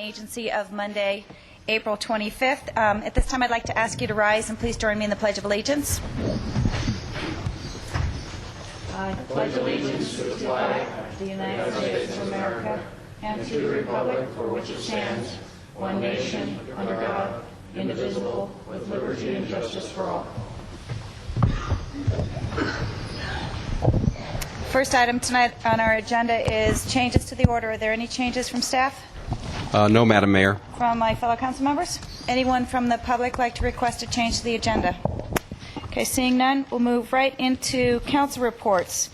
Agency of Monday, April 25th. At this time, I'd like to ask you to rise and please join me in the Pledge of Allegiance. I pledge allegiance to the flag of the United States of America and to the republic for which it stands, one nation, under God, indivisible, with liberty and justice for all. First item tonight on our agenda is changes to the order. Are there any changes from staff? No, Madam Mayor. From my fellow council members? Anyone from the public like to request a change to the agenda? Okay, seeing none, we'll move right into council reports.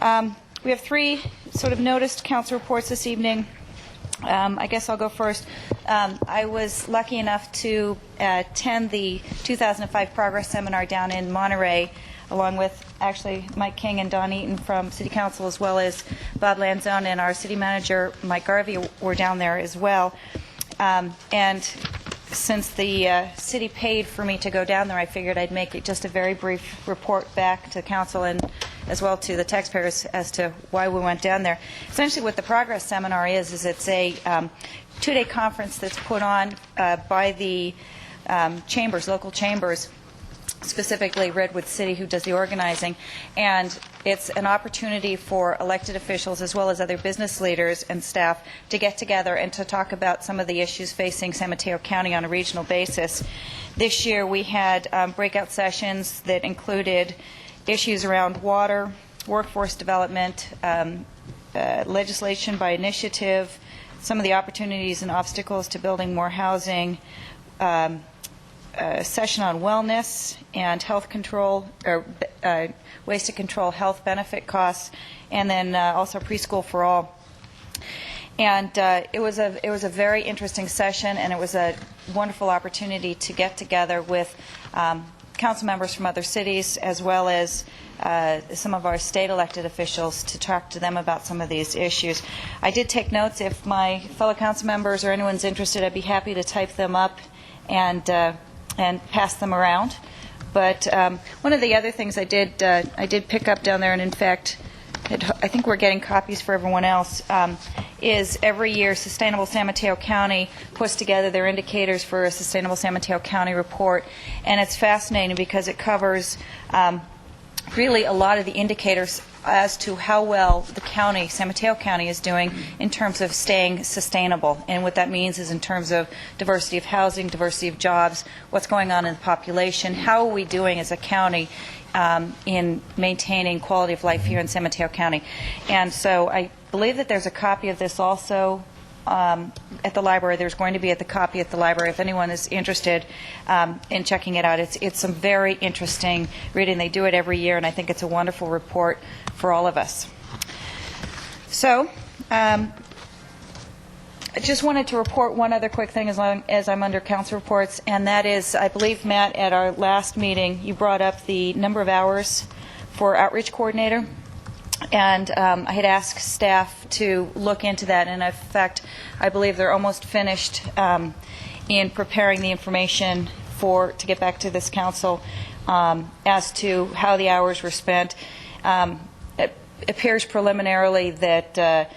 We have three sort of noticed council reports this evening. I guess I'll go first. I was lucky enough to attend the 2005 Progress Seminar down in Monterey, along with actually Mike King and Don Eaton from City Council, as well as Bob Lanzone and our City Manager Mike Garvey were down there as well. And since the city paid for me to go down there, I figured I'd make it just a very brief report back to Council and as well to the taxpayers as to why we went down there. Essentially what the Progress Seminar is it's a two-day conference that's put on by the chambers, local chambers, specifically Redwood City, who does the organizing, and it's an opportunity for elected officials as well as other business leaders and staff to get together and to talk about some of the issues facing San Mateo County on a regional basis. This year we had breakout sessions that included issues around water, workforce development, legislation by initiative, some of the opportunities and obstacles to building more housing, a session on wellness and health control, or ways to control health benefit costs, and then also preschool for all. And it was a very interesting session, and it was a wonderful opportunity to get together with council members from other cities, as well as some of our state elected officials, to talk to them about some of these issues. I did take notes. If my fellow council members or anyone's interested, I'd be happy to type them up and pass them around. But one of the other things I did pick up down there, and in fact, I think we're getting copies for everyone else, is every year Sustainable San Mateo County puts together their indicators for a Sustainable San Mateo County report, and it's fascinating because it covers really a lot of the indicators as to how well the county, San Mateo County, is doing in terms of staying sustainable. And what that means is in terms of diversity of housing, diversity of jobs, what's going on in the population, how are we doing as a county in maintaining quality of life here in San Mateo County. And so I believe that there's a copy of this also at the library. There's going to be a copy at the library if anyone is interested in checking it out. It's some very interesting reading. They do it every year, and I think it's a wonderful report for all of us. So I just wanted to report one other quick thing as long as I'm under council reports, and that is, I believe, Matt, at our last meeting, you brought up the number of hours for outreach coordinator. And I had asked staff to look into that, and in fact, I believe they're almost finished in preparing the information to get back to this council as to how the hours were spent. It appears preliminarily that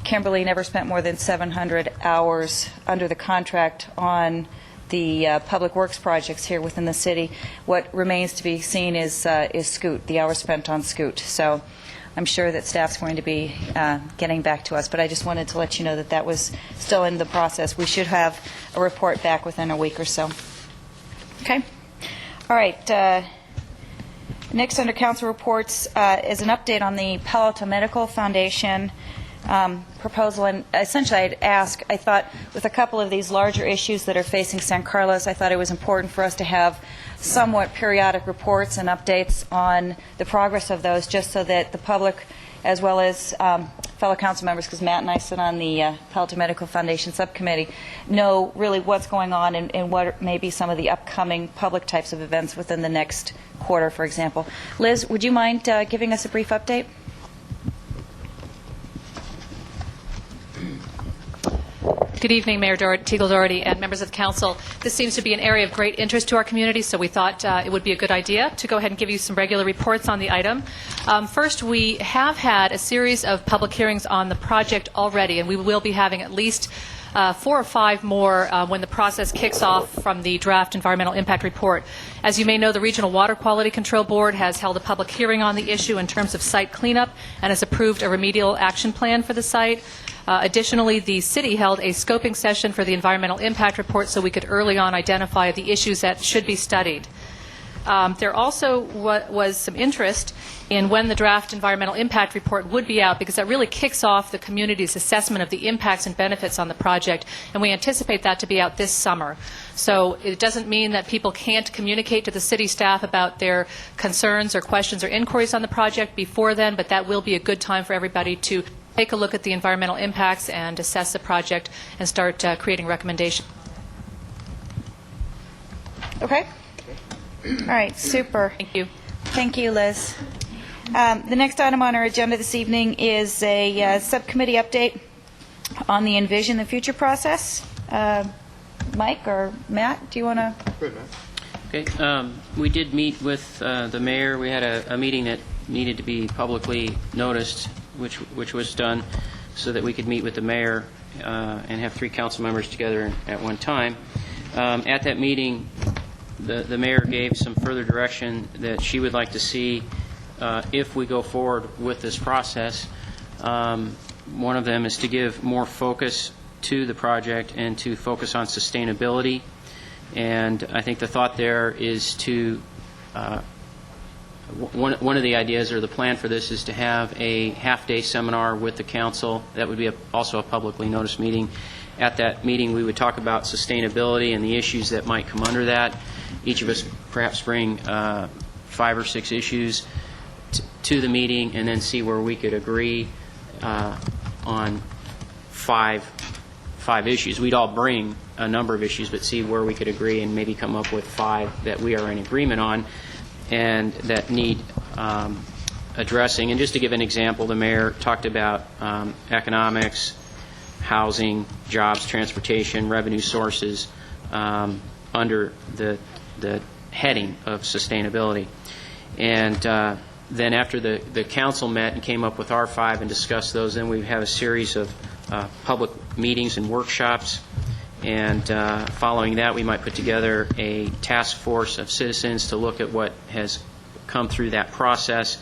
Kimberly never spent more than 700 hours under the contract on the public works projects here within the city. What remains to be seen is Scoot, the hours spent on Scoot. So I'm sure that staff's going to be getting back to us, but I just wanted to let you know that that was still in the process. We should have a report back within a week or so. Okay? All right. Next under council reports is an update on the Palo Alto Medical Foundation proposal. And essentially I thought with a couple of these larger issues that are facing San Carlos, I thought it was important for us to have somewhat periodic reports and updates on the progress of those, just so that the public, as well as fellow council members, because Matt and I sit on the Palo Alto Medical Foundation subcommittee, know really what's going on and what may be some of the upcoming public types of events within the next quarter, for example. Liz, would you mind giving us a brief update? Good evening, Mayor Teagle Doherty and members of the council. This seems to be an area of great interest to our community, so we thought it would be a good idea to go ahead and give you some regular reports on the item. First, we have had a series of public hearings on the project already, and we will be having at least 4 or 5 more when the process kicks off from the draft environmental impact report. As you may know, the Regional Water Quality Control Board has held a public hearing on the issue in terms of site cleanup and has approved a remedial action plan for the site. Additionally, the city held a scoping session for the environmental impact report so we could early on identify the issues that should be studied. There also was some interest in when the draft environmental impact report would be out, because that really kicks off the community's assessment of the impacts and benefits on the project, and we anticipate that to be out this summer. So it doesn't mean that people can't communicate to the city staff about their concerns or questions or inquiries on the project before then, but that will be a good time for everybody to take a look at the environmental impacts and assess the project and start creating recommendations. Okay. All right, super. Thank you. Thank you, Liz. The next item on our agenda this evening is a subcommittee update on the Envision the Future process. Mike or Matt, do you want to? Good, Matt. Okay. We did meet with the mayor. We had a meeting that needed to be publicly noticed, which was done so that we could meet with the mayor and have 3 council members together at one time. At that meeting, the mayor gave some further direction that she would like to see if we go forward with this process. One of them is to give more focus to the project and to focus on sustainability. And I think the thought there is to, one of the ideas or the plan for this is to have a half-day seminar with the council. That would be also a publicly noticed meeting. At that meeting, we would talk about sustainability and the issues that might come under that. Each of us perhaps bring 5 or 6 issues to the meeting and then see where we could agree on five issues. We'd all bring a number of issues, but see where we could agree and maybe come up with 5 that we are in agreement on and that need addressing. And just to give an example, the mayor talked about economics, housing, jobs, transportation, revenue sources under the heading of sustainability. And then after the council met and came up with our 5 and discussed those, then we have a series of public meetings and workshops. And following that, we might put together a task force of citizens to look at what has come through that process,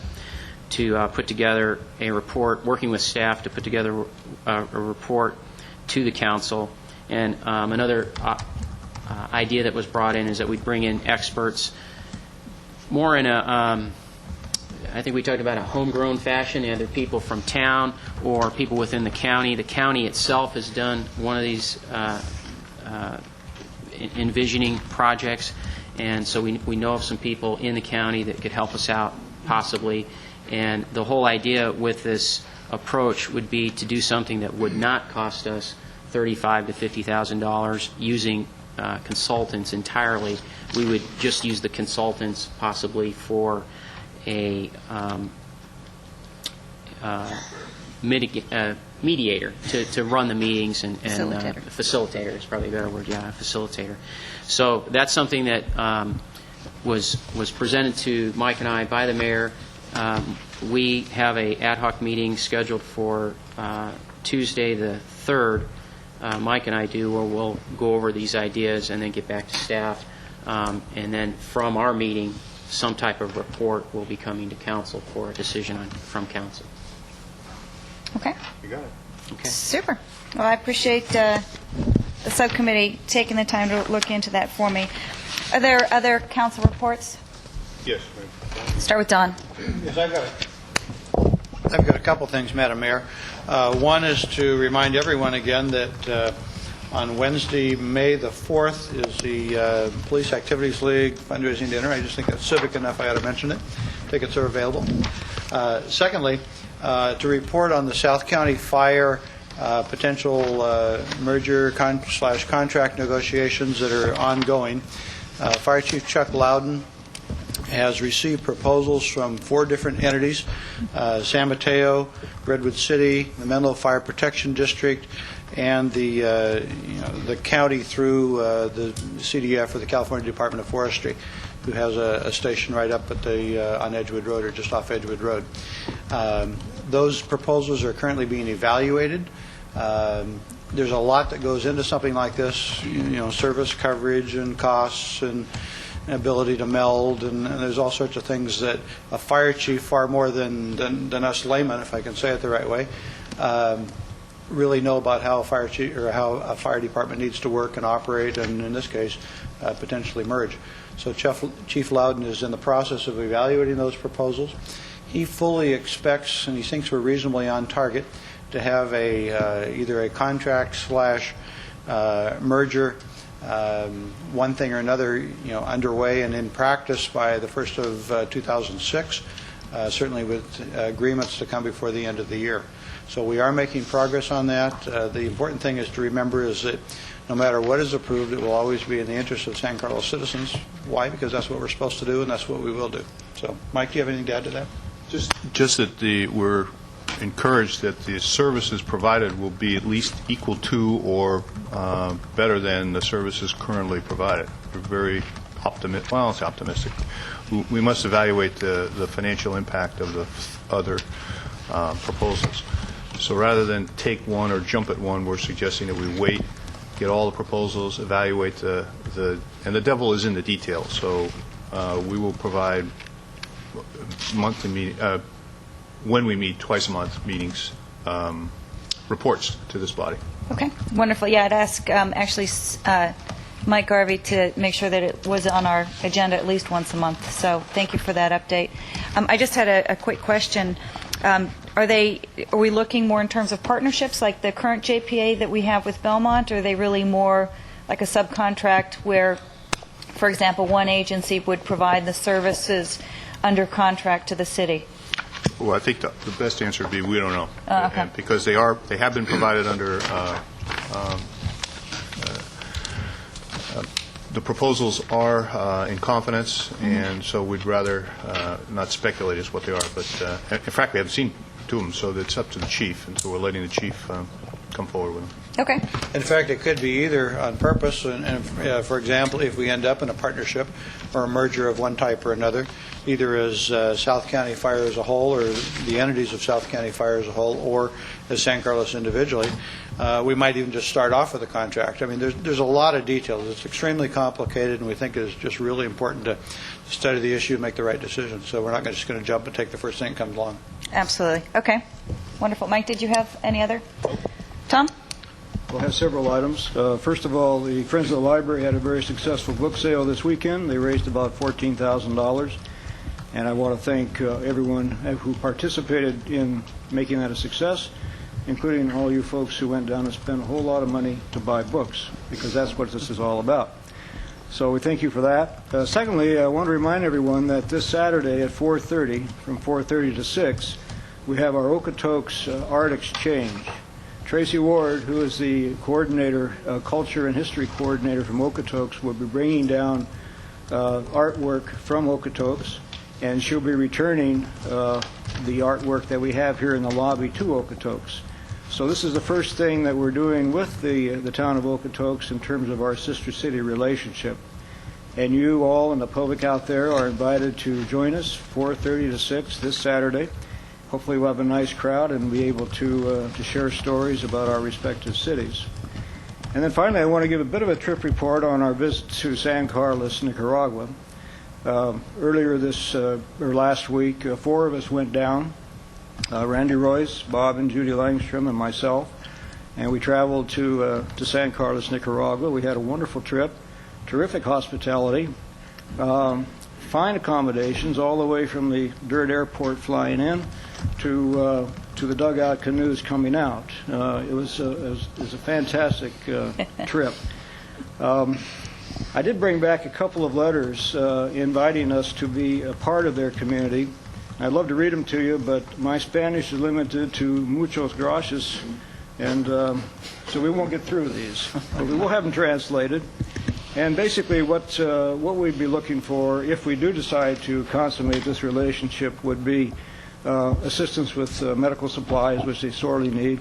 to put together a report, working with staff to put together a report to the council. And another idea that was brought in is that we bring in experts more in a, I think we talked about a homegrown fashion, either people from town or people within the county. The county itself has done one of these envisioning projects, and so we know of some people in the county that could help us out possibly. And the whole idea with this approach would be to do something that would not cost us $35,000 to $50,000 using consultants entirely. We would just use the consultants possibly for a mediator to run the meetings and facilitator is probably a better word. Yeah, a facilitator. So that's something that was presented to Mike and I by the mayor. We have a ad hoc meeting scheduled for Tuesday the 3rd. Mike and I do, where we'll go over these ideas and then get back to staff. And then from our meeting, some type of report will be coming to council for a decision from council. Okay. You got it. Okay. Super. Well, I appreciate the subcommittee taking the time to look into that for me. Are there other council reports? Yes, ma'am. Start with Don. Yes, I've got a couple things, Madam Mayor. One is to remind everyone again that on Wednesday, May the 4th, is the Police Activities League fundraising dinner. I just think that's civic enough I ought to mention it. Tickets are available. Secondly, to report on the South County Fire potential merger/contract negotiations that are ongoing. Fire Chief Chuck Loudon has received proposals from 4 different entities: San Mateo, Redwood City, the Menlo Fire Protection District, and the county through the CDF, or the California Department of Forestry, who has a station right up at on Edgewood Road, or just off Edgewood Road. Those proposals are currently being evaluated. There's a lot that goes into something like this, service coverage and costs and ability to meld, and there's all sorts of things that a fire chief, far more than us laymen, if I can say it the right way, really know about how a fire chief or how a fire department needs to work and operate, and in this case, potentially merge. So Chief Loudon is in the process of evaluating those proposals. He fully expects, and he thinks we're reasonably on target, to have either a contract / merger, one thing or another, underway and in practice by the 1st of 2006, certainly with agreements to come before the end of the year. So we are making progress on that. The important thing is to remember is that no matter what is approved, it will always be in the interest of San Carlos citizens. Why? Because that's what we're supposed to do, and that's what we will do. So, Mike, do you have anything to add to that? Just that we're encouraged that the services provided will be at least equal to or better than the services currently provided. We're very optimistic. Well, it's optimistic. We must evaluate the financial impact of the other proposals. So rather than take one or jump at one, we're suggesting that we wait, get all the proposals, evaluate and the devil is in the details. So we will provide monthly meeting, when we meet twice a month meetings, reports to this body. Okay, wonderful. Yeah, I'd ask actually Mike Garvey to make sure that it was on our agenda at least once a month. So thank you for that update. I just had a quick question. Are we looking more in terms of partnerships like the current JPA that we have with Belmont, or are they really more like a subcontract where, for example, one agency would provide the services under contract to the city? Well, I think the best answer would be we don't know. Okay. And because they have been provided under the proposals are in confidence, and so we'd rather not speculate as what they are. But in fact, we haven't seen two of them, so it's up to the chief, and so we're letting the chief come forward with them. Okay. In fact, it could be either on purpose, and for example, if we end up in a partnership or a merger of one type or another, either as South County Fire as a whole or the entities of South County Fire as a whole or as San Carlos individually, we might even just start off with a contract. I mean, there's a lot of details. It's extremely complicated, and we think it's just really important to study the issue and make the right decision. So we're not just going to jump and take the first thing that comes along. Absolutely. Okay. Wonderful. Mike, did you have any other? Tom? We'll have several items. First of all, the Friends of the Library had a very successful book sale this weekend. They raised about $14,000, and I want to thank everyone who participated in making that a success, including all you folks who went down and spent a whole lot of money to buy books, because that's what this is all about. So we thank you for that. Secondly, I want to remind everyone that this Saturday at 4:30, from 4:30 to 6, we have our Okotoks Art Exchange. Tracy Ward, who is the coordinator, culture and history coordinator from Okotoks, will be bringing down artwork from Okotoks, and she'll be returning the artwork that we have here in the lobby to Okotoks. So this is the first thing that we're doing with the town of Okotoks in terms of our sister city relationship. And you all and the public out there are invited to join us 4:30 to 6 this Saturday. Hopefully we'll have a nice crowd and be able to share stories about our respective cities. And then finally, I want to give a bit of a trip report on our visit to San Carlos, Nicaragua. Earlier last week, 4 of us went down, Randy Royce, Bob and Judy Langstrom, and myself, and we traveled to San Carlos, Nicaragua. We had a wonderful trip, terrific hospitality, fine accommodations all the way from the dirt airport flying in to the dugout canoes coming out. It was a fantastic trip. I did bring back a couple of letters inviting us to be a part of their community. I'd love to read them to you, but my Spanish is limited to muchos gracias, and so we won't get through these. But we will have them translated. And basically what we'd be looking for, if we do decide to consummate this relationship, would be assistance with medical supplies, which they sorely need.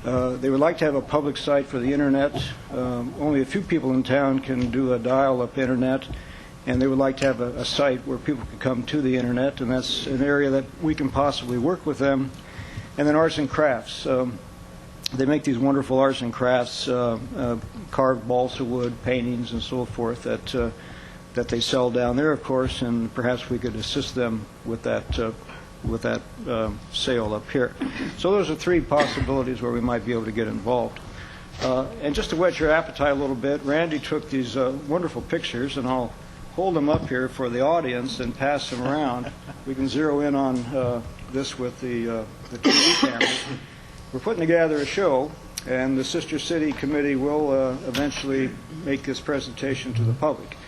They would like to have a public site for the Internet. Only a few people in town can do a dial-up Internet, and they would like to have a site where people can come to the Internet, and that's an area that we can possibly work with them. And then arts and crafts. They make these wonderful arts and crafts, carved balsa wood paintings and so forth that they sell down there, of course, and perhaps we could assist them with that sale up here. So those are three possibilities where we might be able to get involved. And just to whet your appetite a little bit, Randy took these wonderful pictures, and I'll hold them up here for the audience and pass them around. We can zero in on this with the TV cameras. We're putting together a show, and the Sister City Committee will eventually make this presentation to the public.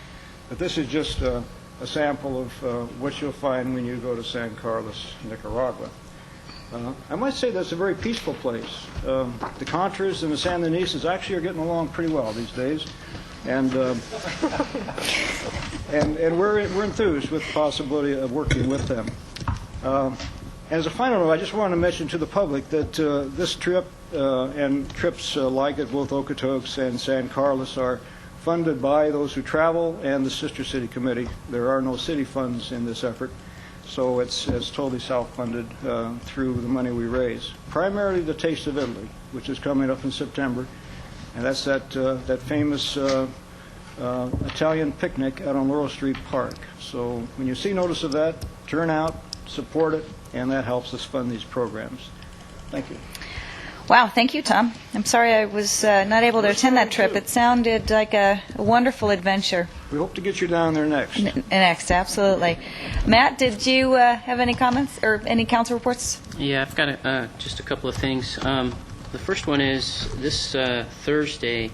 But this is just a sample of what you'll find when you go to San Carlos, Nicaragua. I might say that's a very peaceful place. The Contras and the Sandinistas actually are getting along pretty well these days, and we're enthused with the possibility of working with them. As a final note, I just want to mention to the public that this trip and trips like it, both Okotoks and San Carlos, are funded by those who travel and the Sister City Committee. There are no city funds in this effort, so it's totally self-funded through the money we raise. Primarily the Taste of Italy, which is coming up in September, and that's that famous Italian picnic out on Laurel Street Park. So when you see notice of that, turn out, support it, and that helps us fund these programs. Thank you. Wow, thank you, Tom. I'm sorry I was not able to attend that trip. It sounded like a wonderful adventure. We hope to get you down there next. Next, absolutely. Matt, did you have any comments or any council reports? Yeah, I've got just a couple of things. The first one is this Thursday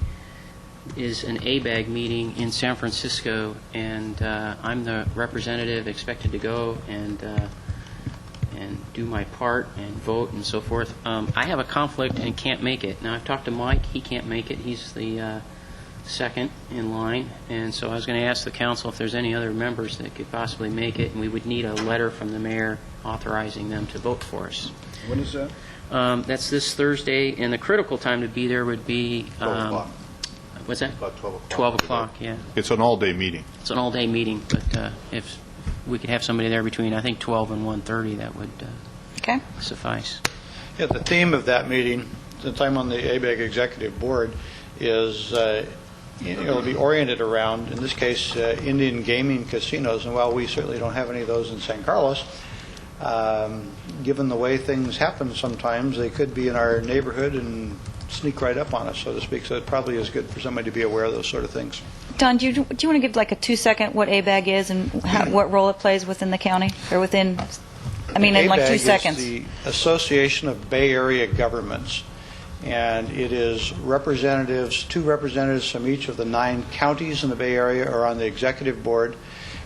is an ABAG meeting in San Francisco, and I'm the representative expected to go and do my part and vote and so forth. I have a conflict and can't make it. Now, I've talked to Mike. He can't make it. He's the second in line, and so I was going to ask the council if there's any other members that could possibly make it, and we would need a letter from the mayor authorizing them to vote for us. When is that? That's this Thursday, and the critical time to be there would be 12 o'clock. What's that? About 12 o'clock. 12 o'clock, yeah. It's an all-day meeting. It's an all-day meeting, but if we could have somebody there between, I think, 12 and 1:30, that would Okay. suffice. Yeah, the theme of that meeting, since I'm on the ABAG Executive Board, is it'll be oriented around, in this case, Indian gaming casinos. And while we certainly don't have any of those in San Carlos, given the way things happen sometimes, they could be in our neighborhood and sneak right up on us, so to speak. So it probably is good for somebody to be aware of those sort of things. Don, do you want to give like a 2-second what ABAG is and what role it plays within the county or within, I mean, in like 2 seconds? ABAG is the Association of Bay Area Governments, and it is representatives, 2 representatives from each of the 9 counties in the Bay Area are on the executive board,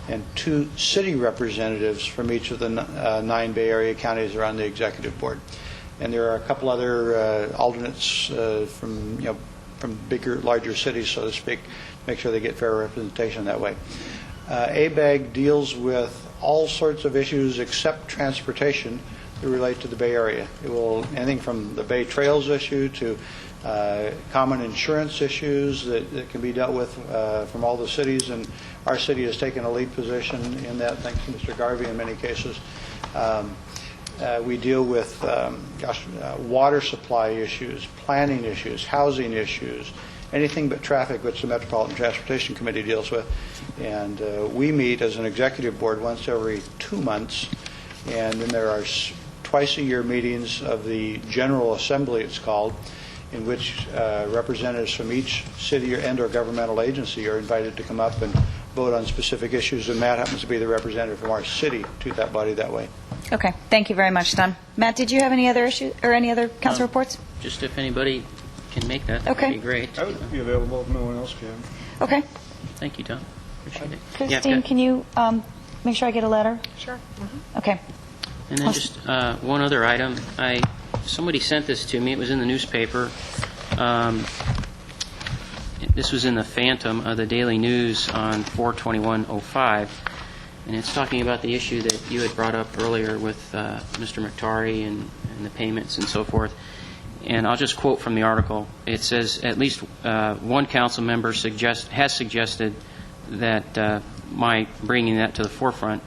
and 2 city representatives from each of the 9 Bay Area counties are on the executive board. And there are a couple other alternates from bigger, larger cities, so to speak, make sure they get fair representation that way. ABAG deals with all sorts of issues except transportation that relate to the Bay Area. It will anything from the Bay Trails issue to common insurance issues that can be dealt with from all the cities, and our city has taken a lead position in that, thanks to Mr. Garvey in many cases. We deal with water supply issues, planning issues, housing issues, anything but traffic, which the Metropolitan Transportation Committee deals with. And we meet as an executive board once every 2 months, and then there are twice-a-year meetings of the General Assembly, it's called, in which representatives from each city and/or governmental agency are invited to come up and vote on specific issues, and Matt happens to be the representative from our city to that body that way. Okay, thank you very much, Don. Matt, did you have any other issues or any other council reports? Just if anybody can make that, Okay. that'd be great. I would be available if no one else can. Okay. Thank you, Tom. Appreciate it. Yeah, Christine, can you make sure I get a letter? Sure. Okay. And then just one other item. Somebody sent this to me. It was in the newspaper. This was in the Phantom of the Daily News on 4/21/05, and it's talking about the issue that you had brought up earlier with Mr. McTarry and the payments and so forth. And I'll just quote from the article. It says, at least one council member has suggested that my bringing that to the forefront.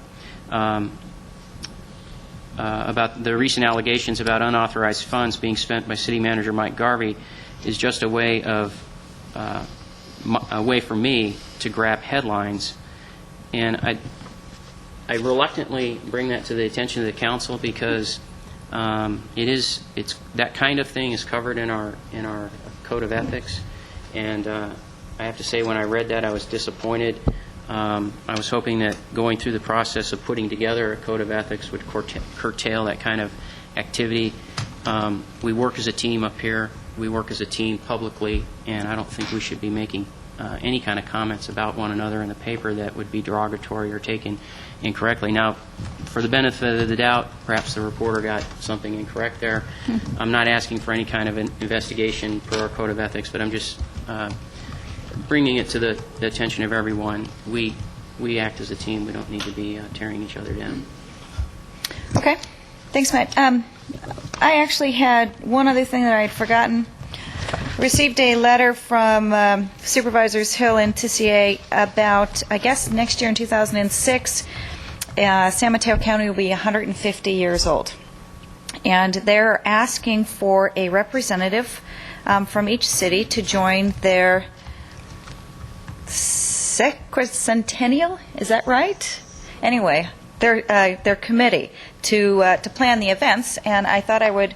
about the recent allegations about unauthorized funds being spent by City Manager Mike Garvey is just a way for me to grab headlines, and I reluctantly bring that to the attention of the council because it's that kind of thing is covered in our code of ethics, and I have to say when I read that I was disappointed. I was hoping that going through the process of putting together a code of ethics would curtail that kind of activity. We work as a team up here. We work as a team publicly, and I don't think we should be making any kind of comments about one another in the paper that would be derogatory or taken incorrectly. Now, for the benefit of the doubt, perhaps the reporter got something incorrect there. I'm not asking for any kind of an investigation per our code of ethics, but I'm just bringing it to the attention of everyone. We act as a team. We don't need to be tearing each other down. Okay. Thanks, Matt. I actually had one other thing that I had forgotten. Received a letter from Supervisors Hill and Tissier about, I guess, next year in 2006, San Mateo County will be 150 years old. And they're asking for a representative from each city to join their sesquicentennial, is that right? Anyway, their committee to plan the events, and I thought I would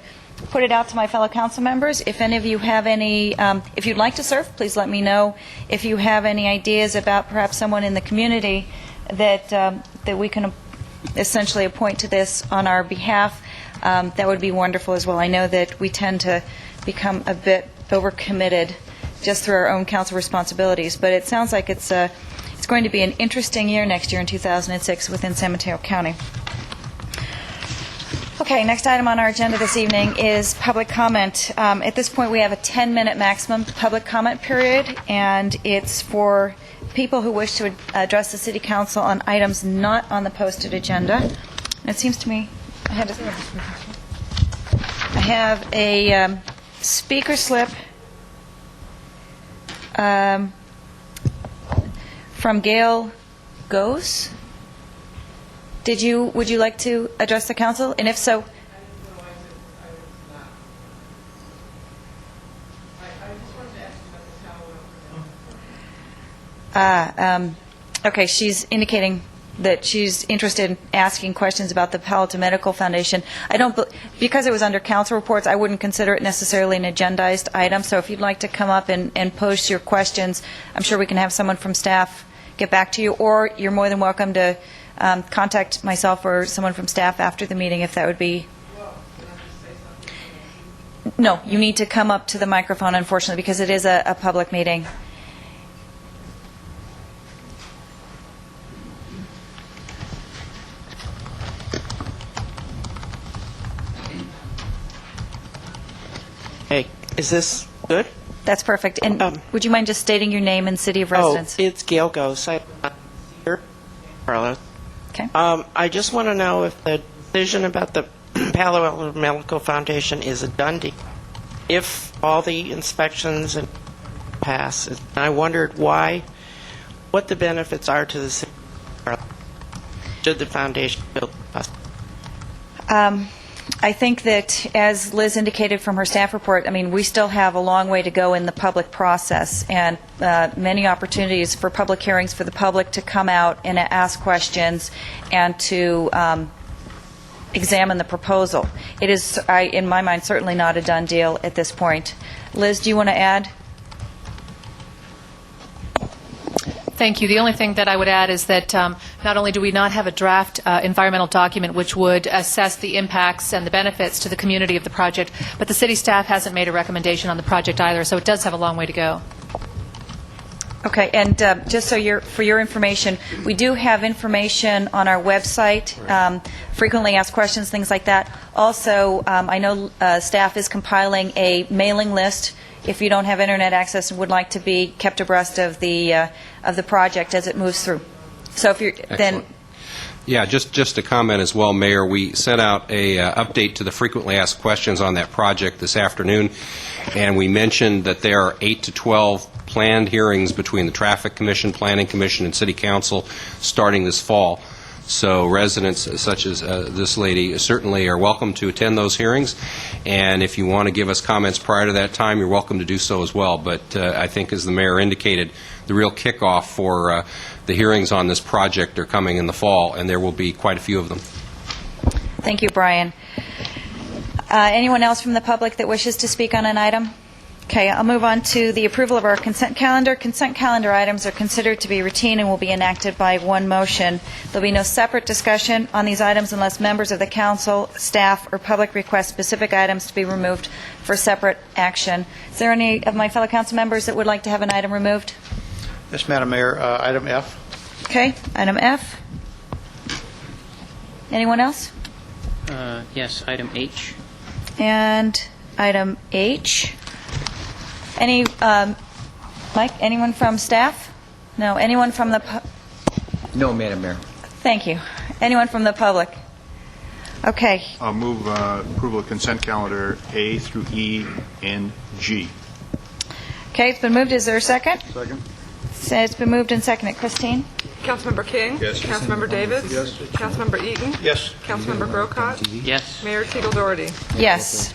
put it out to my fellow council members. If any of you have any, if you'd like to serve, please let me know. If you have any ideas about perhaps someone in the community that that we can essentially appoint to this on our behalf, that would be wonderful as well. I know that we tend to become a bit overcommitted just through our own council responsibilities, but it sounds like it's going to be an interesting year next year in 2006 within San Mateo County. Okay, next item on our agenda this evening is public comment. At this point, we have a 10-minute maximum public comment period, and it's for people who wish to address the City Council on items not on the posted agenda. And it seems to me I have a speaker slip from Gail Goes. Would you like to address the council? And if so, okay, she's indicating that she's interested in asking questions about the Palo Alto Medical Foundation. Because it was under council reports, I wouldn't consider it necessarily an agendized item. So if you'd like to come up and post your questions, I'm sure we can have someone from staff get back to you, or you're more than welcome to contact myself or someone from staff after the meeting if that would be. No, you need to come up to the microphone, unfortunately, because it is a public meeting. Hey, is this good? That's perfect. And would you mind just stating your name and city of residence? Oh, it's Gail Gose. I'm here, Carlos. Okay. I just want to know if the decision about the Palo Alto Medical Foundation is a done deal. If all the inspections pass, and I wondered what the benefits are to the city should the foundation build us. I think that, as Liz indicated from her staff report, I mean, we still have a long way to go in the public process, and many opportunities for public hearings for the public to come out and ask questions and to examine the proposal. It is, in my mind, certainly not a done deal at this point. Liz, do you want to add? Thank you. The only thing that I would add is that not only do we not have a draft environmental document which would assess the impacts and the benefits to the community of the project, but the city staff hasn't made a recommendation on the project either, so it does have a long way to go. Okay, and just so for your information, we do have information on our website, frequently asked questions, things like that. Also, I know staff is compiling a mailing list if you don't have internet access and would like to be kept abreast of the project as it moves through. So if you're then. Yeah, just a comment as well, Mayor. We sent out a update to the frequently asked questions on that project this afternoon, and we mentioned that there are 8 to 12 planned hearings between the Traffic Commission, Planning Commission, and City Council starting this fall. So residents such as this lady certainly are welcome to attend those hearings, and if you want to give us comments prior to that time, you're welcome to do so as well. But I think, as the mayor indicated, the real kickoff for the hearings on this project are coming in the fall, and there will be quite a few of them. Thank you, Brian. Anyone else from the public that wishes to speak on an item? Okay, I'll move on to the approval of our consent calendar. Consent calendar items are considered to be routine and will be enacted by one motion. There'll be no separate discussion on these items unless members of the council, staff, or public request specific items to be removed for separate action. Is there any of my fellow council members that would like to have an item removed? Yes, Madam Mayor, item F. Okay, item F. Anyone else? Yes, item H. And item H. Any, Mike, anyone from staff? No, anyone from the... No, Madam Mayor. Thank you. Anyone from the public? Okay. I'll move approval of consent calendar A through E and G. Okay, it's been moved. Is there a second? Second. So it's been moved and seconded. Christine? Councilmember King? Yes. Councilmember Davis? Yes. Councilmember Eaton? Yes. Councilmember Grocott? Yes. Mayor Teagle Doherty? Yes.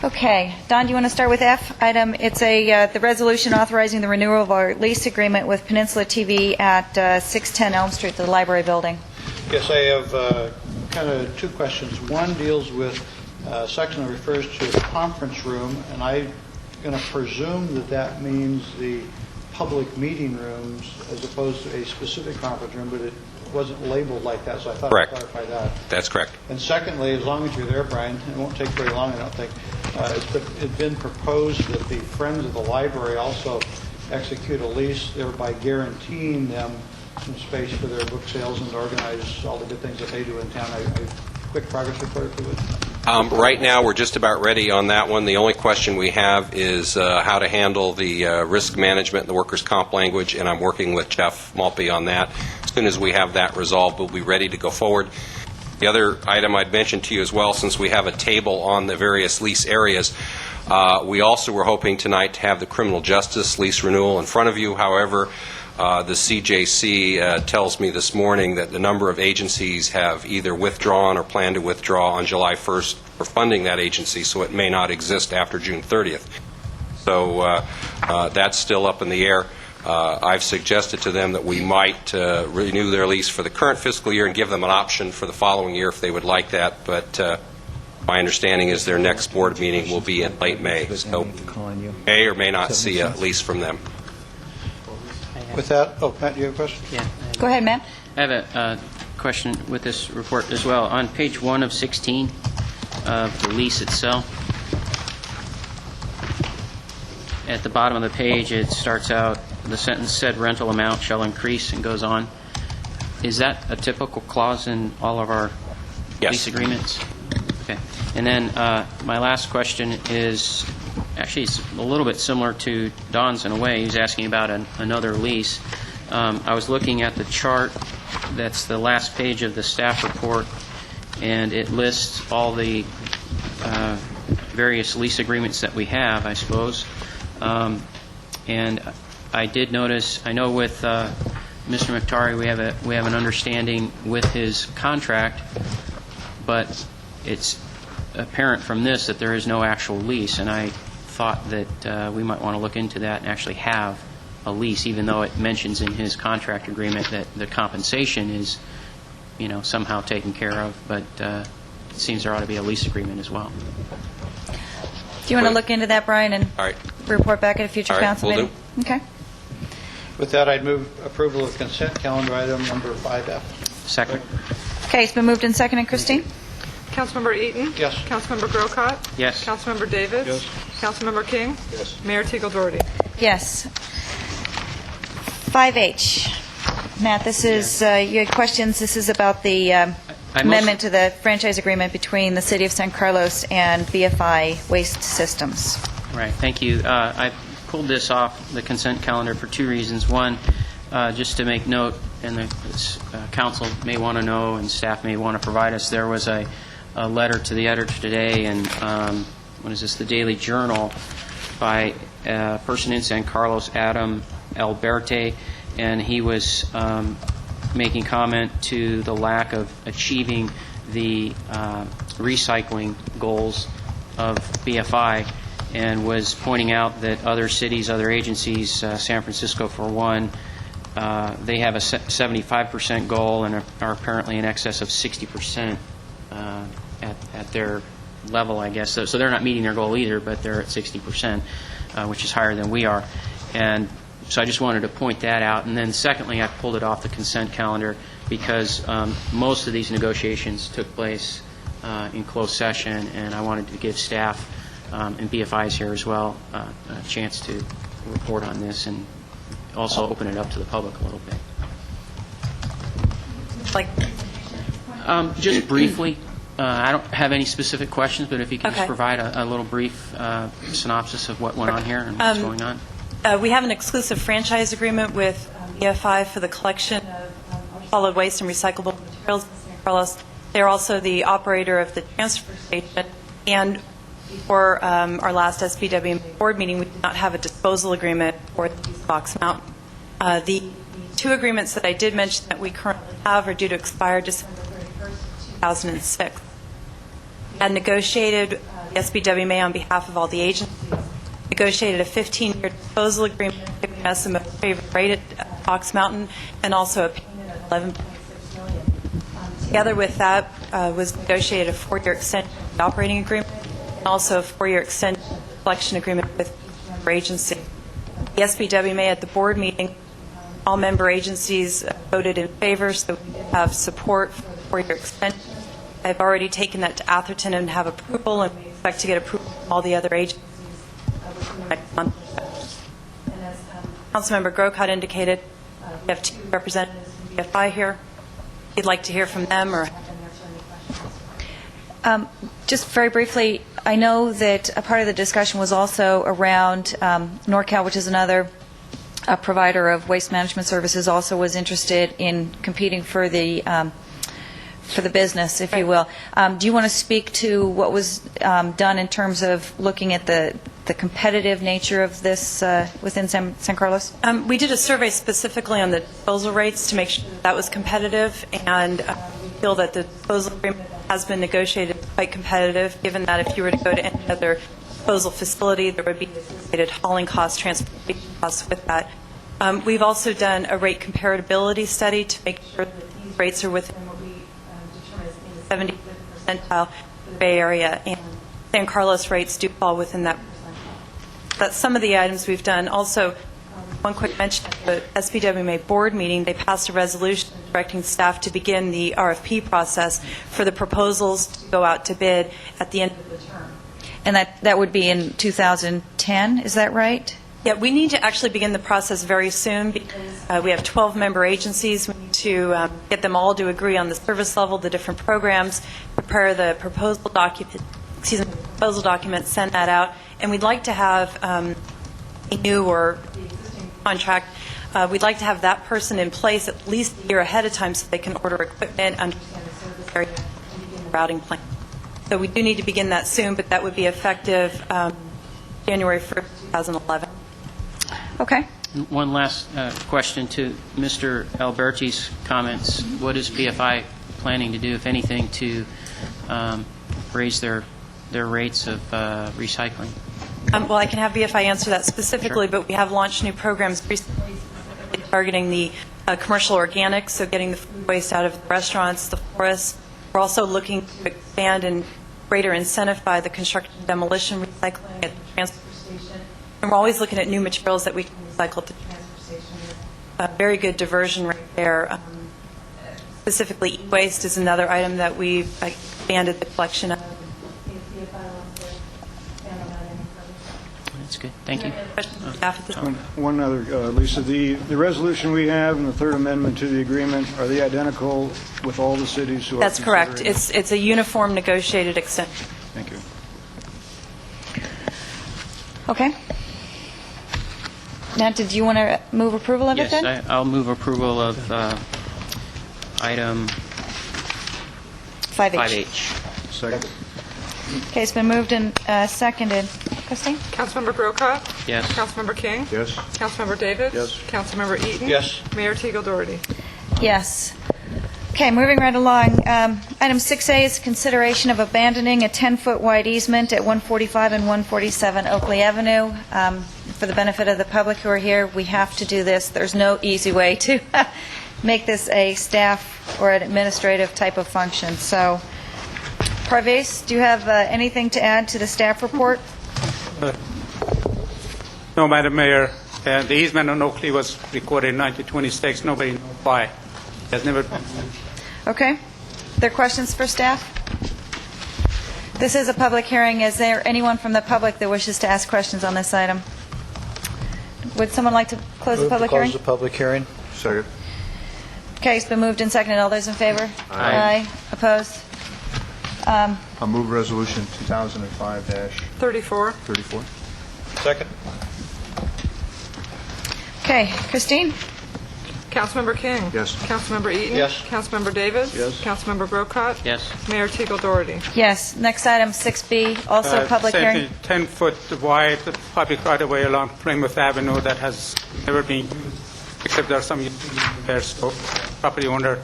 Okay. Don, do you want to start with F? Item, it's the resolution authorizing the renewal of our lease agreement with Peninsula TV at 610 Elm Street, the library building. Yes, I have kind of two questions. One deals with a section that refers to a conference room, and I'm going to presume that that means the public meeting rooms as opposed to a specific conference room, but it wasn't labeled like that, so I thought I'd Correct. clarify that. That's correct. And secondly, as long as you're there, Brian, it won't take very long, I don't think, it's been proposed that the Friends of the Library also execute a lease, thereby guaranteeing them some space for their book sales and to organize all the good things that they do in town. Quick progress report, if you would. Right now, we're just about ready on that one. The only question we have is how to handle the risk management and the workers' comp language, and I'm working with Jeff Malpe on that. As soon as we have that resolved, we'll be ready to go forward. The other item I'd mentioned to you as well, since we have a table on the various lease areas, we also were hoping tonight to have the criminal justice lease renewal in front of you. However, the CJC tells me this morning that the number of agencies have either withdrawn or plan to withdraw on July 1st for funding that agency, so it may not exist after June 30th. So that's still up in the air. I've suggested to them that we might renew their lease for the current fiscal year and give them an option for the following year if they would like that, but my understanding is their next board meeting will be in late May, so may or may not see a lease from them. With that, Matt, do you have a question? Yeah. Go ahead, Matt. I have a question with this report as well. On page 1 of 16 of the lease itself, at the bottom of the page, it starts out, the sentence said rental amount shall increase and goes on. Is that a typical clause in all of our Yes. lease agreements? Okay. And then my last question is, actually it's a little bit similar to Don's in a way. He's asking about another lease. I was looking at the chart that's the last page of the staff report, and it lists all the various lease agreements that we have, I suppose. And I did notice, I know with Mr. Muhtari we have an understanding with his contract, but it's apparent from this that there is no actual lease, and I thought that we might want to look into that and actually have a lease, even though it mentions in his contract agreement that the compensation is, somehow taken care of, but it seems there ought to be a lease agreement as well. Do you want to look into that, Brian, and All right. report back at a future All right, council will meeting? Okay. With that, I'd move approval of consent calendar item number 5F. Second. Okay, it's been moved and seconded. Christine? Councilmember Eaton? Yes. Councilmember Grocott? Yes. Councilmember Davis? Yes. Councilmember King? Yes. Mayor Teagle Doherty? Yes. 5H. Matt, this is, you had questions. This is about the amendment to the franchise agreement between the City of San Carlos and BFI Waste Systems. Right, thank you. I pulled this off the consent calendar for two reasons. One, just to make note, and the council may want to know and staff may want to provide us, there was a letter to the editor today, and what is this, the Daily Journal, by a person in San Carlos, Adam Alberti, and he was making comment to the lack of achieving the recycling goals of BFI, and was pointing out that other cities, other agencies, San Francisco for one, they have a 75% goal and are apparently in excess of 60% at their level, I guess. So they're not meeting their goal either, but they're at 60%, which is higher than we are. And so I just wanted to point that out. And then secondly, I pulled it off the consent calendar because most of these negotiations took place in closed session, and I wanted to give staff and BFIs here as well a chance to report on this and also open it up to the public a little bit. Just briefly, I don't have any specific questions, but if you could just provide a little brief synopsis of what went on here and what's going on. We have an exclusive franchise agreement with BFI for the collection of solid waste and recyclable materials in San Carlos. They're also the operator of the transfer station, and before our last SBW board meeting, we did not have a disposal agreement for the Fox Mountain. The two agreements that I did mention that we currently have are due to expire December 31st, 2006. We had negotiated, the SBWMA on behalf of all the agencies, negotiated a 15-year disposal agreement giving us a most favored rate at Fox Mountain and also a payment of $11.6 million. Together with that was negotiated a 4-year extension of the operating agreement and also a 4-year extension of the collection agreement with each member agency. The SBWMA at the board meeting, all member agencies voted in favor, so we have support for the 4-year extension. I've already taken that to Atherton and have approval, and we expect to get approval from all the other agencies within the next month or so. And as Councilmember Grocott indicated, we have 2 representatives from BFI here. If you'd like to hear from them or have them answer any questions. Just very briefly, I know that a part of the discussion was also around NorCal, which is another provider of waste management services, also was interested in competing for the business, if you will. Do you want to speak to what was done in terms of looking at the competitive nature of this within San Carlos? We did a survey specifically on the disposal rates to make sure that was competitive, and we feel that the disposal agreement has been negotiated quite competitive, given that if you were to go to any other disposal facility, there would be associated hauling costs, transportation costs with that. We've also done a rate comparability study to make sure that these rates are within what we determine as being the 75th percentile for the Bay Area, and San Carlos rates do fall within that percentile. That's some of the items we've done. Also, one quick mention at the SBWMA board meeting, they passed a resolution directing staff to begin the RFP process for the proposals to go out to bid at the end of the term. And that would be in 2010, is that right? Yeah, we need to actually begin the process very soon because we have 12 member agencies. We need to get them all to agree on the service level, the different programs, prepare the proposal document, send that out, and we'd like to have a new or the existing contract. We'd like to have that person in place at least a year ahead of time so they can order equipment, understand the service area, and begin the routing plan. So we do need to begin that soon, but that would be effective January 1st, 2011. Okay. One last question to Mr. Alberti's comments. What is BFI planning to do, if anything, to raise their rates of recycling? Well, I can have BFI answer that specifically, but we have launched new programs recently targeting the commercial organics, so getting the food waste out of the restaurants, the forests. We're also looking to expand and greater incentivize the construction and demolition recycling at the transfer station. And we're always looking at new materials that we can recycle at the transfer station. A very good diversion rate there. Specifically, e-waste is another item that we've expanded the collection of. That's good. Thank you. One other, Lisa, the resolution we have and the third amendment to the agreement, are they identical with all the cities who are That's correct. considering? It's a uniform negotiated extension. Thank you. Okay. Now, did you want to move approval of it then? Yes, I'll move approval of item 5H. 5H. Second. Okay, it's been moved and seconded. Christine? Councilmember Grocott? Yes. Councilmember King? Yes. Councilmember Davis? Yes. Councilmember Eaton? Yes. Mayor Teagle Doherty? Yes. Okay, moving right along. Item 6A is consideration of abandoning a 10-foot wide easement at 145 and 147 Oakley Avenue. For the benefit of the public who are here, we have to do this. There's no easy way to make this a staff or an administrative type of function. So, Parvez, do you have anything to add to the staff report? No, Madam Mayor. The easement on Oakley was recorded in 1926. Nobody knows why. It has never been. Okay. Are there questions for staff? This is a public hearing. Is there anyone from the public that wishes to ask questions on this item? Would someone like to close the public hearing? Close the public hearing. Second. Okay, it's been moved and seconded. All those in favor? Aye. Opposed? I'll move resolution 2005-34. 34. Second. Okay, Christine? Councilmember King. Yes. Councilmember Eaton. Yes. Councilmember Davis. Yes. Councilmember Grocott. Yes. Mayor Teagle Doherty. Yes. Next item, 6B, also public Same hearing. thing, 10-foot wide public right-of-way along Plymouth Avenue that has never been used, except there are some repairs. So property owner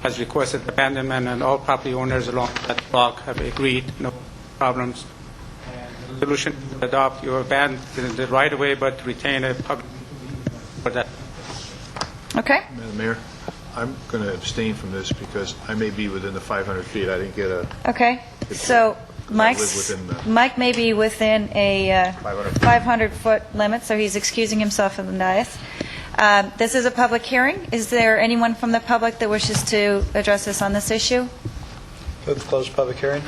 has requested abandonment, and all property owners along that block have agreed, no problems. And the resolution to adopt, you abandon the right-of-way, but retain a public for that. Okay. Madam Mayor, I'm going to abstain from this because I may be within the 500 feet. I didn't get a... Okay. So I Mike live within the- may be within a 500. 500-foot limit, so he's excusing himself from the dais. This is a public hearing. Is there anyone from the public that wishes to address us on this issue? Move to close the public hearing.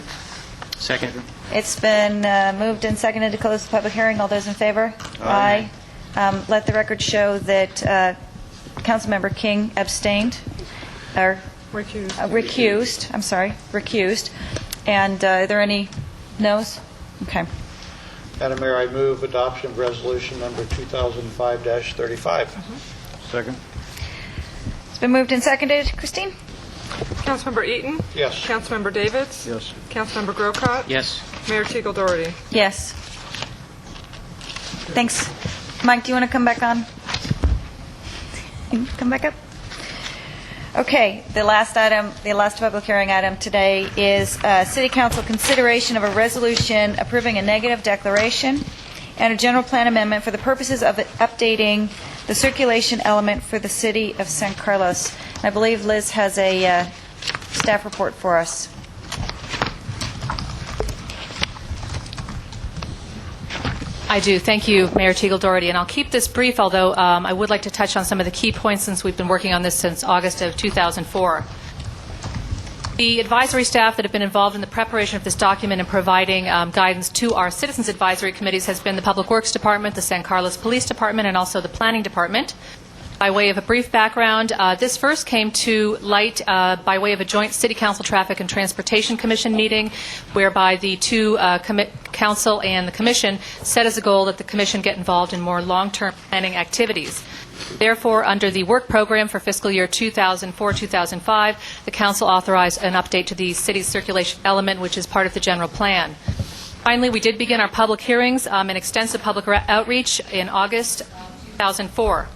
Second. It's been moved and seconded to close the public hearing. All those in favor? Aye. Let the record show that Councilmember King abstained, or recused, I'm sorry, recused. And are there any noes? Okay. Madam Mayor, I move adoption of resolution number 2005-35. Second. It's been moved and seconded. Christine? Councilmember Eaton. Yes. Councilmember Davis. Yes. Councilmember Grocott. Yes. Mayor Teagle Doherty. Yes. Thanks. Mike, do you want to come back on? Come back up. Okay, the last public hearing item today is City Council consideration of a resolution approving a negative declaration and a general plan amendment for the purposes of updating the circulation element for the city of San Carlos. I believe Liz has a staff report for us. I do. Thank you, Mayor Teagle Doherty. And I'll keep this brief, although I would like to touch on some of the key points since we've been working on this since August of 2004. The advisory staff that have been involved in the preparation of this document and providing guidance to our citizens advisory committees has been the Public Works Department, the San Carlos Police Department, and also the Planning Department. By way of a brief background, this first came to light by way of a joint City Council Traffic and Transportation Commission meeting, whereby the two council and the commission set as a goal that the commission get involved in more long-term planning activities. Therefore, under the work program for fiscal year 2004-2005, the council authorized an update to the city's circulation element, which is part of the general plan. Finally, we did begin our public hearings and extensive public outreach in August 2004.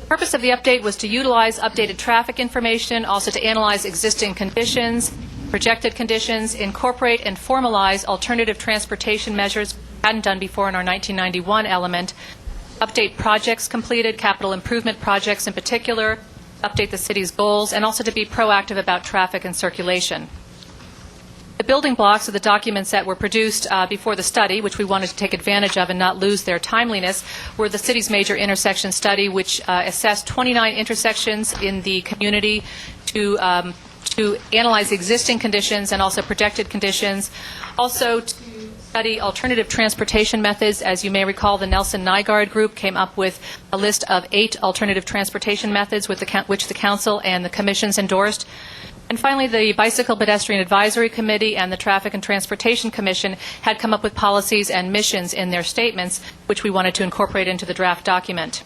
The purpose of the update was to utilize updated traffic information, also to analyze existing conditions, projected conditions, incorporate and formalize alternative transportation measures we hadn't done before in our 1991 element, update projects completed, capital improvement projects in particular, update the city's goals, and also to be proactive about traffic and circulation. The building blocks of the documents that were produced before the study, which we wanted to take advantage of and not lose their timeliness, were the city's major intersection study, which assessed 29 intersections in the community to analyze existing conditions and also projected conditions. Also to study alternative transportation methods. As you may recall, the Nelson Nygaard Group came up with a list of 8 alternative transportation methods which the council and the commissions endorsed. And finally, the Bicycle Pedestrian Advisory Committee and the Traffic and Transportation Commission had come up with policies and missions in their statements, which we wanted to incorporate into the draft document.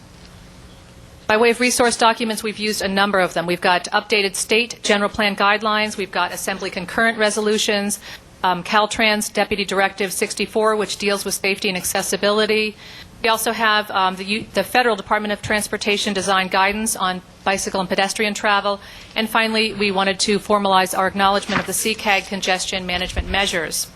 By way of resource documents, we've used a number of them. We've got updated state general plan guidelines. We've got Assembly concurrent resolutions, Caltrans Deputy Directive 64, which deals with safety and accessibility. We also have the Federal Department of Transportation design guidance on bicycle and pedestrian travel. And finally, we wanted to formalize our acknowledgement of the CCAG congestion management measures.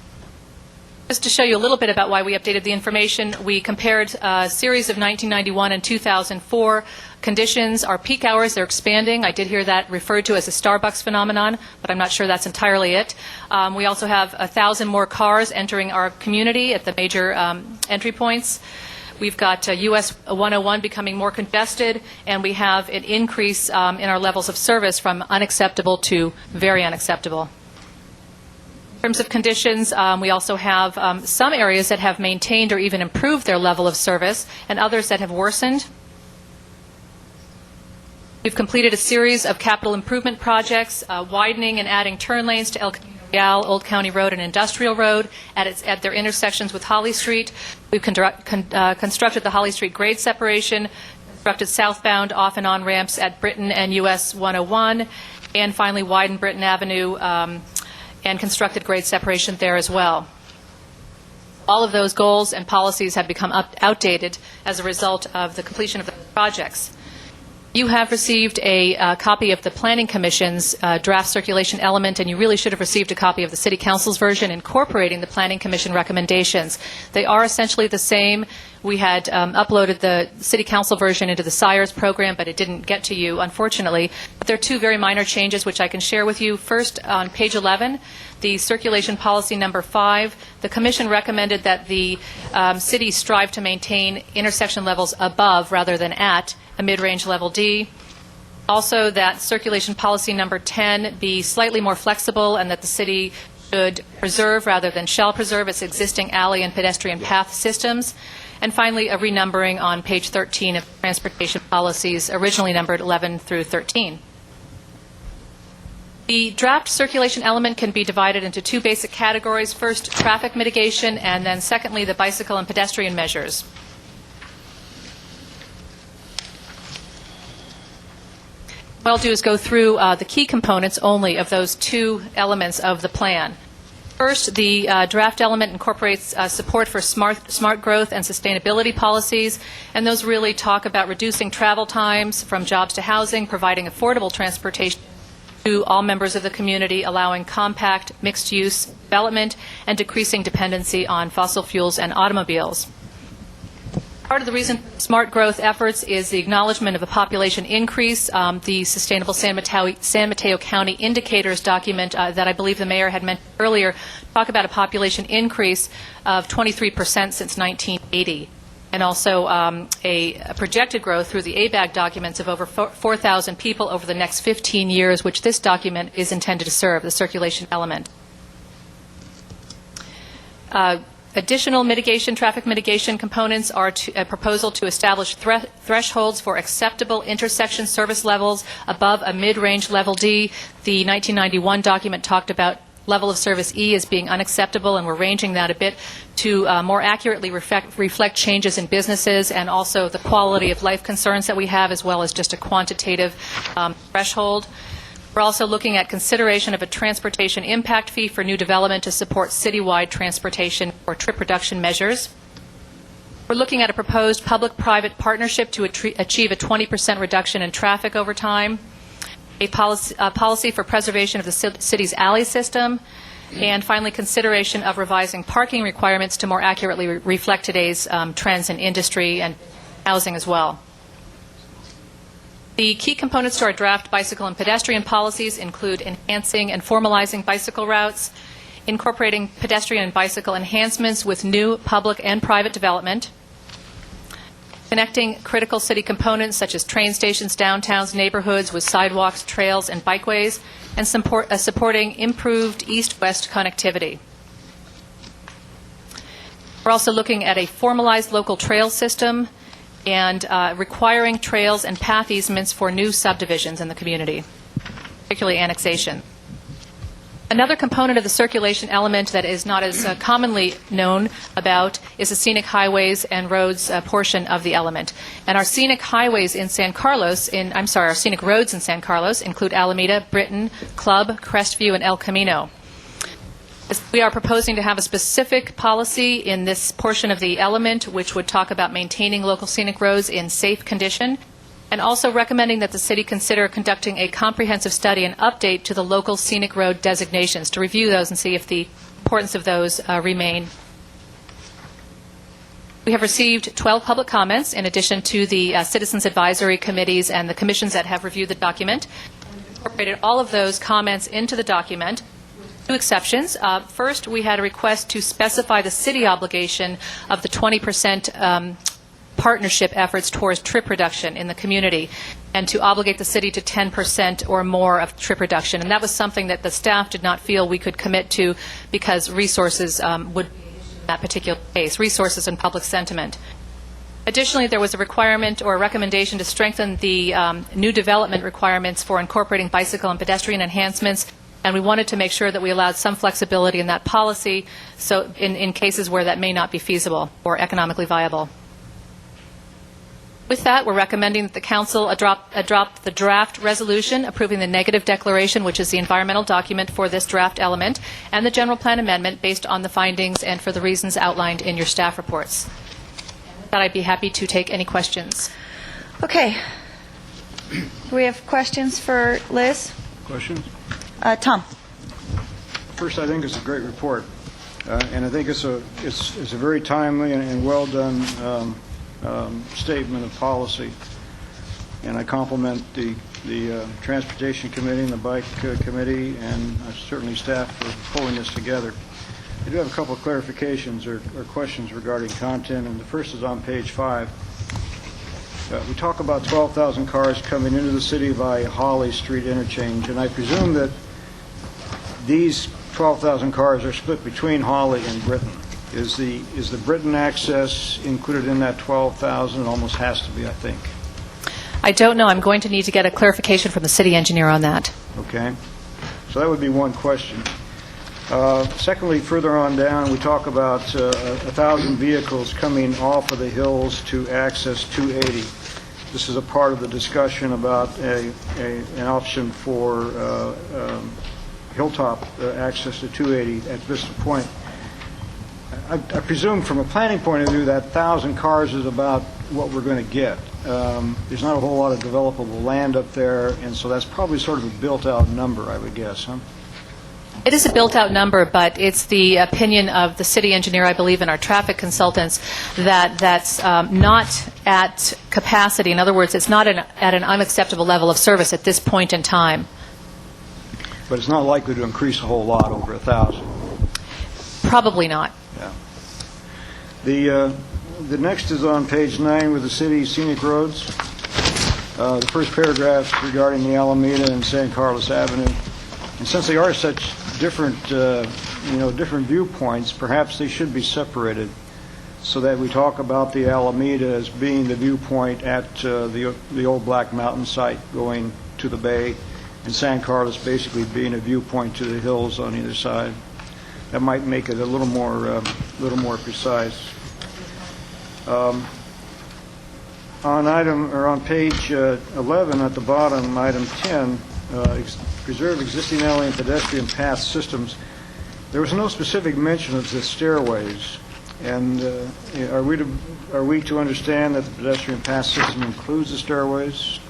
Just to show you a little bit about why we updated the information, we compared a series of 1991 and 2004 conditions. Our peak hours, they're expanding. I did hear that referred to as a Starbucks phenomenon, but I'm not sure that's entirely it. We also have 1,000 more cars entering our community at the major entry points. We've got US 101 becoming more congested, and we have an increase in our levels of service from unacceptable to very unacceptable. In terms of conditions, we also have some areas that have maintained or even improved their level of service, and others that have worsened. We've completed a series of capital improvement projects, widening and adding turn lanes to El Camino Real, Old County Road, and Industrial Road at their intersections with Holly Street. We've constructed the Holly Street grade separation, constructed southbound off and on ramps at Britain and US 101, and finally widened Britain Avenue and constructed grade separation there as well. All of those goals and policies have become outdated as a result of the completion of the projects. You have received a copy of the Planning Commission's draft circulation element, and you really should have received a copy of the City Council's version incorporating the Planning Commission recommendations. They are essentially the same. We had uploaded the City Council version into the SIRES program, but it didn't get to you, unfortunately. But there are two very minor changes which I can share with you. First, on page 11, the circulation policy number 5, the Commission recommended that the city strive to maintain intersection levels above rather than at a mid-range level D. Also, that circulation policy number 10 be slightly more flexible, and that the city should preserve rather than shall preserve its existing alley and pedestrian path systems. And finally, a renumbering on page 13 of transportation policies, originally numbered 11 through 13. The draft circulation element can be divided into two basic categories. First, traffic mitigation, and then secondly, the bicycle and pedestrian measures. What I'll do is go through the key components only of those two elements of the plan. First, the draft element incorporates support for smart growth and sustainability policies, and those really talk about reducing travel times from jobs to housing, providing affordable transportation to all members of the community, allowing compact, mixed-use development, and decreasing dependency on fossil fuels and automobiles. Part of the reason for smart growth efforts is the acknowledgement of a population increase. The Sustainable San Mateo County Indicators document that I believe the mayor had mentioned earlier talk about a population increase of 23% since 1980, and also a projected growth through the ABAG documents of over 4,000 people over the next 15 years, which this document is intended to serve, the circulation element. Additional mitigation, traffic mitigation components are a proposal to establish thresholds for acceptable intersection service levels above a mid-range level D. The 1991 document talked about level of service E as being unacceptable, and we're ranging that a bit to more accurately reflect changes in businesses and also the quality of life concerns that we have, as well as just a quantitative threshold. We're also looking at consideration of a transportation impact fee for new development to support citywide transportation or trip reduction measures. We're looking at a proposed public-private partnership to achieve a 20% reduction in traffic over time, a policy for preservation of the city's alley system, and finally consideration of revising parking requirements to more accurately reflect today's trends in industry and housing as well. The key components to our draft bicycle and pedestrian policies include enhancing and formalizing bicycle routes, incorporating pedestrian and bicycle enhancements with new public and private development, connecting critical city components such as train stations, downtowns, neighborhoods with sidewalks, trails, and bikeways, and supporting improved east-west connectivity. We're also looking at a formalized local trail system and requiring trails and path easements for new subdivisions in the community, particularly annexation. Another component of the circulation element that is not as commonly known about is the scenic highways and roads portion of the element. And our scenic highways in San Carlos, our scenic roads in San Carlos include Alameda, Britain, Club, Crestview, and El Camino. We are proposing to have a specific policy in this portion of the element, which would talk about maintaining local scenic roads in safe condition, and also recommending that the city consider conducting a comprehensive study and update to the local scenic road designations, to review those and see if the importance of those remain. We have received 12 public comments in addition to the citizens advisory committees and the commissions that have reviewed the document. We've incorporated all of those comments into the document. Two exceptions. First, we had a request to specify the city obligation of the 20% partnership efforts towards trip reduction in the community, and to obligate the city to 10% or more of trip reduction. And that was something that the staff did not feel we could commit to because resources would be in that particular case, resources and public sentiment. Additionally, there was a requirement or a recommendation to strengthen the new development requirements for incorporating bicycle and pedestrian enhancements, and we wanted to make sure that we allowed some flexibility in that policy so in cases where that may not be feasible or economically viable. With that, we're recommending that the Council adopt the draft resolution approving the negative declaration, which is the environmental document for this draft element, and the general plan amendment based on the findings and for the reasons outlined in your staff reports. And with that, I'd be happy to take any questions. Okay. Do we have questions for Liz? Questions? Tom. First, I think it's a great report, and I think it's a very timely and well done statement of policy. And I compliment the Transportation Committee and the Bike Committee, and certainly staff for pulling this together. I do have a couple of clarifications or questions regarding content, and the first is on page 5. We talk about 12,000 cars coming into the city via Holly Street interchange, and I presume that these 12,000 cars are split between Holly and Britain. Is the Britain access included in that 12,000? It almost has to be, I think. I don't know. I'm going to need to get a clarification from the city engineer on that. Okay. So that would be one question. Secondly, further on down, we talk about 1,000 vehicles coming off of the hills to access 280. This is a part of the discussion about an option for hilltop access to 280 at Vista Point. I presume from a planning point of view that 1,000 cars is about what we're going to get. There's not a whole lot of developable land up there, and so that's probably sort of a built-out number, I would guess, huh? It is a built-out number, but it's the opinion of the city engineer, I believe, and our traffic consultants that that's not at capacity. In other words, it's not at an unacceptable level of service at this point in time. But it's not likely to increase a whole lot over 1,000. Probably not. Yeah. The next is on page 9 with the city scenic roads. The first paragraph regarding the Alameda and San Carlos Avenue. And since they are such different, different viewpoints, perhaps they should be separated so that we talk about the Alameda as being the viewpoint at the old Black Mountain site going to the bay, and San Carlos basically being a viewpoint to the hills on either side. That might make it a little more precise. On page 11 at the bottom, item 10, preserve existing alley and pedestrian path systems. There was no specific mention of the stairways. And are we to understand that the pedestrian path system includes the stairways?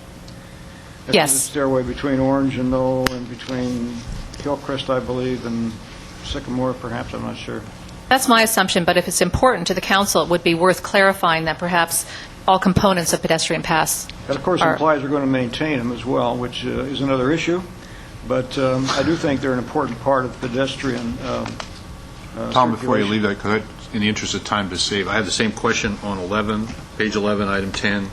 Yes. The stairway between Orange and Knoll and between Hillcrest, I believe, and Sycamore, perhaps, I'm not sure. That's my assumption, but if it's important to the council, it would be worth clarifying that perhaps all components of pedestrian paths That, of course, implies we're going to maintain them as well, which is another issue. But I do think they're an important part of pedestrian Tom, before you leave that, because in the interest of time to save, I had the same question on 11, page 11, item 10,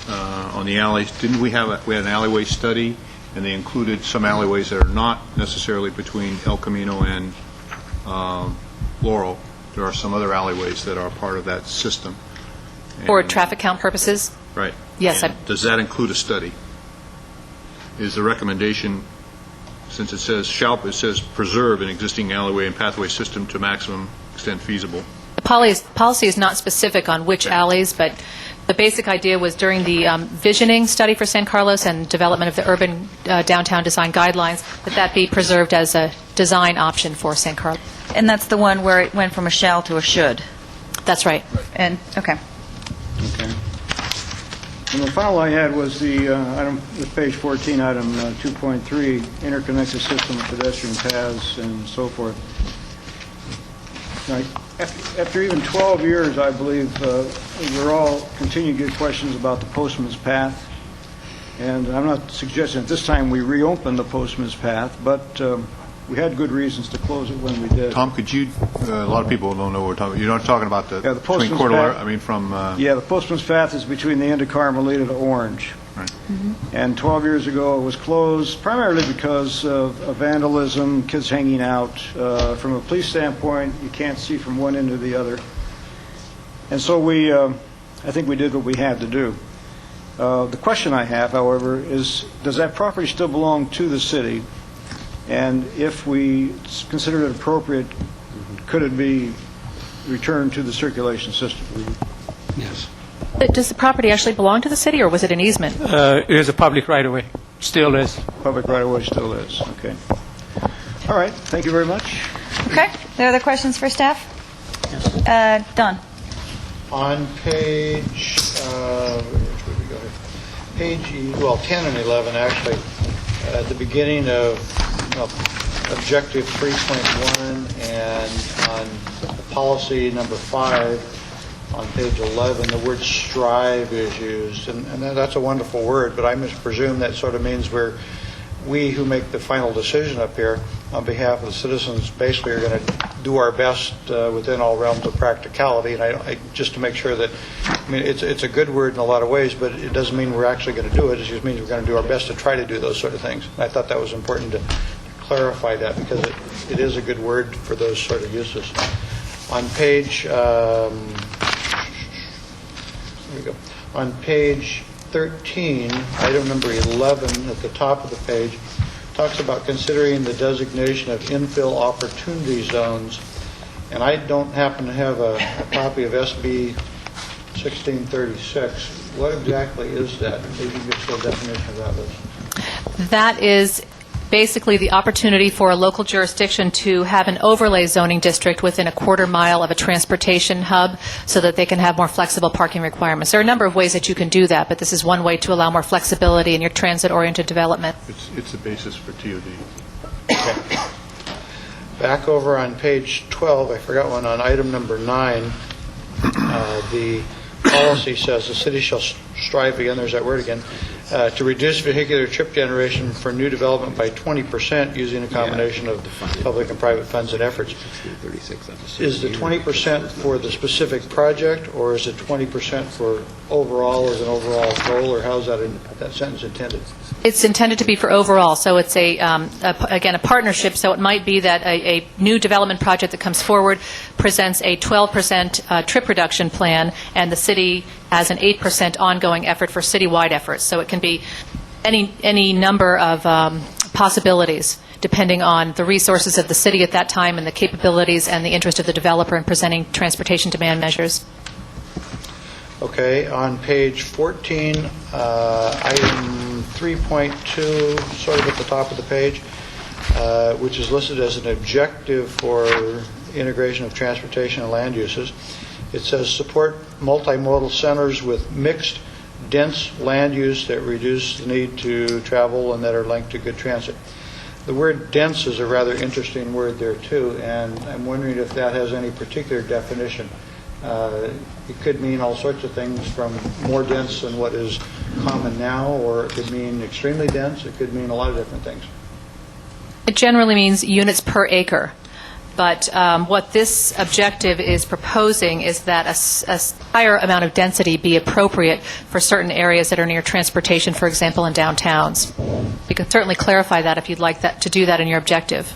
on the alleys. Didn't we had an alleyway study, and they included some alleyways that are not necessarily between El Camino and Laurel. There are some other alleyways that are part of that system. for traffic count purposes. Right. Yes. Does that include a study? Is the recommendation, since it says preserve an existing alleyway and pathway system to maximum extent feasible? The policy is not specific on which alleys, but The basic idea was during the visioning study for San Carlos and development of the urban downtown design guidelines, that be preserved as a design option for San Carlos. And that's the one where it went from a shall to a should. That's right. And, okay. Okay. And the final I had was the item, with page 14, item 2.3, interconnected system of pedestrian paths and so forth. Now, after even 12 years, I believe, we're all continuing to get questions about the Postman's Path. And I'm not suggesting at this time we reopen the Postman's Path, but we had good reasons to close it when we did. Tom, could you, a lot of people don't know what we're talking about. You're not talking about the, Yeah, the between Postman's Coeur d'Alene, Path. I mean, from, Yeah, the Postman's Path is between the end of Carmelita to Orange. right. And 12 years ago, it was closed primarily because of vandalism, kids hanging out. From a police standpoint, you can't see from one end to the other. And so I think we did what we had to do. The question I have, however, is does that property still belong to the city? And if we consider it appropriate, could it be returned to the circulation system? Yes. Does the property actually belong to the city, or was it an easement? It is a public right-of-way, still is. Public right-of-way still is. Okay. All right. Thank you very much. Okay. There are other questions for staff? Don? On page, which would we go here? Page, 10 and 11, actually, at the beginning of objective 3.1 and on policy number 5, on page 11, the word strive is used, and that's a wonderful word, but I must presume that sort of means we who make the final decision up here on behalf of the citizens basically are going to do our best within all realms of practicality. And I just to make sure that, I mean, it's a good word in a lot of ways, but it doesn't mean we're actually going to do it. It just means we're going to do our best to try to do those sort of things. And I thought that was important to clarify that because it is a good word for those sort of uses. On page, there we go. On page 13, item number 11 at the top of the page, talks about considering the designation of infill opportunity zones. And I don't happen to have a copy of SB 1636. What exactly is that? Maybe you can give us a definition of that, Liz. That is basically the opportunity for a local jurisdiction to have an overlay zoning district within a quarter mile of a transportation hub so that they can have more flexible parking requirements. There are a number of ways that you can do that, but this is one way to allow more flexibility in your transit-oriented development. It's the basis for TOD. Okay. Back over on page 12, I forgot one, on item number 9, the policy says the city shall strive, again, there's that word again, to reduce vehicular trip generation for new development by 20% using a combination of public and private funds and efforts. Is the 20% for the specific project, or is it 20% for overall as an overall goal, or how's that sentence intended? It's intended to be for overall, so it's again a partnership. So it might be that a new development project that comes forward presents a 12% trip reduction plan, and the city has an 8% ongoing effort for citywide efforts. So it can be any number of possibilities depending on the resources of the city at that time and the capabilities and the interest of the developer in presenting transportation demand measures. Okay, on page 14, item 3.2, sort of at the top of the page, which is listed as an objective for integration of transportation and land uses. It says support multimodal centers with mixed, dense land use that reduce the need to travel and that are linked to good transit. The word dense is a rather interesting word there, too, and I'm wondering if that has any particular definition. It could mean all sorts of things, from more dense than what is common now, or it could mean extremely dense. It could mean a lot of different things. It generally means units per acre. But what this objective is proposing is that a higher amount of density be appropriate for certain areas that are near transportation, for example, in downtowns. You can certainly clarify that if you'd like that to do that in your objective.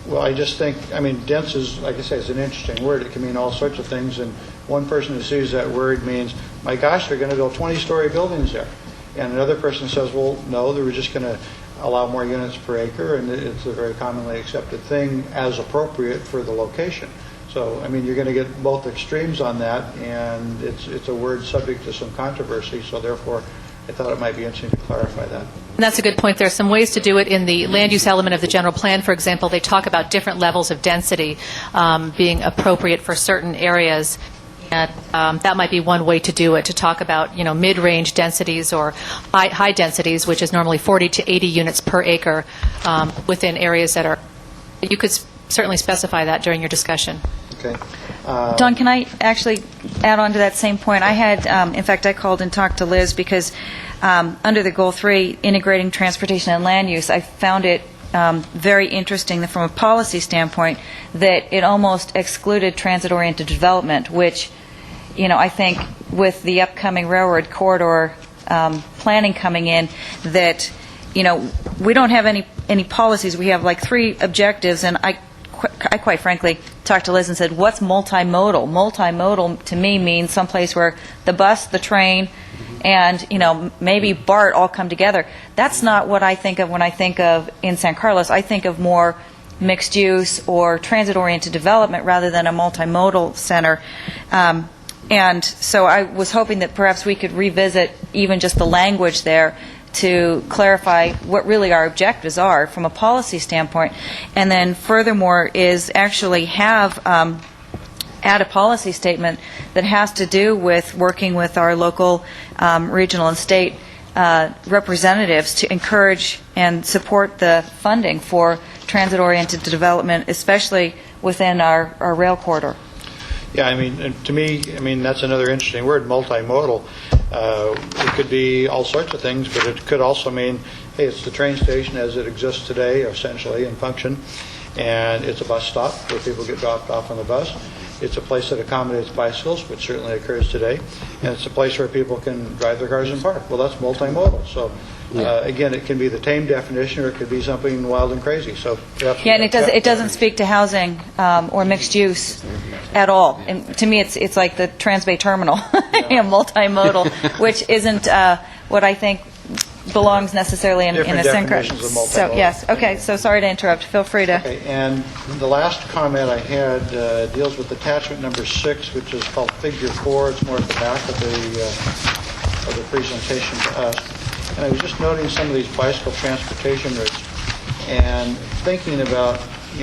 Well, I just think, I mean, dense is, like I say, it's an interesting word. It can mean all sorts of things, and one person who sees that word means, my gosh, they're going to build 20-story buildings there. And another person says, well, no, they were just going to allow more units per acre, and it's a very commonly accepted thing as appropriate for the location. So, I mean, you're going to get both extremes on that, and it's a word subject to some controversy, so therefore I thought it might be interesting to clarify that. And that's a good point. There are some ways to do it in the land use element of the general plan. For example, they talk about different levels of density being appropriate for certain areas. And that might be one way to do it, to talk about, mid-range densities or high densities, which is normally 40 to 80 units per acre within areas that are. You could certainly specify that during your discussion. Okay. Don, can I actually add on to that same point? I had, in fact, I called and talked to Liz because under the Goal 3, integrating transportation and land use, I found it very interesting that from a policy standpoint that it almost excluded transit-oriented development, which, I think with the upcoming railroad corridor planning coming in, that, we don't have any policies. We have like 3 objectives, and I quite frankly talked to Liz and said, what's multimodal? Multimodal to me means someplace where the bus, the train, and maybe BART all come together. That's not what I think of when I think of in San Carlos. I think of more mixed use or transit-oriented development rather than a multimodal center. And so I was hoping that perhaps we could revisit even just the language there to clarify what really our objectives are from a policy standpoint, and then furthermore is actually have add a policy statement that has to do with working with our local, regional, and state representatives to encourage and support the funding for transit-oriented development, especially within our rail corridor. Yeah, I mean, and to me, that's another interesting word, multimodal. It could be all sorts of things, but it could also mean, hey, it's the train station as it exists today, essentially, in function, and it's a bus stop where people get dropped off on the bus. It's a place that accommodates bicycles, which certainly occurs today, and it's a place where people can drive their cars and park. Well, that's multimodal. So, again, it can be the tame definition, or it could be something wild and crazy. So, yeah, and it doesn't speak to housing or mixed use at all. And to me, it's like the Transbay Terminal, multimodal, which isn't what I think belongs necessarily in a San Carlos. So yes, okay. So sorry to interrupt. Feel free to. Okay, and the last comment I had deals with attachment number 6, which is called Figure 4. It's more at the back of the presentation to us. And I was just noting some of these bicycle transportation routes and thinking about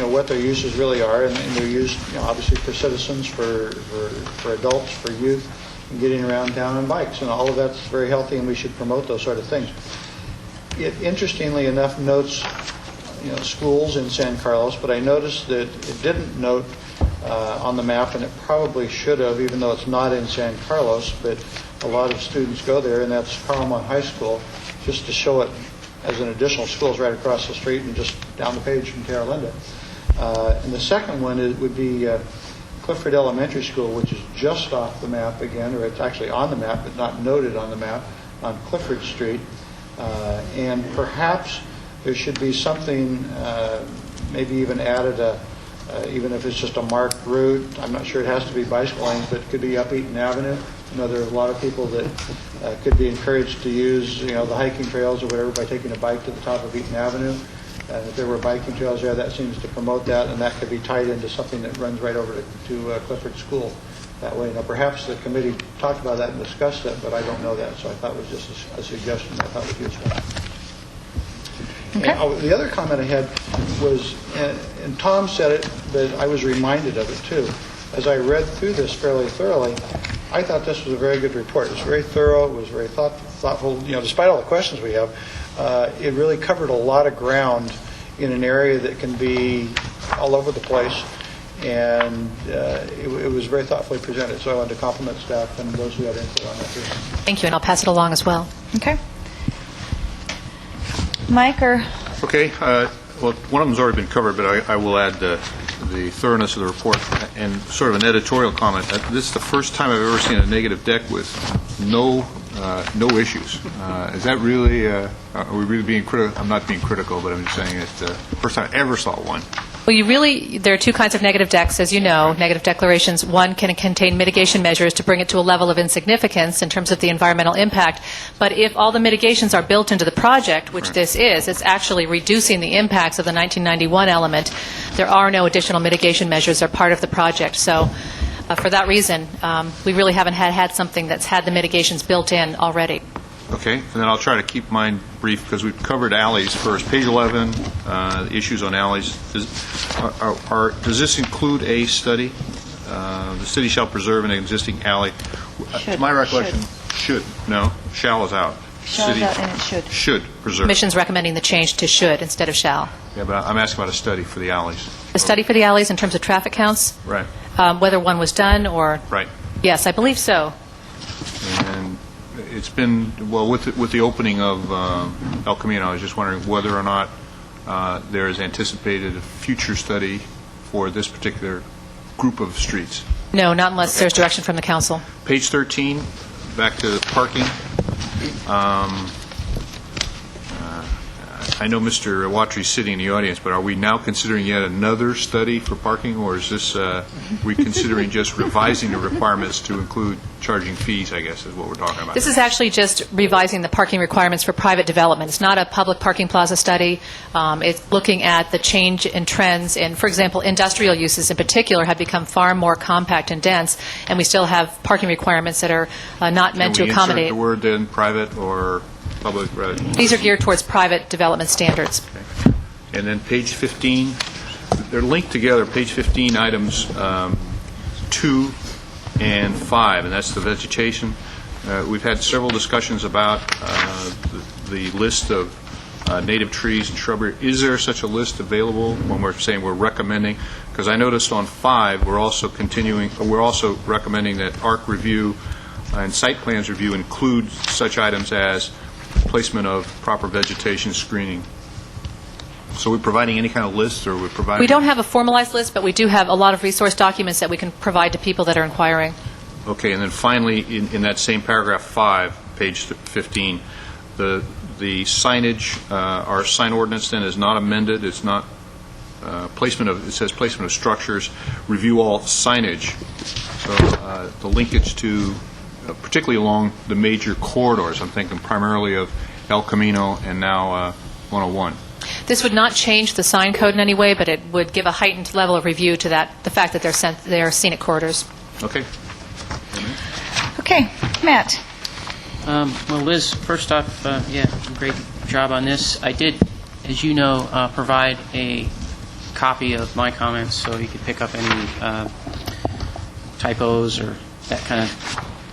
what their uses really are, and they're used obviously for citizens, for adults, for youth, and getting around town on bikes, and all of that's very healthy, and we should promote those sort of things. It interestingly enough notes schools in San Carlos, but I noticed that it didn't note on the map, and it probably should have, even though it's not in San Carlos, but a lot of students go there, and that's Carlmont High School, just to show it as an additional school. Is right across the street and just down the page from Terra Linda. And the second one would be Clifford Elementary School, which is just off the map again, or it's actually on the map but not noted on the map, on Clifford Street. And perhaps there should be something, maybe even added, even if it's just a marked route. I'm not sure it has to be bicycle lanes, but it could be up Eaton Avenue. There are a lot of people that could be encouraged to use, the hiking trails or whatever by taking a bike to the top of Eaton Avenue. And if there were biking trails there, that seems to promote that, and that could be tied into something that runs right over to Clifford School that way. Now, perhaps the committee talked about that and discussed it, but I don't know that, so I thought it was just a suggestion I thought was useful. Okay. The other comment I had was, and Tom said it, but I was reminded of it too. As I read through this fairly thoroughly, I thought this was a very good report. It was very thorough. It was very thoughtful. Despite all the questions we have, it really covered a lot of ground in an area that can be all over the place, and it was very thoughtfully presented. So I wanted to compliment staff and those who had input on that too. Thank you, and I'll pass it along as well. Okay. Mike or? Okay. Well, one of them's already been covered, but I will add the thoroughness of the report and sort of an editorial comment. This is the first time I've ever seen a negative deck with no issues. Is that really? Are we really being critical? I'm not being critical, but I'm just saying it's the first time I ever saw one. Well, there are two kinds of negative decks, as you know, negative declarations. One can contain mitigation measures to bring it to a level of insignificance in terms of the environmental impact. But if all the mitigations are built into the project, which this is, it's actually reducing the impacts of the 1991 element. There are no additional mitigation measures that are part of the project. So for that reason, we really haven't had something that's had the mitigations built in already. Okay, and then I'll try to keep mine brief because we've covered alleys first. Page 11, the issues on alleys. Does this include a study? The city shall preserve an existing alley. Should. My recollection, should. No, shall is out. Shall is out and it should. Should preserve. Commission's recommending the change to should instead of shall. Yeah, but I'm asking about a study for the alleys. A study for the alleys in terms of traffic counts? Right. Whether one was done or... Right. Yes, I believe so. And it's been, well, with the opening of El Camino, I was just wondering whether or not there is anticipated a future study for this particular group of streets. No, not unless there's direction from the council. Page 13, back to parking. I know Mr. Wattry's sitting in the audience, but are we now considering yet another study for parking, or is this, we considering just revising the requirements to include charging fees, I guess, is what we're talking about? This is actually just revising the parking requirements for private development. It's not a public parking plaza study. It's looking at the change in trends in, for example, industrial uses in particular have become far more compact and dense, and we still have parking requirements that are not meant to accommodate. Can we insert the word then, private or public? These are geared towards private development standards. Okay. And then page 15, they're linked together, page 15, items 2 and 5, and that's the vegetation. We've had several discussions about the list of native trees and shrubbery. Is there such a list available when we're saying we're recommending? Because I noticed on 5, we're also recommending that ARC review and site plans review include such items as placement of proper vegetation screening. So are we providing any kind of list, or are we providing... We don't have a formalized list, but we do have a lot of resource documents that we can provide to people that are inquiring. Okay, and then finally, in that same paragraph 5, page 15, the signage, our sign ordinance then is not amended. It's not it says placement of structures, review all signage. So the linkage to, particularly along the major corridors, I'm thinking primarily of El Camino and now 101. This would not change the sign code in any way, but it would give a heightened level of review to the fact that they're scenic corridors. Okay. Okay, Matt. Well, Liz, first off, great job on this. I did, as you know, provide a copy of my comments so you could pick up any typos or that kind of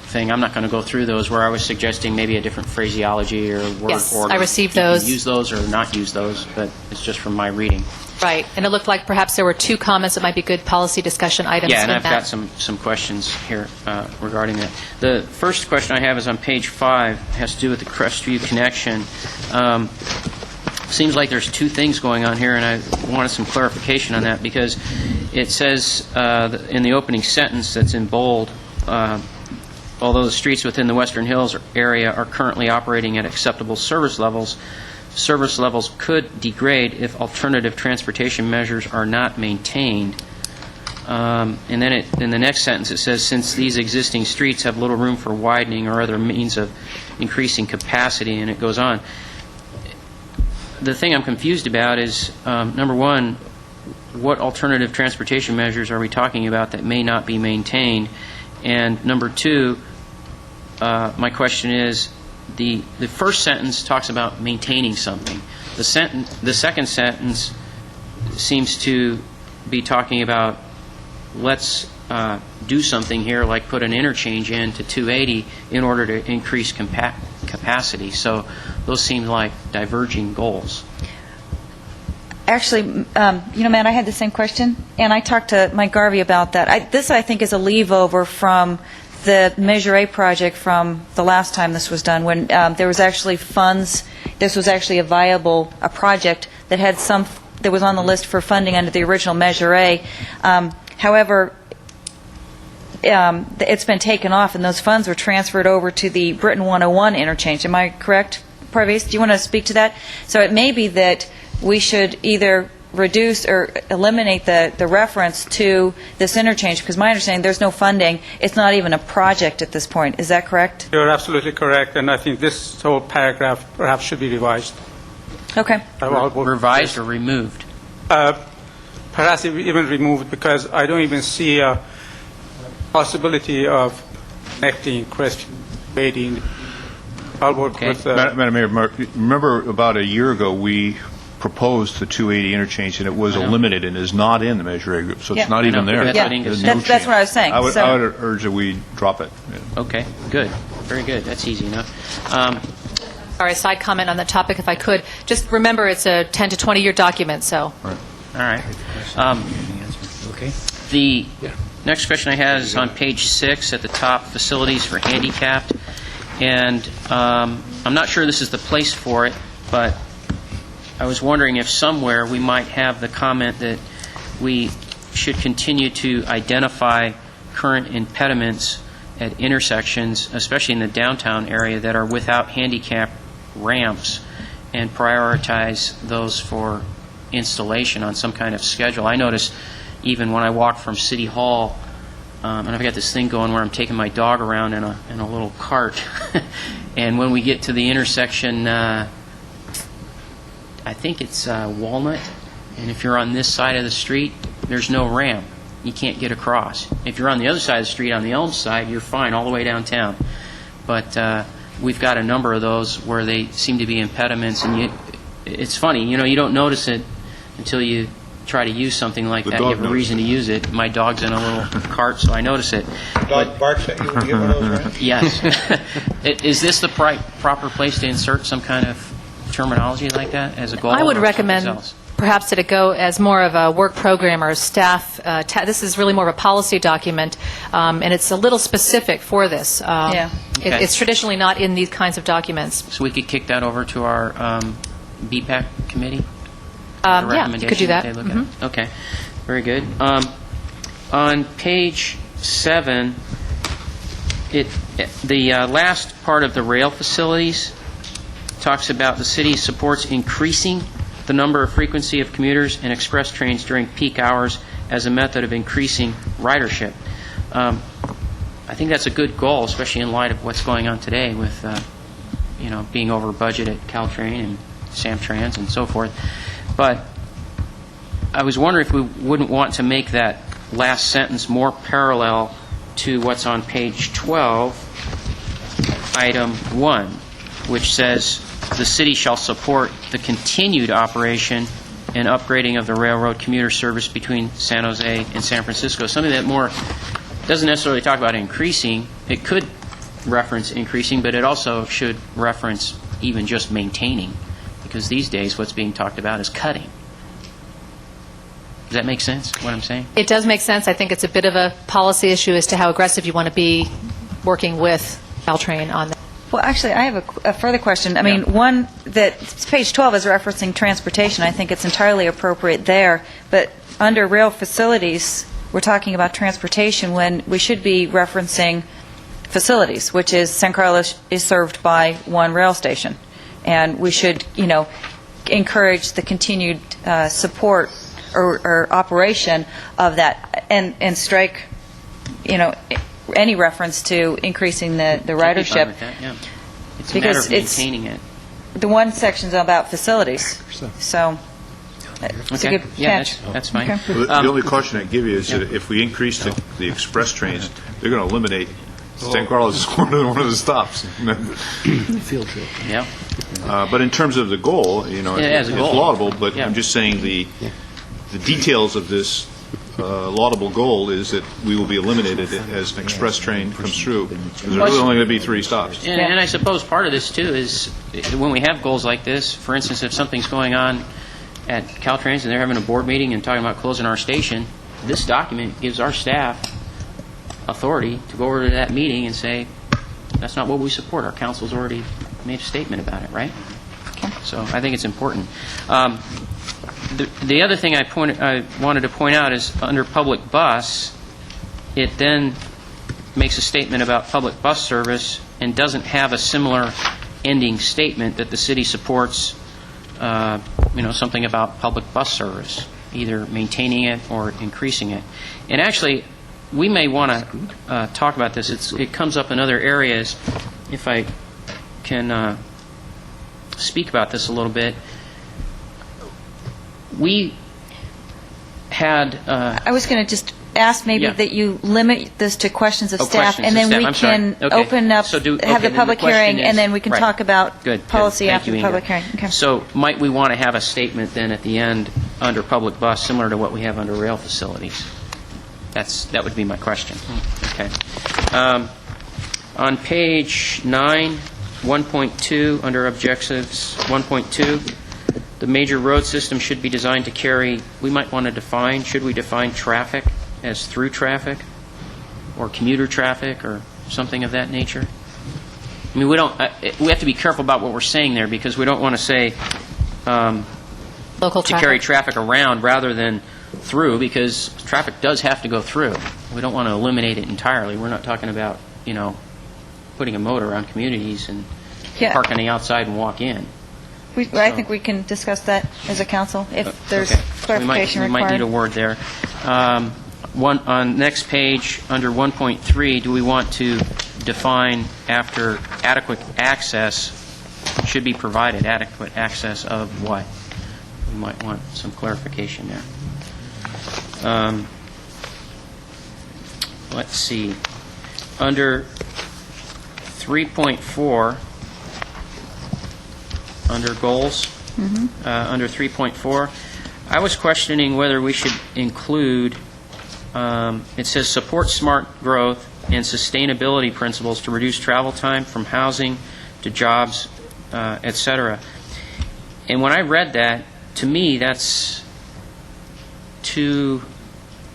thing. I'm not going to go through those where I was suggesting maybe a different phraseology or word Yes, order. I received You can those. use those or not use those, but it's just from my reading. Right, and it looked like perhaps there were two comments that might be good policy discussion items. Yeah, and with I've that. got some questions here regarding that. The first question I have is on page 5. It has to do with the Crestview connection. Seems like there's two things going on here, and I wanted some clarification on that because it says in the opening sentence that's in bold, although the streets within the Western Hills area are currently operating at acceptable service levels could degrade if alternative transportation measures are not maintained. And then in the next sentence it says, since these existing streets have little room for widening or other means of increasing capacity, and it goes on. The thing I'm confused about is, number one, what alternative transportation measures are we talking about that may not be maintained? And number two, my question is, the first sentence talks about maintaining something. The second sentence seems to be talking about let's do something here, like put an interchange in to 280 in order to increase capacity. So those seem like diverging goals. Actually, Matt, I had the same question, and I talked to Mike Garvey about that. This, I think, is a leave-over from the Measure A project from the last time this was done, when there was actually funds. This was actually a project that had that was on the list for funding under the original Measure A. However, it's been taken off, and those funds were transferred over to the Britain 101 interchange. Am I correct, Parvez? Do you want to speak to that? So it may be that we should either reduce or eliminate the reference to this interchange? Because my understanding, there's no funding. It's not even a project at this point. Is that correct? You're absolutely correct, and I think this whole paragraph perhaps should be revised. Okay. Revised or removed? Perhaps even removed, because I don't even see a possibility of connecting Crest, Beatty. I'll work with... Madam Mayor, remember about a year ago, we proposed the 280 interchange, and it was eliminated and is not in the Measure A group, so Yeah. it's not I even know, there. that's Yeah, what Inga that's what I was saying. I would So- urge that we drop it. Okay, good. Very good. That's easy enough. Sorry, a side comment on that topic, if I could. Just remember, it's a 10 to 20-year document, so. All right. The next question I have is on page 6 at the top, facilities for handicapped. And I'm not sure this is the place for it, but I was wondering if somewhere we might have the comment that we should continue to identify current impediments at intersections, especially in the downtown area, that are without handicap ramps, and prioritize those for installation on some kind of schedule. I notice even when I walk from City Hall, and I've got this thing going where I'm taking my dog around in a little cart, and when we get to the intersection, I think it's Walnut, and if you're on this side of the street, there's no ramp. You can't get across. If you're on the other side of the street, on the Elm side, you're fine all the way downtown. But we've got a number of those where they seem to be impediments, and it's funny, you don't notice it until you try to use something like that. You have a reason to use it. My dog's in a little cart, so I notice it. Dog barks at you when you get one of those, right? Yes. Is this the proper place to insert some kind of terminology like that as a goal? I would or recommend something else? perhaps that it go as more of a work program or staff. This is really more of a policy document, and it's a little specific for this. Yeah. Okay. It's traditionally not in these kinds of documents. So we could kick that over to our BPAC committee? Yeah, you could do that. They look at? Okay, very good. On page 7, the last part of the rail facilities talks about the city supports increasing the number of frequency of commuters and express trains during peak hours as a method of increasing ridership. I think that's a good goal, especially in light of what's going on today with, being over budget at Caltrain and Samtrans and so forth. But I was wondering if we wouldn't want to make that last sentence more parallel to what's on page 12, item 1, which says, the city shall support the continued operation and upgrading of the railroad commuter service between San Jose and San Francisco. Something that more doesn't necessarily talk about increasing. It could reference increasing, but it also should reference even just maintaining, because these days what's being talked about is cutting. Does that make sense, what I'm saying? It does make sense. I think it's a bit of a policy issue as to how aggressive you want to be working with Caltrain on that. Well, actually, I have a further question. I mean, one that page 12 is referencing transportation. I think it's entirely appropriate there. But under rail facilities, we're talking about transportation when we should be referencing facilities, which is San Carlos is served by one rail station. And we should, encourage the continued support or operation of that and strike, any reference to increasing the ridership. With that, yeah. It's a Because matter of maintaining it. The one section's about facilities, so it's a Okay. good Yeah, catch. that's fine. Okay. Well, the only caution I'd give you is that if we increase the express trains, they're going to eliminate San Carlos is one of the stops. Yeah. But in terms of the goal, as a it's goal. laudable, but Yeah. I'm just saying the details of this laudable goal is that we will be eliminated as an express train comes through. There's really only going to be 3 stops. And I suppose part of this, too, is when we have goals like this, for instance, if something's going on at Caltrans and they're having a board meeting and talking about closing our station, this document gives our staff authority to go over to that meeting and say, that's not what we support. Our council's already made a statement about it, right? So I think it's important. The other thing I wanted to point out is under public bus, it then makes a statement about public bus service and doesn't have a similar ending statement that the city supports something about public bus service, either maintaining it or increasing it. And actually, we may want to talk about this. It comes up in other areas. If I can speak about this a little bit. We had... I was going to just ask maybe that you limit this to questions of staff, questions and of then staff. we I'm sorry. can Okay. open up, So have the then public question hearing, is- and then we can right. talk about Good. policy Thank after you, the public Inga. hearing. Okay. So might we want to have a statement then at the end under public bus, similar to what we have under rail facilities? That would be my question. Okay. On page 9, 1.2, under objectives 1.2, the major road system should be designed to carry, we might want to define, should we define traffic as through traffic or commuter traffic or something of that nature? I mean, we have to be careful about what we're saying there, because we don't want to say Local to traffic. carry traffic around rather than through, because traffic does have to go through. We don't want to eliminate it entirely. We're not talking about, putting a moat around communities and Yeah. park on the outside and walk in. I think we can discuss that as a council if there's Okay. clarification we might need a required. word there. On next page, under 1.3, do we want to define after adequate access should be provided, adequate access of what? We might want some clarification there. Let's see. Under 3.4, under goals, under 3.4, I was questioning whether we should include, it says support smart growth and sustainability principles to reduce travel time from housing to jobs, et cetera. And when I read that, to me, that's two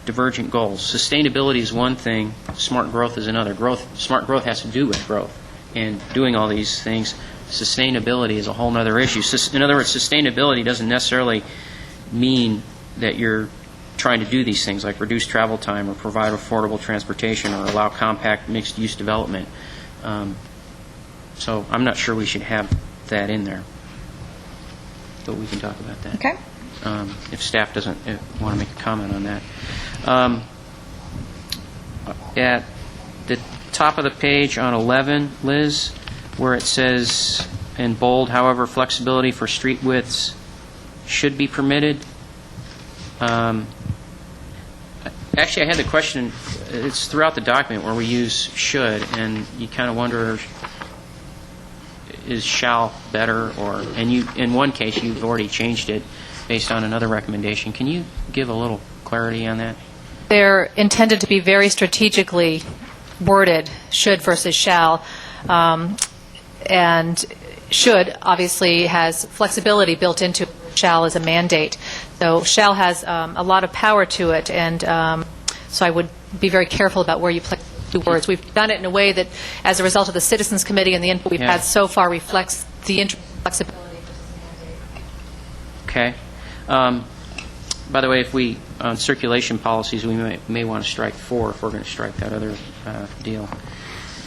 divergent goals. Sustainability is one thing, smart growth is another. Smart growth has to do with growth and doing all these things. Sustainability is a whole other issue. In other words, sustainability doesn't necessarily mean that you're trying to do these things like reduce travel time or provide affordable transportation or allow compact mixed-use development. So I'm not sure we should have that in there. But we can talk about that. Okay. If staff doesn't want to make a comment on that. At the top of the page on 11, Liz, where it says in bold, however, flexibility for street widths should be permitted. Actually, I had the question, it's throughout the document where we use should, and you kind of wonder, is shall better? And in one case, you've already changed it based on another recommendation. Can you give a little clarity on that? They're intended to be very strategically worded, should versus shall. And should obviously has flexibility built into it. Shall is a mandate. So shall has a lot of power to it, and so I would be very careful about where you place the words. We've done it in a way that, as a result of the Citizens Committee and the input we've had so far, reflects the flexibility. Okay. By the way, if we, on circulation policies, we may want to strike 4 if we're going to strike that other deal.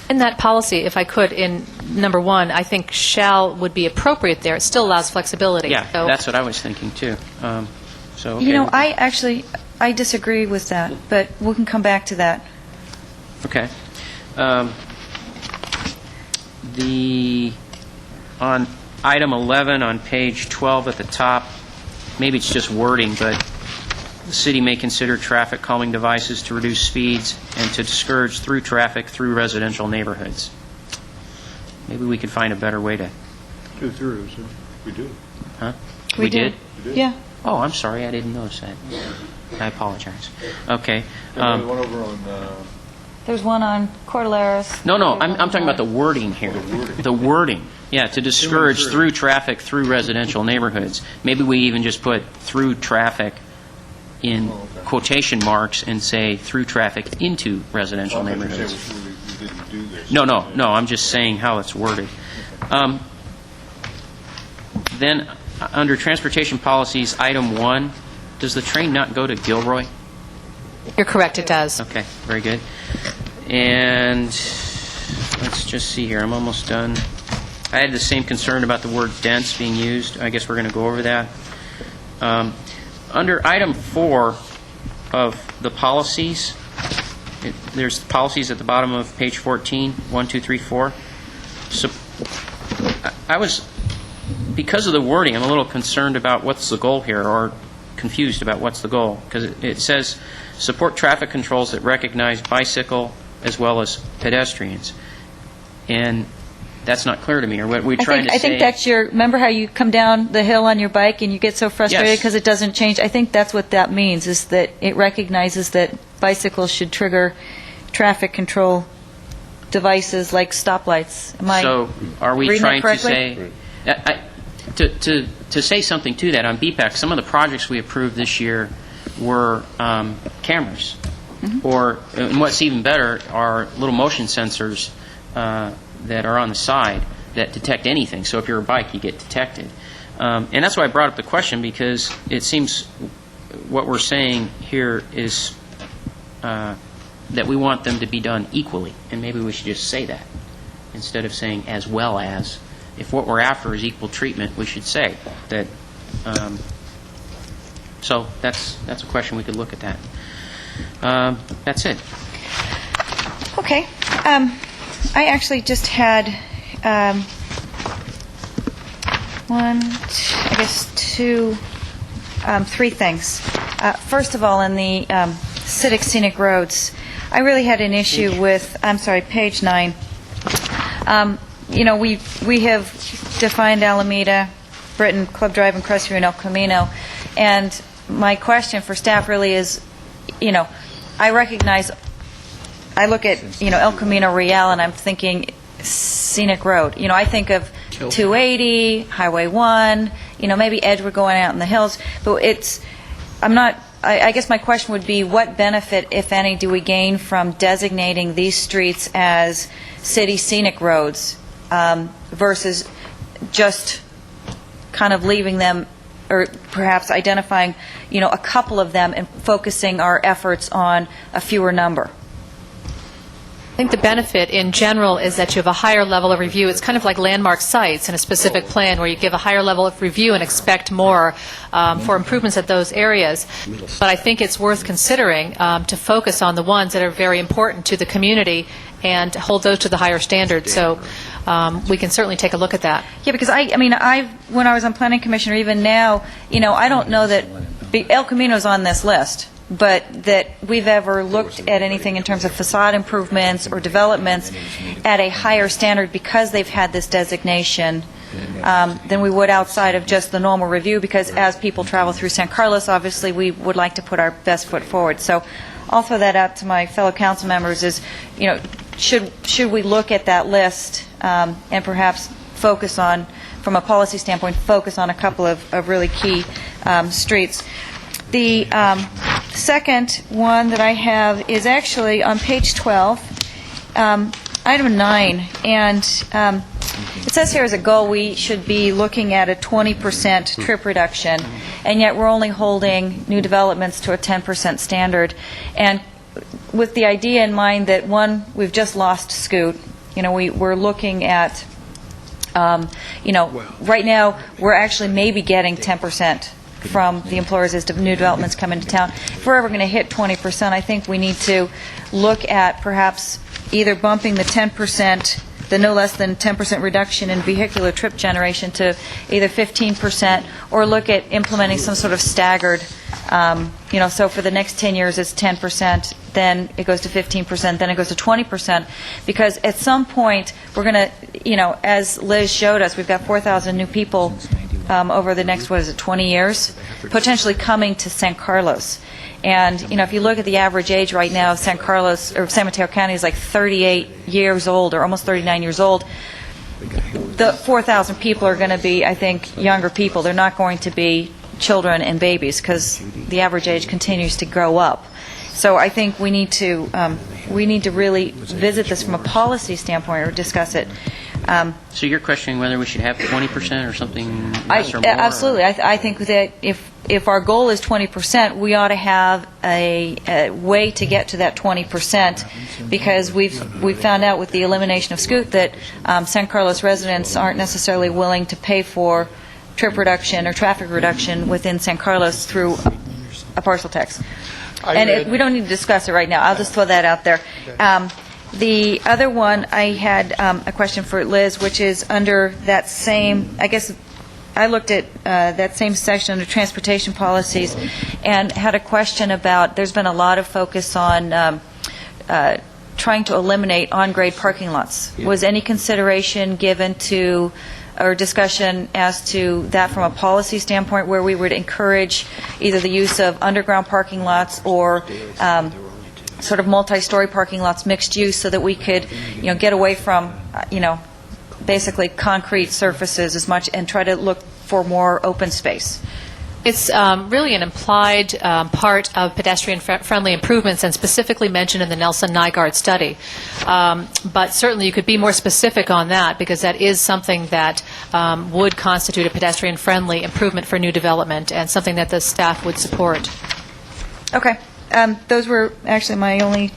In that policy, if I could, in number 1, I think shall would be appropriate there. It still allows flexibility. Yeah, So that's what I was thinking, too. So, okay. I disagree with that, but we can come back to that. Okay. On item 11 on page 12 at the top, maybe it's just wording, but the city may consider traffic calming devices to reduce speeds and to discourage through traffic through residential neighborhoods. Maybe we could find a better way to... Two throughs, we do. Huh? We did. Yeah. Oh, I'm sorry, I didn't notice that. I apologize. Okay. One over on... There's one on Cordilleras. No, I'm talking about the wording here. The wording. Yeah, to discourage through traffic through residential neighborhoods. Maybe we even just put through traffic in quotation marks and say through traffic into residential neighborhoods. We didn't do this. No, I'm just saying how it's worded. Then, under transportation policies, item 1, does the train not go to Gilroy? you're correct, it does. Okay, very good. And let's just see here. I'm almost done. I had the same concern about the word dense being used. I guess we're going to go over that. Under item 4 of the policies, there's policies at the bottom of page 14, 1, 2, 3, 4. So because of the wording, I'm a little concerned about what's the goal here, or confused about what's the goal, because it says support traffic controls that recognize bicycle as well as pedestrians. And that's not clear to me, or what we're trying to say. I think that's remember how you come down the hill on your bike and you get so frustrated Yes. because it doesn't change? I think that's what that means, is that it recognizes that bicycles should trigger traffic control devices like stoplights. Am I So are we reading that trying to correctly? say, to say something to that, on BPAC, some of the projects we approved this year were cameras, or, and what's even better, are little motion sensors that are on the side that detect anything. So if you're a bike, you get detected. And that's why I brought up the question, because it seems what we're saying here is that we want them to be done equally, and maybe we should just say that instead of saying as well as. If what we're after is equal treatment, we should say that. So that's a question we could look at that. That's it. Okay. I actually just had three things. First of all, in the scenic roads, I really had an issue with, page 9. We have defined Alameda, Britain, Club Drive, and Crestview, and El Camino, and my question for staff really is, I recognize, I look at, El Camino Real, and I'm thinking scenic road. I think of 280, Highway 1, maybe Edgewood going out in the hills, but I guess my question would be, what benefit, if any, do we gain from designating these streets as city scenic roads versus just kind of leaving them, or perhaps identifying, a couple of them and focusing our efforts on a fewer number? I think the benefit in general is that you have a higher level of review. It's kind of like landmark sites in a specific plan where you give a higher level of review and expect more for improvements at those areas. But I think it's worth considering to focus on the ones that are very important to the community and hold those to the higher standard. So we can certainly take a look at that. Yeah, because when I was on Planning Commission, or even now, I don't know that El Camino's on this list, but that we've ever looked at anything in terms of facade improvements or developments at a higher standard because they've had this designation than we would outside of just the normal review, because as people travel through San Carlos, obviously we would like to put our best foot forward. So I'll throw that out to my fellow council members is, should we look at that list and perhaps focus on, from a policy standpoint, focus on a couple of really key streets. The second one that I have is actually on page 12, item 9, and it says here as a goal we should be looking at a 20% trip reduction, and yet we're only holding new developments to a 10% standard. And with the idea in mind that, one, we've just lost Scoot, we're looking at, right now we're actually maybe getting 10% from the employers as new developments come into town. If we're ever going to hit 20%, I think we need to look at perhaps either bumping the 10%, the no less than 10% reduction in vehicular trip generation to either 15%, or look at implementing some sort of staggered, so for the next 10 years it's 10%, then it goes to 15%, then it goes to 20%, because at some point we're going to, as Liz showed us, we've got 4,000 new people over the next, 20 years, potentially coming to San Carlos. And, if you look at the average age right now of San Carlos, or San Mateo County, is like 38 years old, or almost 39 years old. The 4,000 people are going to be, I think, younger people. They're not going to be children and babies, because the average age continues to grow up. So I think we need to really visit this from a policy standpoint, or discuss it. So you're questioning whether we should have 20% or something less or more? Absolutely. I think that if if our goal is 20%, we ought to have a way to get to that 20%, because we've found out with the elimination of Scoot that San Carlos residents aren't necessarily willing to pay for trip reduction or traffic reduction within San Carlos through a parcel tax. And we don't need to discuss it right now. I'll just throw that out there. The other one, I had a question for Liz, which is under that same, I guess, I looked at that same section under transportation policies and had a question about, there's been a lot of focus on trying to eliminate on-grade parking lots. Was any consideration given to or discussion as to that from a policy standpoint, where we would encourage either the use of underground parking lots or sort of multi-story parking lots, mixed use, so that we could, get away from, basically concrete surfaces as much and try to look for more open space? It's really an implied part of pedestrian-friendly improvements, and specifically mentioned in the Nelson Nygaard study. But certainly you could be more specific on that, because that is something that would constitute a pedestrian-friendly improvement for new development, and something that the staff would support. Okay. Those were actually my only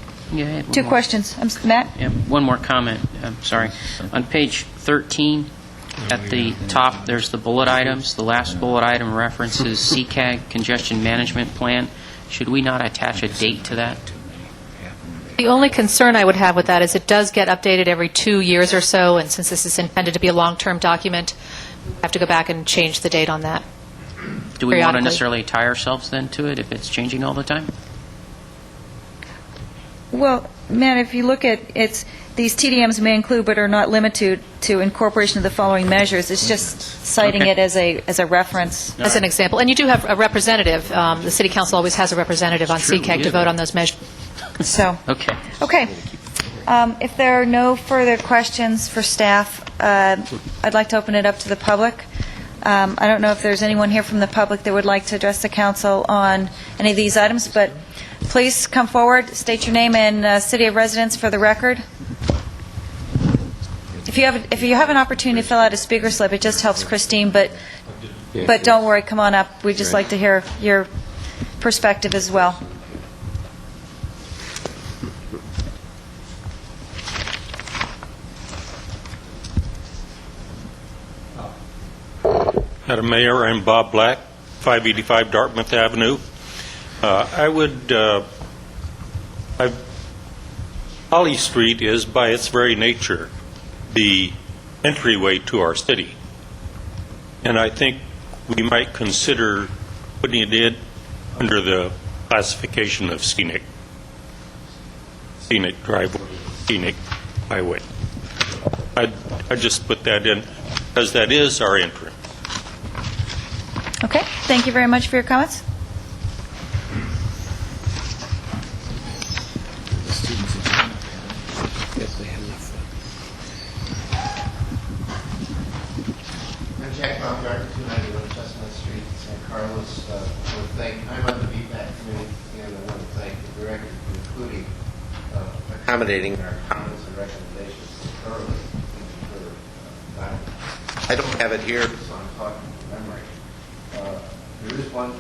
two questions. Matt? Yeah, one more comment. I'm sorry. On page 13, at the top, there's the bullet items. The last bullet item references CCAG Congestion Management Plan. Should we not attach a date to that? The only concern I would have with that is it does get updated every 2 years or so, and since this is intended to be a long-term document, we have to go back and change the date on that. Do we want to periodically. necessarily tie ourselves then to it if it's changing all the time? Well, Matt, if you look at these TDMs may include but are not limited to incorporation of the following measures. It's just citing Okay. it as a reference. As an example. And you do have a representative. The City Council always has a representative on CCAG to vote on those measures. So, Okay. okay. If there are no further questions for staff, I'd like to open it up to the public. I don't know if there's anyone here from the public that would like to address the council on any of these items, but please come forward, state your name and city of residence for the record. If you have an opportunity to fill out a speaker slip, it just helps Christine, but don't worry, come on up. We'd just like to hear your perspective as well. Madam Mayor, I'm Bob Black, 585 Dartmouth Avenue. Holly Street is, by its very nature, the entryway to our city. And I think we might consider putting it in under the classification of scenic driveway, scenic highway. I just put that in because that is our entrance. Okay, thank you very much for your comments. I'm Jack Baumgartner, 291 Chestnut Street, San Carlos. I'm on the BPAC committee, and I want to thank the director for including accommodating our comments and recommendations thoroughly. I don't have it here, so I'm talking from memory. There is one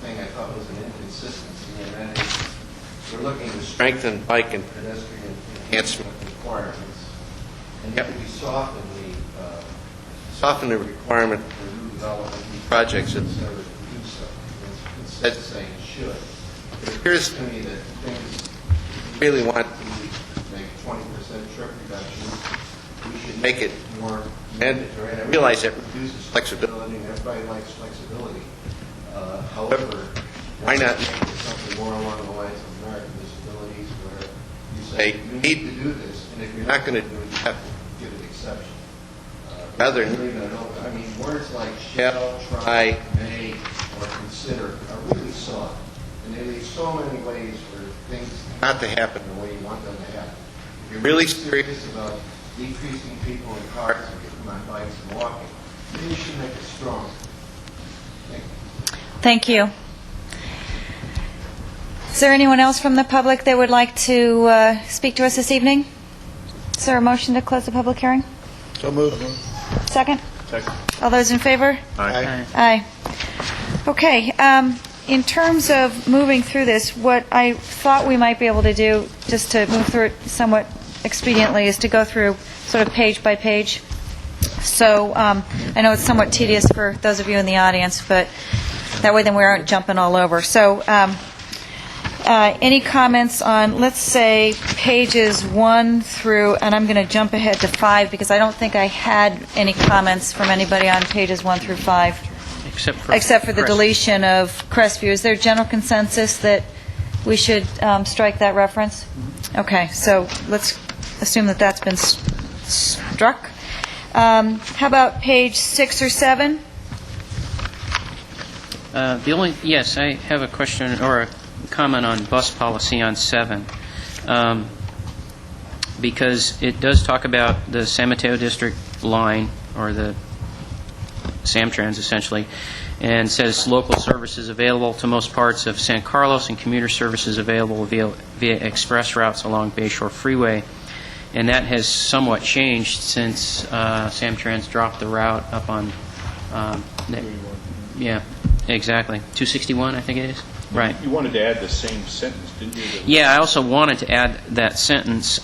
thing I thought was an inconsistency, and that is we're looking to strengthen bike and pedestrian enhancement requirements, and yet we soften the requirement for new development, new projects, instead of do so. Instead of saying should. It appears to me that things we really want to make 20% trip reductions, we should make it more mandatory. And I realize that reduces flexibility, and everybody likes flexibility. However, why not make it something more along the lines of American Disabilities, where you say you need to do this, and if you're not going to do it, you have to give an exception. Rather than leaving it open. I mean, words like shall, try, may, or consider are really soft, and they leave so many ways for things not to happen the way you want them to happen. If you're really serious about decreasing people in cars and getting them on bikes and walking, then you should make it stronger. Thank you. Is there anyone else from the public that would like to speak to us this evening? Is there a motion to close the public hearing? So moved. Second? Second. All those in favor? Aye. Aye. Okay, in terms of moving through this, what I thought we might be able to do, just to move through it somewhat expediently, is to go through sort of page by page. So I know it's somewhat tedious for those of you in the audience, but that way then we aren't jumping all over. So any comments on, let's say, pages 1 through, and I'm going to jump ahead to 5 because I don't think I had any comments from anybody on pages 1 through 5. Except for the deletion of Crestview. Is there general consensus that we should strike that reference? Okay, so let's assume that that's been struck. How about page 6 or 7? Yes, I have a question or a comment on bus policy on 7. Because it does talk about the San Mateo District line, or the Samtrans essentially, and says local services available to most parts of San Carlos and commuter services available via express routes along Bayshore Freeway. And that has somewhat changed since Samtrans dropped the route up on, yeah, exactly, 261 I think it is. Right. You wanted to add the same sentence, didn't you? Yeah, I also wanted to add that sentence.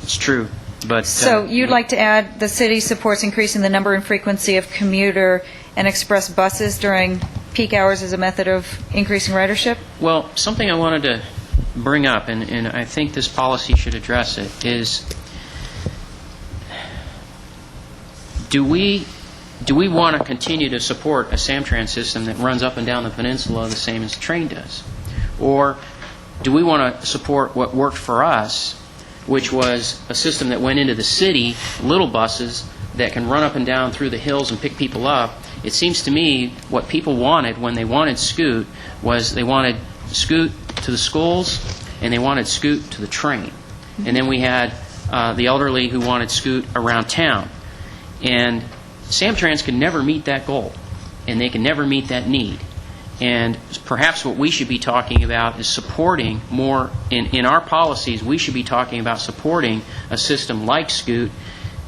It's true. But, so you'd like to add, the city supports increasing the number and frequency of commuter and express buses during peak hours as a method of increasing ridership? Well, something I wanted to bring up, and I think this policy should address it, is do we want to continue to support a Samtrans system that runs up and down the peninsula the same as the train does? Or do we want to support what worked for us, which was a system that went into the city, little buses that can run up and down through the hills and pick people up? It seems to me what people wanted when they wanted Scoot was they wanted Scoot to the schools and they wanted Scoot to the train. And then we had the elderly who wanted Scoot around town. And Samtrans can never meet that goal, and they can never meet that need. And perhaps what we should be talking about is supporting more, in our policies, we should be talking about supporting a system like Scoot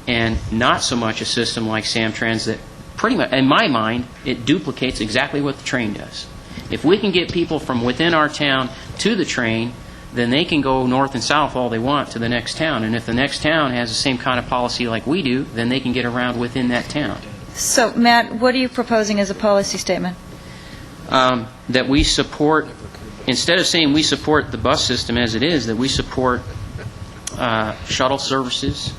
and not so much a system like Samtrans that pretty much, in my mind, it duplicates exactly what the train does. If we can get people from within our town to the train, then they can go north and south all they want to the next town. And if the next town has the same kind of policy like we do, then they can get around within that town. So, Matt, what are you proposing as a policy statement? That we support, instead of saying we support the bus system as it is, that we support shuttle services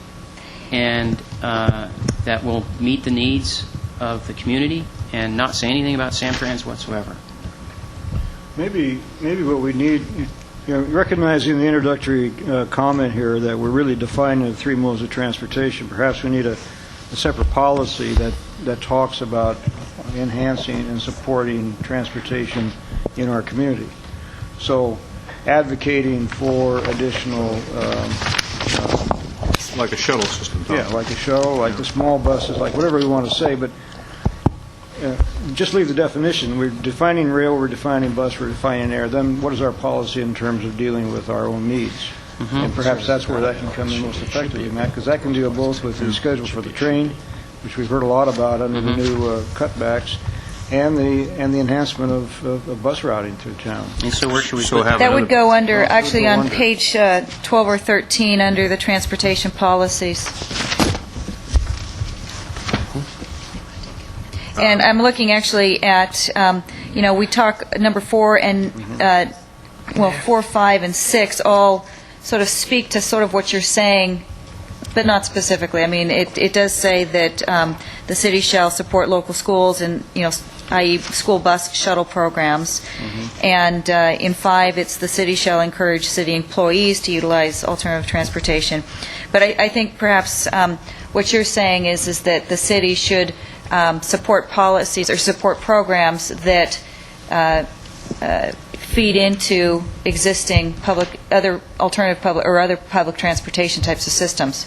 and that will meet the needs of the community and not say anything about Samtrans whatsoever. Maybe what we need, recognizing the introductory comment here that we're really defining the three modes of transportation, perhaps we need a separate policy that talks about enhancing and supporting transportation in our community. So advocating for additional like a shuttle system. Yeah, like a shuttle, like the small buses, like whatever we want to say, but just leave the definition. We're defining rail, we're defining bus, we're defining air. Then what is our policy in terms of dealing with our own needs? Mm-hmm. And perhaps that's where that can come in most effectively, Matt, because that can deal both with the schedule for the train, which we've heard a lot about under the new cutbacks, and the enhancement of bus routing through town. And so where should we put that? Would go under, actually on page 12 or 13 under the transportation policies. And I'm looking actually at, we talk number 4 and, 4, 5, and 6 all sort of speak to sort of what you're saying, but not specifically. I mean, it does say that the city shall support local schools and, i.e. school bus shuttle programs. Mm-hmm. And in 5, it's the city shall encourage city employees to utilize alternative transportation. But I think perhaps what you're saying is that the city should support policies or support programs that feed into existing other alternative public or other public transportation types of systems.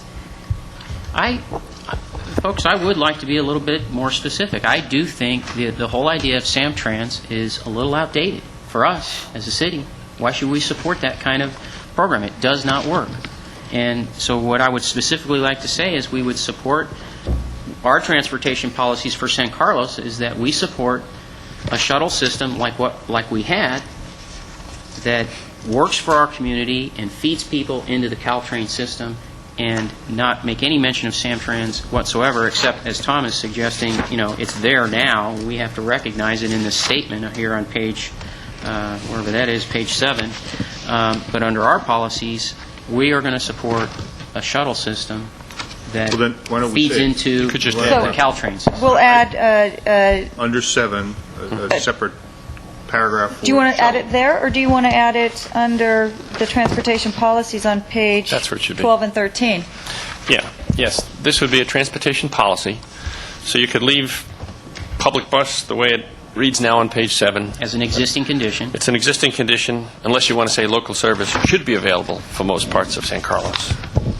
Folks, I would like to be a little bit more specific. I do think the whole idea of Samtrans is a little outdated for us as a city. Why should we support that kind of program? It does not work. And so what I would specifically like to say is we would support our transportation policies for San Carlos is that we support a shuttle system like we had that works for our community and feeds people into the Caltrain system, and not make any mention of Samtrans whatsoever, except, as Tom is suggesting, it's there now. We have to recognize it in this statement here on page, wherever that is, page 7. But under our policies, we are going to support a shuttle system that Well, then, why don't we feeds say- into You could just the add that. Caltrain system. We'll add, Under 7, a separate paragraph. do you want to add it there, or do you want to add it under the transportation policies on page That's where it should be. 12 and 13? Yeah, yes. This would be a transportation policy. So you could leave public bus the way it reads now on page 7. As an existing condition. It's an existing condition, unless you want to say local service should be available for most parts of San Carlos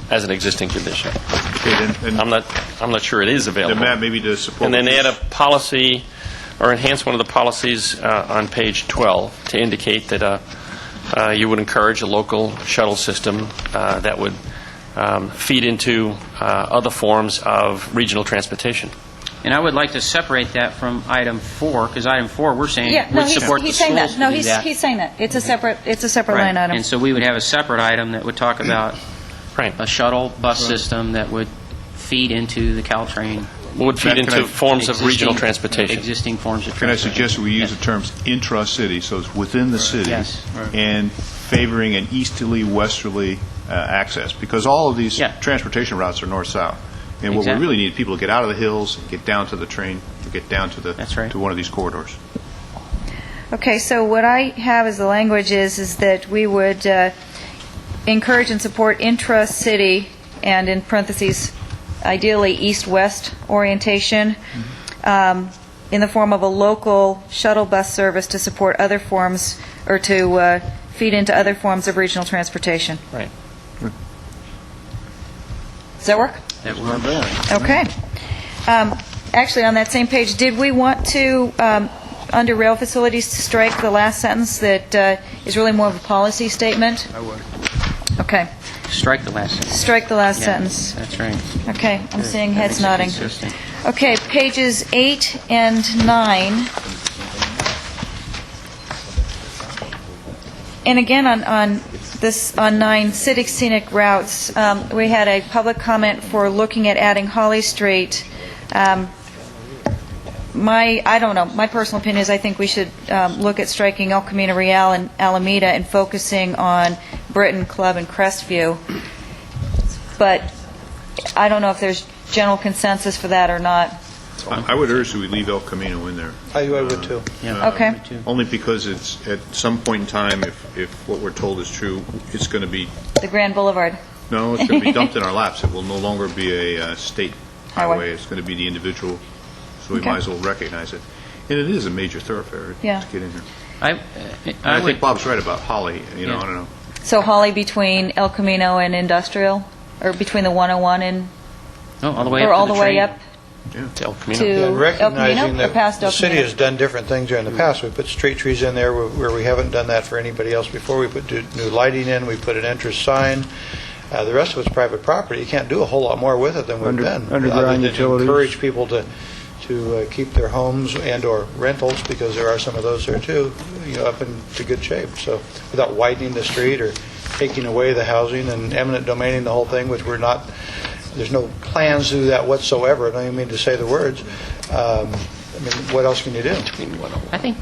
as an existing condition. Okay, then, I'm not sure it is available. Matt, maybe to support. And then what add you- a policy or enhance one of the policies on page 12 to indicate that you would encourage a local shuttle system that would feed into other forms of regional transportation. And I would like to separate that from item 4, because item 4, we're saying Yeah, no, would support the he's saying schools that. No, to do that. he's saying that. It's a separate line item. And so we would have a separate item that would talk about Right. a shuttle bus system that would feed into the Caltrain. Would feed Can I- into forms of regional Existing- transportation. Existing forms of Can I transportation. suggest we use the terms intra-city, so it's within the city, Yes. and favoring an easterly, westerly access? Because all of these Yeah. transportation routes are north-south. And what we Exactly. really need is people to get out of the hills, get down to the train, get down to the That's right. to one of these corridors. Okay, so what I have as the language is that we would encourage and support intra-city, and in parentheses, ideally east-west orientation, in the form of a local shuttle bus service to support other forms, or to feed into other forms of regional transportation. Right. Does that work? That would- Okay. Actually, on that same page, did we want to, under rail facilities, to strike the last sentence that is really more of a policy statement? I would. Okay. Strike the last sentence. Strike the last Yeah, sentence. That's right. Okay, I'm seeing That heads makes it nodding. consistent. Okay, pages 8 and 9. And again, on 9, scenic routes, we had a public comment for looking at adding Holly Street. I don't know, my personal opinion is I think we should look at striking El Camino Real and Alameda and focusing on Britain, Club, and Crestview. But I don't know if there's general consensus for that or not. I would urge that we leave El Camino in there. I would too. Yeah, Okay. me too. Only because it's, at some point in time, if what we're told is true, it's going to be, The Grand Boulevard. no, it's going to be dumped in our laps. It will no longer be a state Highway. highway. It's going to be the individual, so we Okay. might as well recognize it. And it is a major thoroughfare. Yeah. Let's get in here. I I would, think Bob's right about Holly, I Yeah. don't know. So Holly between El Camino and Industrial, or between the 101 and, all the way or up all to the the way train. up To El Camino. to Yeah, and El recognizing Camino or past that El the city Camino? has done different things there in the past. We put street trees in there where we haven't done that for anybody else before. We put new lighting in, we put an entrance sign. The rest of it's private property. You can't do a whole lot more with it than we've done. Underground Other than utilities. encourage people to keep their homes and/or rentals, because there are some of those there too, up into good shape. So without widening the street or taking away the housing and eminent domaining the whole thing, which we're not, there's no plans to do that whatsoever. I don't even mean to say the words. I mean, what else can you do? I think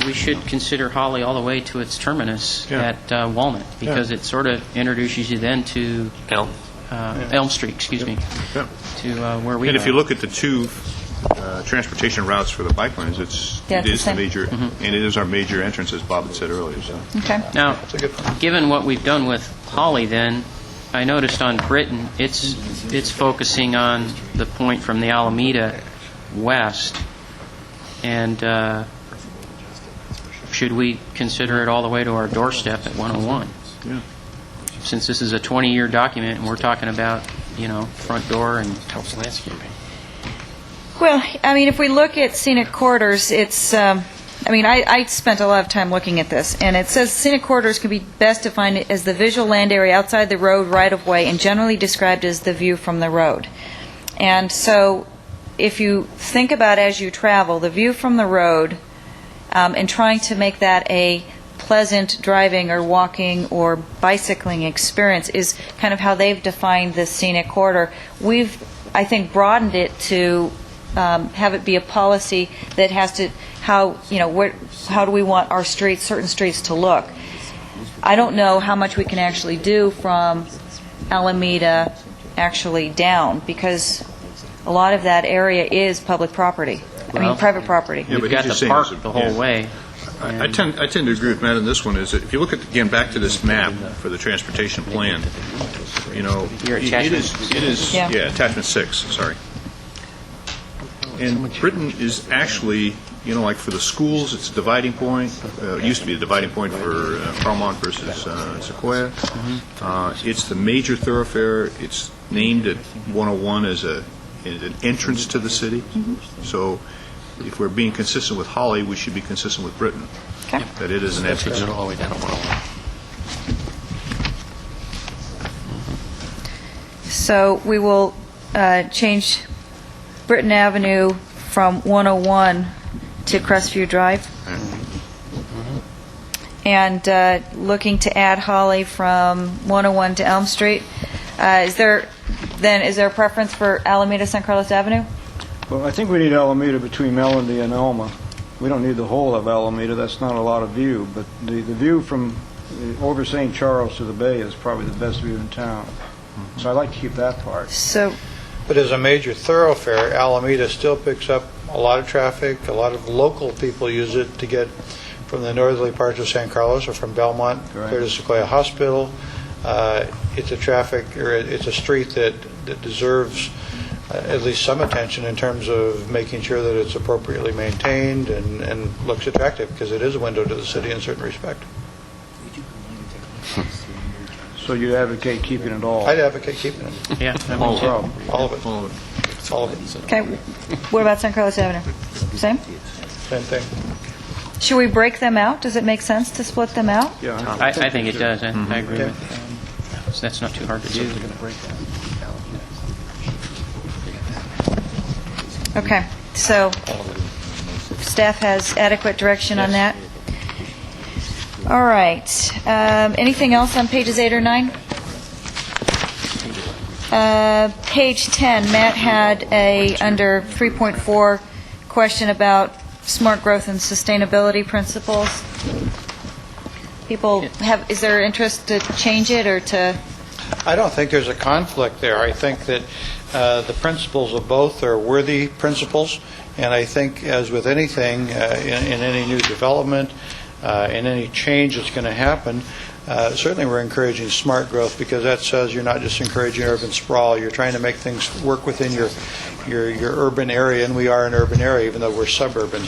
we should consider Holly all the way to its terminus Yeah. at Walnut, because it sort of introduces you then to Elm Street, excuse me, Yeah. to where we And are. if you look at the two transportation routes for the bike lanes, Yeah, it it's is the the same. major, and it is our major entrance, as Bob had said earlier, so. Okay. Now, That's a good point. given what we've done with Holly, then, I noticed on Britain, it's focusing on the point from the Alameda west, and should we consider it all the way to our doorstep at 101? Yeah. Since this is a 20-year document, and we're talking about, front door and Helps landscaping. Well, I mean, if we look at scenic corridors, it's, I spent a lot of time looking at this, and it says scenic corridors can be best defined as the visual land area outside the road right-of-way and generally described as the view from the road. And so if you think about as you travel, the view from the road and trying to make that a pleasant driving or walking or bicycling experience is kind of how they've defined the scenic corridor. We've, I think, broadened it to have it be a policy that has to, how do we want our streets, certain streets to look. I don't know how much we can actually do from Alameda actually down, because a lot of that area is public property. Private property. Yeah, We've but got he's the just park saying the whole way. I tend to agree with Matt on this one. Is that if you look at, again, back to this map for the transportation plan, Your attachment. it is Yeah. attachment 6. Sorry. And Britain is actually, like for the schools, it's a dividing point. It used to be a dividing point for Paramount versus Sequoia. It's the major thoroughfare. It's named at 101 as an entrance to the city. So if we're being consistent with Holly, we should be consistent with Britain. Okay. That it is an That's entrance. all the way down to 101. So we will change Britton Avenue from 101 to Crestview Drive. And looking to add Holly from 101 to Elm Street. Is there a preference for Alameda San Carlos Avenue? Well, I think we need Alameda between Melody and Elma. We don't need the whole of Alameda. That's not a lot of view. But the view from over St. Charles to the bay is probably the best view in town. So I'd like to keep that part. So, But as a major thoroughfare, Alameda still picks up a lot of traffic. A lot of local people use it to get from the northerly parts of San Carlos or from Belmont clear to Sequoia Hospital. It's a street that deserves at least some attention in terms of making sure that it's appropriately maintained and looks attractive, because it is a window to the city in a certain respect. So you advocate keeping it all? I'd advocate keeping it. Yeah, No problem. All of it. All of it. okay, what about San Carlos Avenue? Same? Same thing. Should we break them out? Does it make sense to split them out? Yeah. I think it does. I agree with that. So that's not too hard to do. Okay, so staff has adequate direction on that? All right. Anything else on pages 8 or 9? Page 10, Matt had under 3.4 question about smart growth and sustainability principles. Is there interest to change it or to? I don't think there's a conflict there. I think that the principles of both are worthy principles, and I think, as with anything, in any new development, in any change that's going to happen, certainly we're encouraging smart growth, because that says you're not just encouraging urban sprawl, you're trying to make things work within your urban area, and we are an urban area even though we're suburban.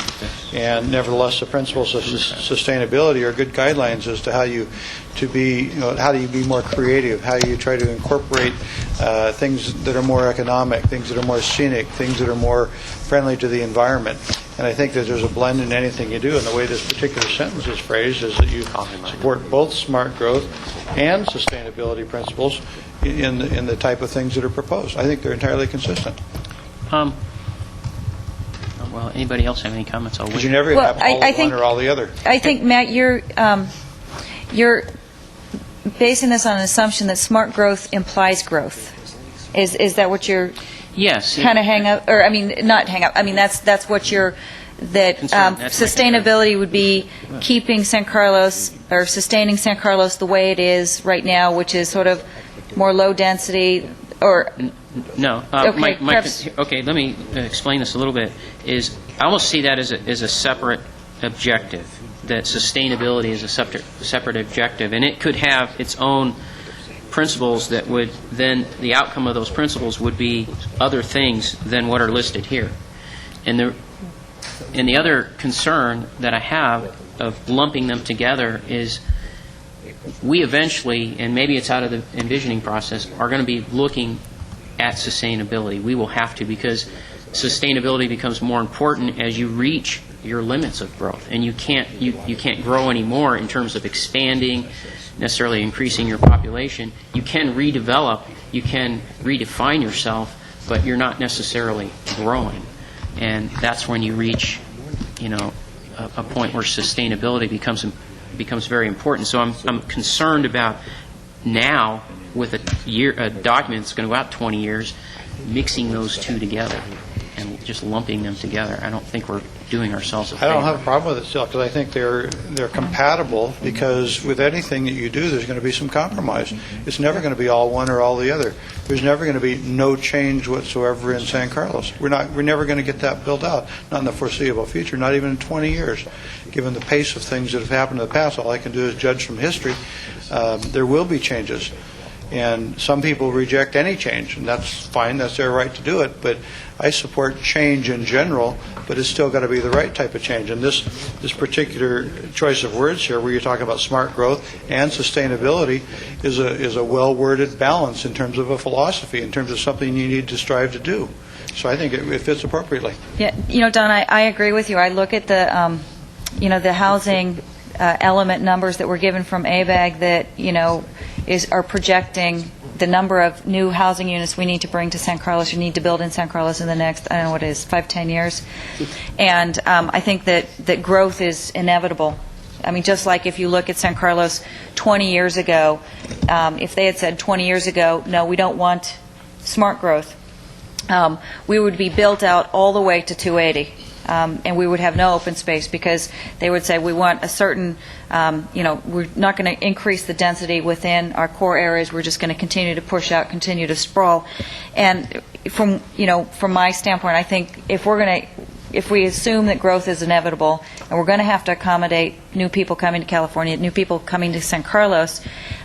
And nevertheless, the principles of sustainability are good guidelines as to how do you be more creative, how you try to incorporate things that are more economic, things that are more scenic, things that are more friendly to the environment. And I think that there's a blend in anything you do, and the way this particular sentence is phrased is that you support both smart growth and sustainability principles in the type of things that are proposed. I think they're entirely consistent. Well, anybody else have any comments? I'll wait. Because you never have all one or all the other. I think, Matt, you're basing this on an assumption that smart growth implies growth. Is that what you're? Yes. Kind of hang up, or I mean, not hang up. I mean, that's what you're. That Concern, that's my sustainability would be keeping San Carlos or sustaining San Carlos the way it is right now, which is sort of more low density, or. No. Okay, perhaps- Okay, let me explain this a little bit. I almost see that as a separate objective, that sustainability is a separate objective, and it could have its own principles that would then, the outcome of those principles would be other things than what are listed here. And the other concern that I have of lumping them together is we eventually, and maybe it's out of the envisioning process, are going to be looking at sustainability. We will have to, because sustainability becomes more important as you reach your limits of growth, and you can't grow anymore in terms of expanding, necessarily increasing your population. You can redevelop, you can redefine yourself, but you're not necessarily growing, and that's when you reach a point where sustainability becomes very important. So I'm concerned about now, with a document that's going to go out 20 years, mixing those two together and just lumping them together. I don't think we're doing ourselves a favor. I don't have a problem with it still, because I think they're compatible, because with anything that you do, there's going to be some compromise. It's never going to be all one or all the other. There's never going to be no change whatsoever in San Carlos. We're never going to get that built out, not in the foreseeable future, not even in 20 years. Given the pace of things that have happened in the past, all I can do is judge from history. There will be changes. And some people reject any change, and that's fine, that's their right to do it, but I support change in general, but it's still got to be the right type of change. And this particular choice of words here, where you're talking about smart growth and sustainability, is a well-worded balance in terms of a philosophy, in terms of something you need to strive to do. So I think it fits appropriately. Yeah, Don, I agree with you. I look at the, the housing element numbers that were given from ABAG that, are projecting the number of new housing units we need to bring to San Carlos, or need to build in San Carlos in the next, I don't know what it is, 5-10 years. And I think that growth is inevitable. I mean, just like if you look at San Carlos 20 years ago, if they had said 20 years ago, no, we don't want smart growth, we would be built out all the way to 280. And we would have no open space, because they would say we want a certain, we're not going to increase the density within our core areas. We're just going to continue to push out, continue to sprawl. And from my standpoint, I think if we assume that growth is inevitable, and we're going to have to accommodate new people coming to California, new people coming to San Carlos,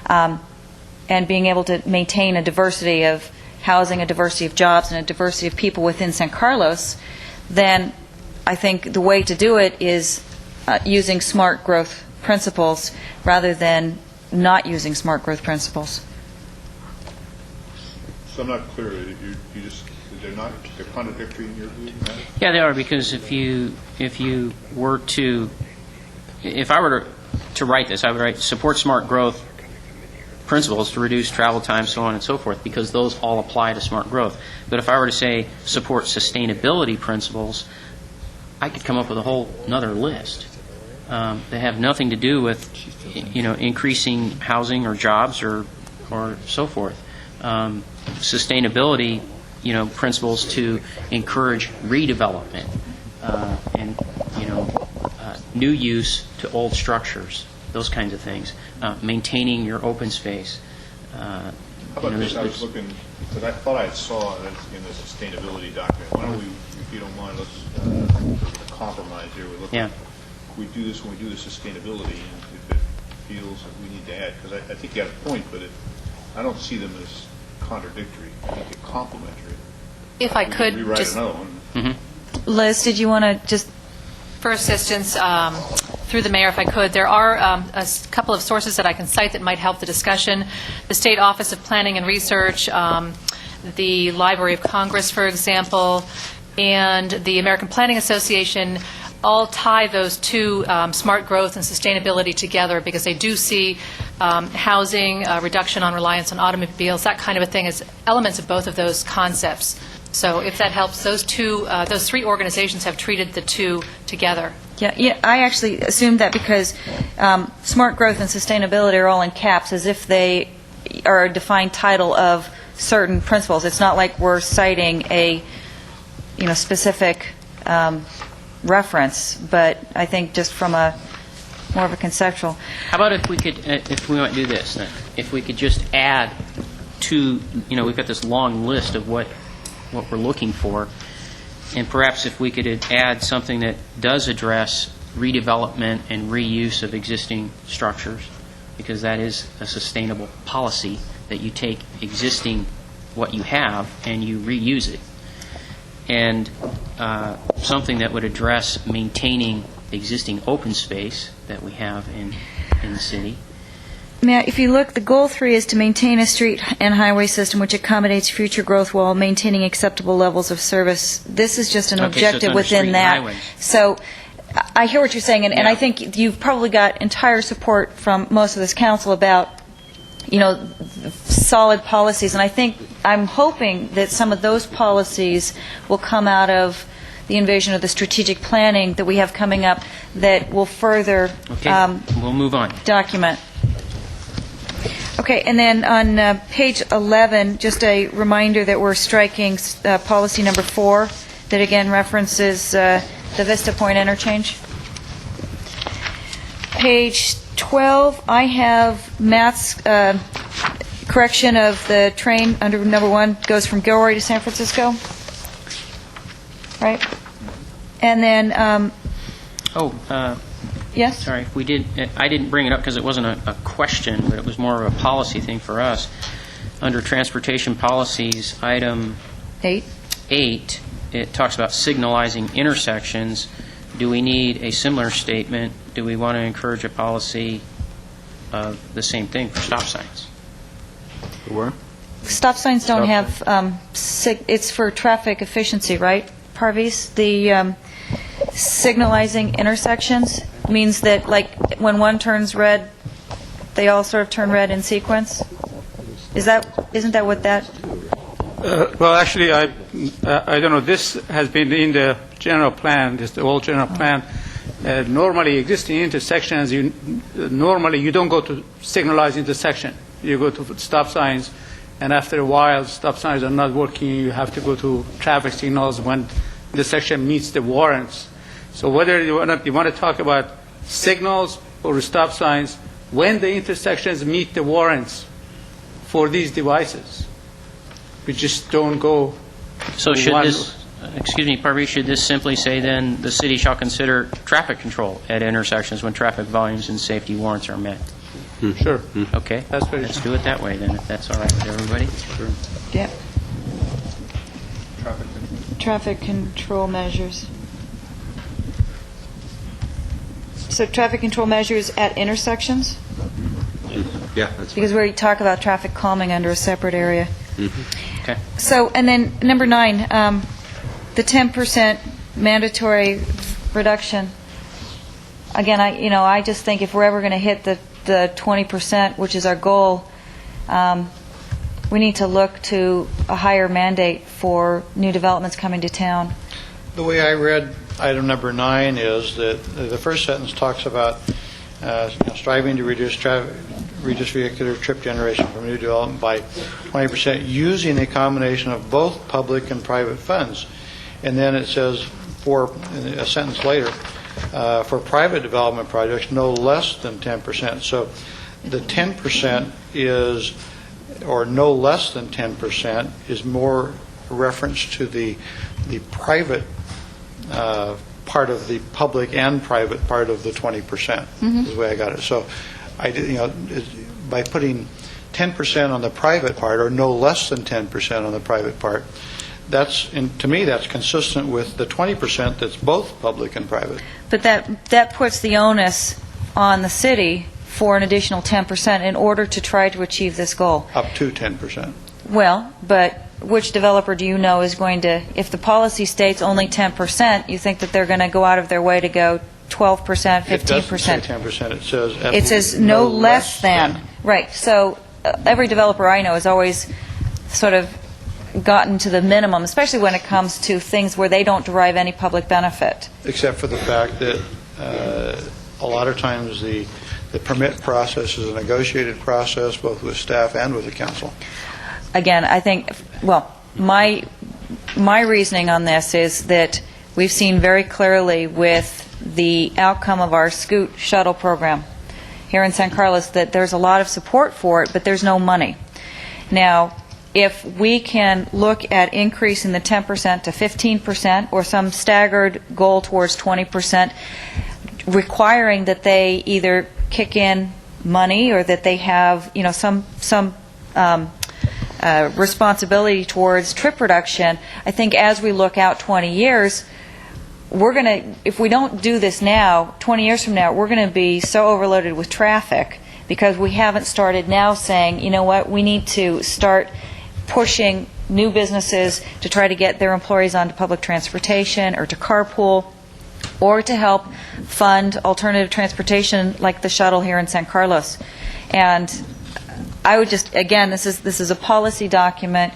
and being able to maintain a diversity of housing, a diversity of jobs, and a diversity of people within San Carlos, then I think the way to do it is using smart growth principles rather than not using smart growth principles. So I'm not clear. They're contradictory in your view? Yeah, they are, because if I were to write this, I would write support smart growth principles to reduce travel time, so on and so forth, because those all apply to smart growth. But if I were to say support sustainability principles, I could come up with a whole another list that have nothing to do with, increasing housing or jobs or so forth. Sustainability, principles to encourage redevelopment and, new use to old structures, those kinds of things. Maintaining your open space. How about this? I was looking, because I thought I saw it in the sustainability document. Why don't we, if you don't mind, let's compromise here. We do this when we do the sustainability, and if it feels that we need to add, because I think you have a point, but I don't see them as contradictory. I think they're complementary. If I could rewrite just... another one. Mm-hmm. Liz, did you want to just... For assistance, through the mayor, if I could, there are a couple of sources that I can cite that might help the discussion. The State Office of Planning and Research, the Library of Congress, for example, and the American Planning Association all tie those two, smart growth and sustainability, together, because they do see housing, reduction on reliance on automobiles, that kind of a thing, as elements of both of those concepts. So if that helps, those three organizations have treated the two together. Yeah, I actually assumed that because smart growth and sustainability are all in caps, as if they are a defined title of certain principles. It's not like we're citing a specific reference, but I think just from more of a conceptual. How about if we might do this then? If we could just add to, we've got this long list of what we're looking for, and perhaps if we could add something that does address redevelopment and reuse of existing structures, because that is a sustainable policy, that you take existing what you have and you reuse it, and something that would address maintaining existing open space that we have in the city. Matt, if you look, the goal 3 is to maintain a street and highway system which accommodates future growth while maintaining acceptable levels of service. This is just an objective within that. So I hear what you're saying, and I think you've probably got entire support from most of this council about, solid policies. And I'm hoping that some of those policies will come out of the envision of the strategic planning that we have coming up that will further Okay, we'll move on. document. Okay, and then on page 11, just a reminder that we're striking policy number 4, that again references the Vista Point interchange. Page 12, I have Matt's correction of the train under number 1 goes from Gilroy to San Francisco, right? And then, yes? Sorry, I didn't bring it up because it wasn't a question, but it was more of a policy thing for us. Under transportation policies, item 8, it talks about signalizing intersections. Do we need a similar statement? Do we want to encourage a policy of the same thing for stop signs? Where? Stop signs don't have, it's for traffic efficiency, right, Parvis? The signalizing intersections means that, like, when one turns red, they all sort of turn red in sequence? Isn't that what that? Well, actually, I don't know. This has been in the general plan, the old general plan. Normally, existing intersections, normally you don't go to signalized intersection. You go to stop signs, and after a while, stop signs are not working. You have to go to traffic signals when the section meets the warrants. So whether you want to talk about signals or stop signs, when the intersections meet the warrants for these devices, we just don't go. So should this, excuse me, Parvis, should this simply say then the city shall consider traffic control at intersections when traffic volumes and safety warrants are met? Sure. Okay, let's do it that way then, if that's all right with everybody. Sure. Yep. Traffic control measures. So traffic control measures at intersections? Yeah, that's Because we talk about traffic calming under a separate area. Okay. So, and then number 9, the 10% mandatory reduction. Again, I just think if we're ever going to hit the 20%, which is our goal, we need to look to a higher mandate for new developments coming to town. The way I read item number 9 is that the first sentence talks about striving to reduce vehicular trip generation from new development by 20% using a combination of both public and private funds. And then it says, a sentence later, for private development projects, no less than 10%. So the 10% is, or no less than 10%, is more reference to the private part of the public and private part of the 20%, is the way I got it. So I did, by putting 10% on the private part, or no less than 10% on the private part, to me, that's consistent with the 20% that's both public and private. But that puts the onus on the city for an additional 10% in order to try to achieve this goal. Up to 10%. Well, but which developer do you know is going to, if the policy states only 10%, you think that they're going to go out of their way to go 12%, 15%? It doesn't say 10%. It says no less than. Right. So every developer I know has always sort of gotten to the minimum, especially when it comes to things where they don't derive any public benefit. Except for the fact that a lot of times the permit process is a negotiated process, both with staff and with the council. Again, I think, well, my reasoning on this is that we've seen very clearly with the outcome of our Scoot shuttle program here in San Carlos that there's a lot of support for it, but there's no money. Now, if we can look at increasing the 10% to 15% or some staggered goal towards 20%, requiring that they either kick in money or that they have, some responsibility towards trip reduction, I think as we look out 20 years, if we don't do this now, 20 years from now, we're going to be so overloaded with traffic because we haven't started now saying, you know what, we need to start pushing new businesses to try to get their employees onto public transportation or to carpool or to help fund alternative transportation like the shuttle here in San Carlos. And I would just, again, this is a policy document.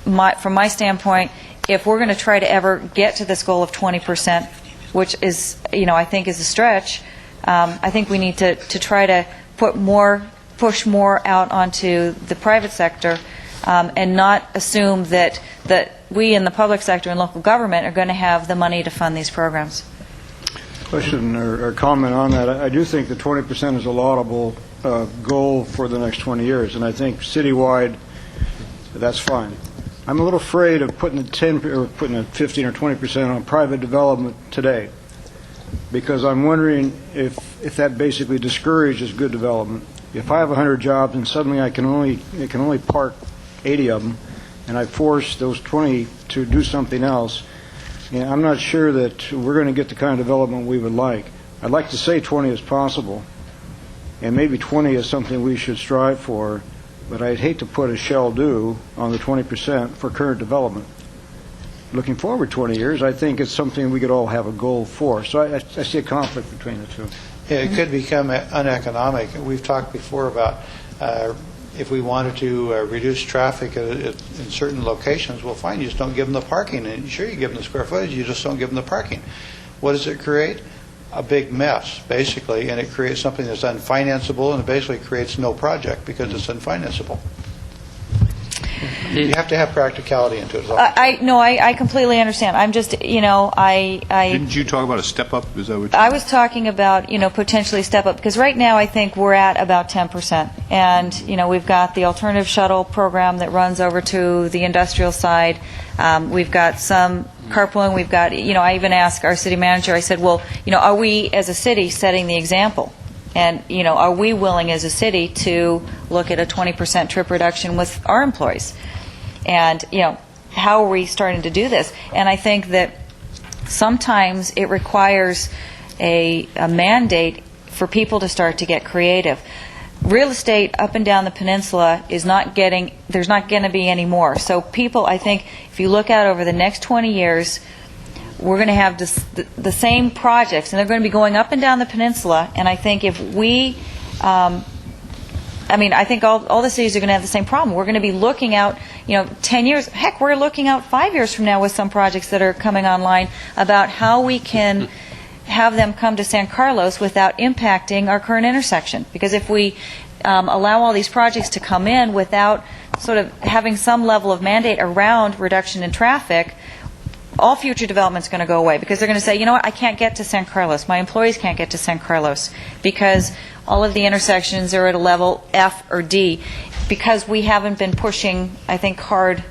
From my standpoint, if we're going to try to ever get to this goal of 20%, which is, I think is a stretch, I think we need to try to push more out onto the private sector, and not assume that we in the public sector and local government are going to have the money to fund these programs. Question or comment on that. I do think that 20% is a laudable goal for the next 20 years, and I think citywide that's fine. I'm a little afraid of putting a 15 or 20% on private development today, because I'm wondering if that basically discourages good development. If I have 100 jobs and suddenly I can only park 80 of them, and I force those 20 to do something else, I'm not sure that we're going to get the kind of development we would like. I'd like to say 20 is possible, and maybe 20 is something we should strive for, but I'd hate to put a shall do on the 20% for current development. Looking forward 20 years, I think it's something we could all have a goal for. So I see a conflict between the two. Yeah, it could become uneconomic. We've talked before about if we wanted to reduce traffic in certain locations, well, fine, you just don't give them the parking. And sure, you give them the square footage, you just don't give them the parking. What does it create? A big mess, basically, and it creates something that's unfinanceable, and it basically creates no project because it's unfinanceable. You have to have practicality into it. I completely understand. I'm just, Didn't you talk about a step up? Is that what I was talking about, potentially step up, because right now I think we're at about 10%. And, we've got the alternative shuttle program that runs over to the industrial side. We've got some carpooling. We've got, I even asked our city manager, I said, well, are we as a city setting the example? And, are we willing as a city to look at a 20% trip reduction with our employees? And, how are we starting to do this? And I think that sometimes it requires a mandate for people to start to get creative. Real estate up and down the peninsula is there's not going to be any more. So people, I think, if you look out over the next 20 years, we're going to have the same projects, and they're going to be going up and down the peninsula. And I think if we, I think all the cities are going to have the same problem. We're going to be looking out, 10 years. Heck, we're looking out 5 years from now with some projects that are coming online about how we can have them come to San Carlos without impacting our current intersection. Because if we allow all these projects to come in without sort of having some level of mandate around reduction in traffic, all future development's going to go away, because they're going to say, I can't get to San Carlos. My employees can't get to San Carlos because all of the intersections are at a level F or D, because we haven't been pushing, I think, hard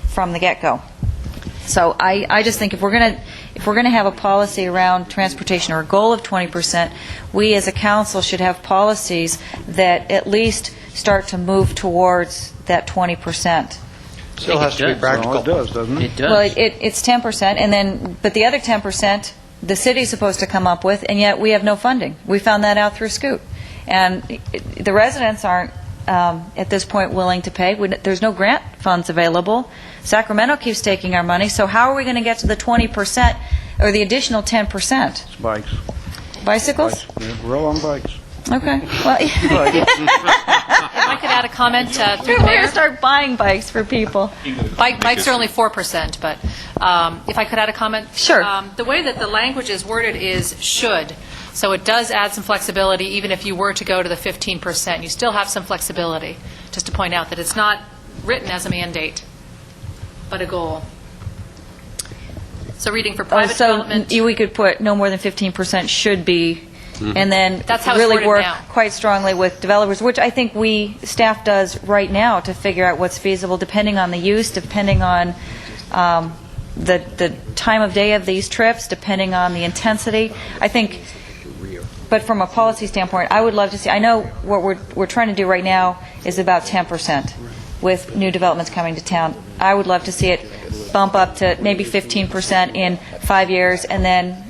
from the get-go. So I just think if we're going to have a policy around transportation, or a goal of 20%, we as a council should have policies that at least start to move towards that 20%. Still has to be practical. Well, it does, doesn't it? It does. Well, it's 10%, but the other 10% the city's supposed to come up with, and yet we have no funding. We found that out through Scoot. And the residents aren't, at this point, willing to pay. There's no grant funds available. Sacramento keeps taking our money, so how are we going to get to the 20% or the additional 10%? It's bikes. Bicycles? Yeah, we're all on bikes. Okay. Well, If I could add a comment through we're the going mayor. to start buying bikes for people. Bikes are only 4%, but if I could add a comment? Sure. The way that the language is worded is should. So it does add some flexibility, even if you were to go to the 15%. You still have some flexibility, just to point out that it's not written as a mandate, but a goal. So reading for private development. We could put no more than 15% should be, and then That's how it's really worded work now. quite strongly with developers, which I think staff does right now to figure out what's feasible, depending on the use, depending on the time of day of these trips, depending on the intensity. I think, but from a policy standpoint, I would love to see, I know what we're trying to do right now is about 10% with new developments coming to town. I would love to see it bump up to maybe 15% in 5 years, and then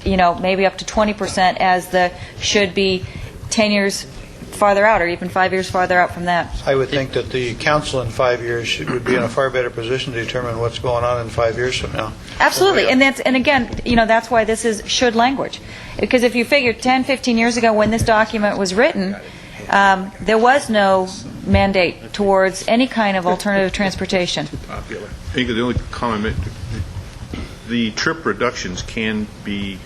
maybe up to 20% as the should be 10 years farther out, or even 5 years farther out from that. I would think that the council in 5 years would be in a far better position to determine what's going on in 5 years from now. Absolutely, and again, that's why this is should language. Because if you figure 10, 15 years ago when this document was written, there was no mandate towards any kind of alternative transportation. I think the only comment, the trip reductions can be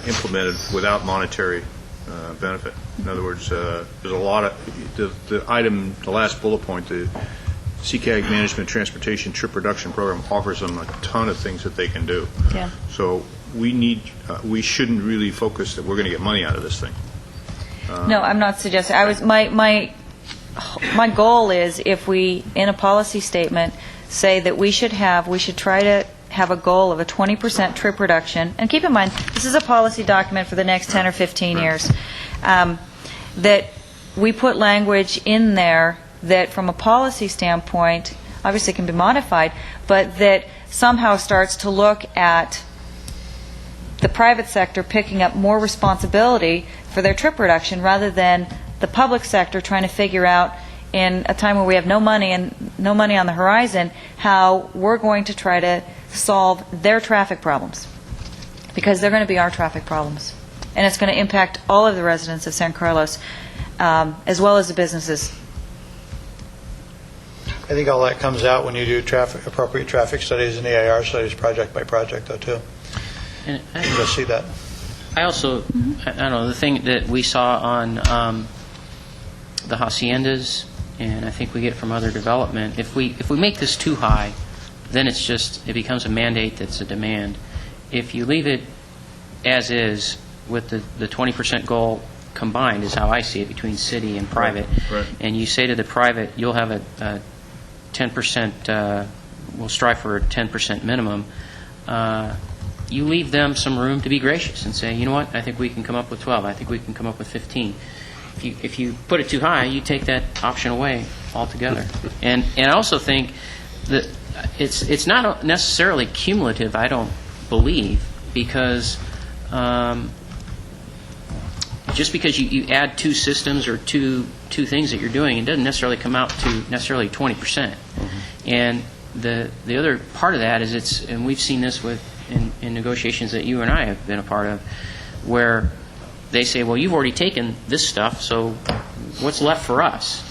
implemented without monetary benefit. In other words, there's a lot of, the item, the last bullet point, the CCAG Management Transportation Trip Reduction Program offers them a ton of things that they can do. Yeah. So we shouldn't really focus that we're going to get money out of this thing. No, I'm not suggesting. My goal is, if we, in a policy statement, say that we should try to have a goal of a 20% trip reduction, and keep in mind, this is a policy document for the next 10 or 15 years, that we put language in there that, from a policy standpoint, obviously can be modified, but that somehow starts to look at the private sector picking up more responsibility for their trip reduction, rather than the public sector trying to figure out, in a time where we have no money on the horizon, how we're going to try to solve their traffic problems, because they're going to be our traffic problems, and it's going to impact all of the residents of San Carlos, as well as the businesses. I think all that comes out when you do appropriate traffic studies and EIR studies project by project, though, too. And You'll see that. I also, I don't know, the thing that we saw on the haciendas, and I think we get from other development, if we make this too high, then it becomes a mandate that's a demand. If you leave it as is, with the 20% goal combined, is how I see it, between city and private, Right. and you say to the private, you'll have a 10%, we'll strive for a 10% minimum, you leave them some room to be gracious and say, you know what, I think we can come up with 12, I think we can come up with 15. If you put it too high, you take that option away altogether. And I also think that it's not necessarily cumulative, I don't believe, because just because you add two systems or two things that you're doing, it doesn't necessarily come out to necessarily 20%. And the other part of that is and we've seen this in negotiations that you and I have been a part of, where they say, well, you've already taken this stuff, so what's left for us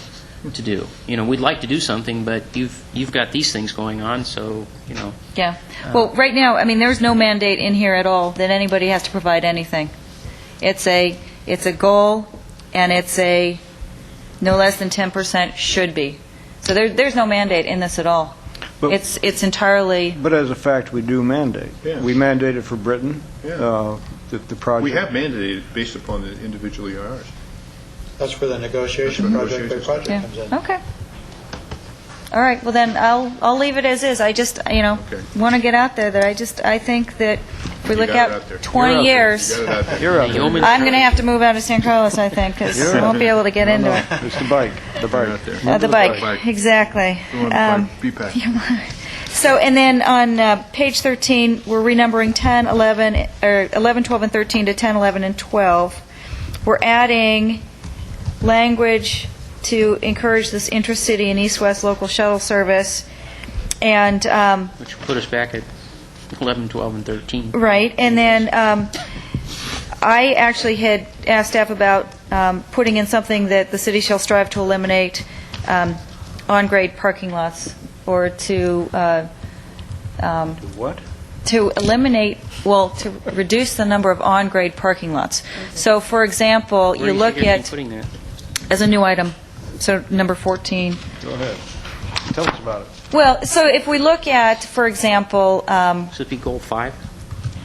to do? We'd like to do something, but you've got these things going on, so, Yeah. Well, right now, there's no mandate in here at all that anybody has to provide anything. It's a goal, and it's a no less than 10% should be. So there's no mandate in this at all. But- It's entirely... But as a fact, we do mandate. Yes. We mandated for Britain, Yeah. the project. We have mandated based upon the individual EIRs. That's where the negotiation That's where project by project Yeah. comes in. Okay. All right. Well, then I'll leave it as is. I just want to get out there that I think that if we You look got it out out there. 20 years, You got it out there. You're up there. I'm going to have to move out of San Carlos, I think, because I won't be able to get into it. It's the bike. The bike. Out there. The bike. bike. Exactly. Go on, bike. Be packed. So, and then on page 13, we're renumbering 10, 11, or 11, 12, and 13 to 10, 11, and 12. We're adding language to encourage this intra-city and east-west local shuttle service, and which will put us back at 11, 12, and 13. right. And then I actually had asked staff about putting in something that the city shall strive to eliminate on-grade parking lots, or to What? to eliminate, to reduce the number of on-grade parking lots. So, for example, Where you do look figure you'd be at, putting that? as a new item, so number 14. Go ahead. Tell us about it. Well, so if we look at, for example, Should it be goal 5?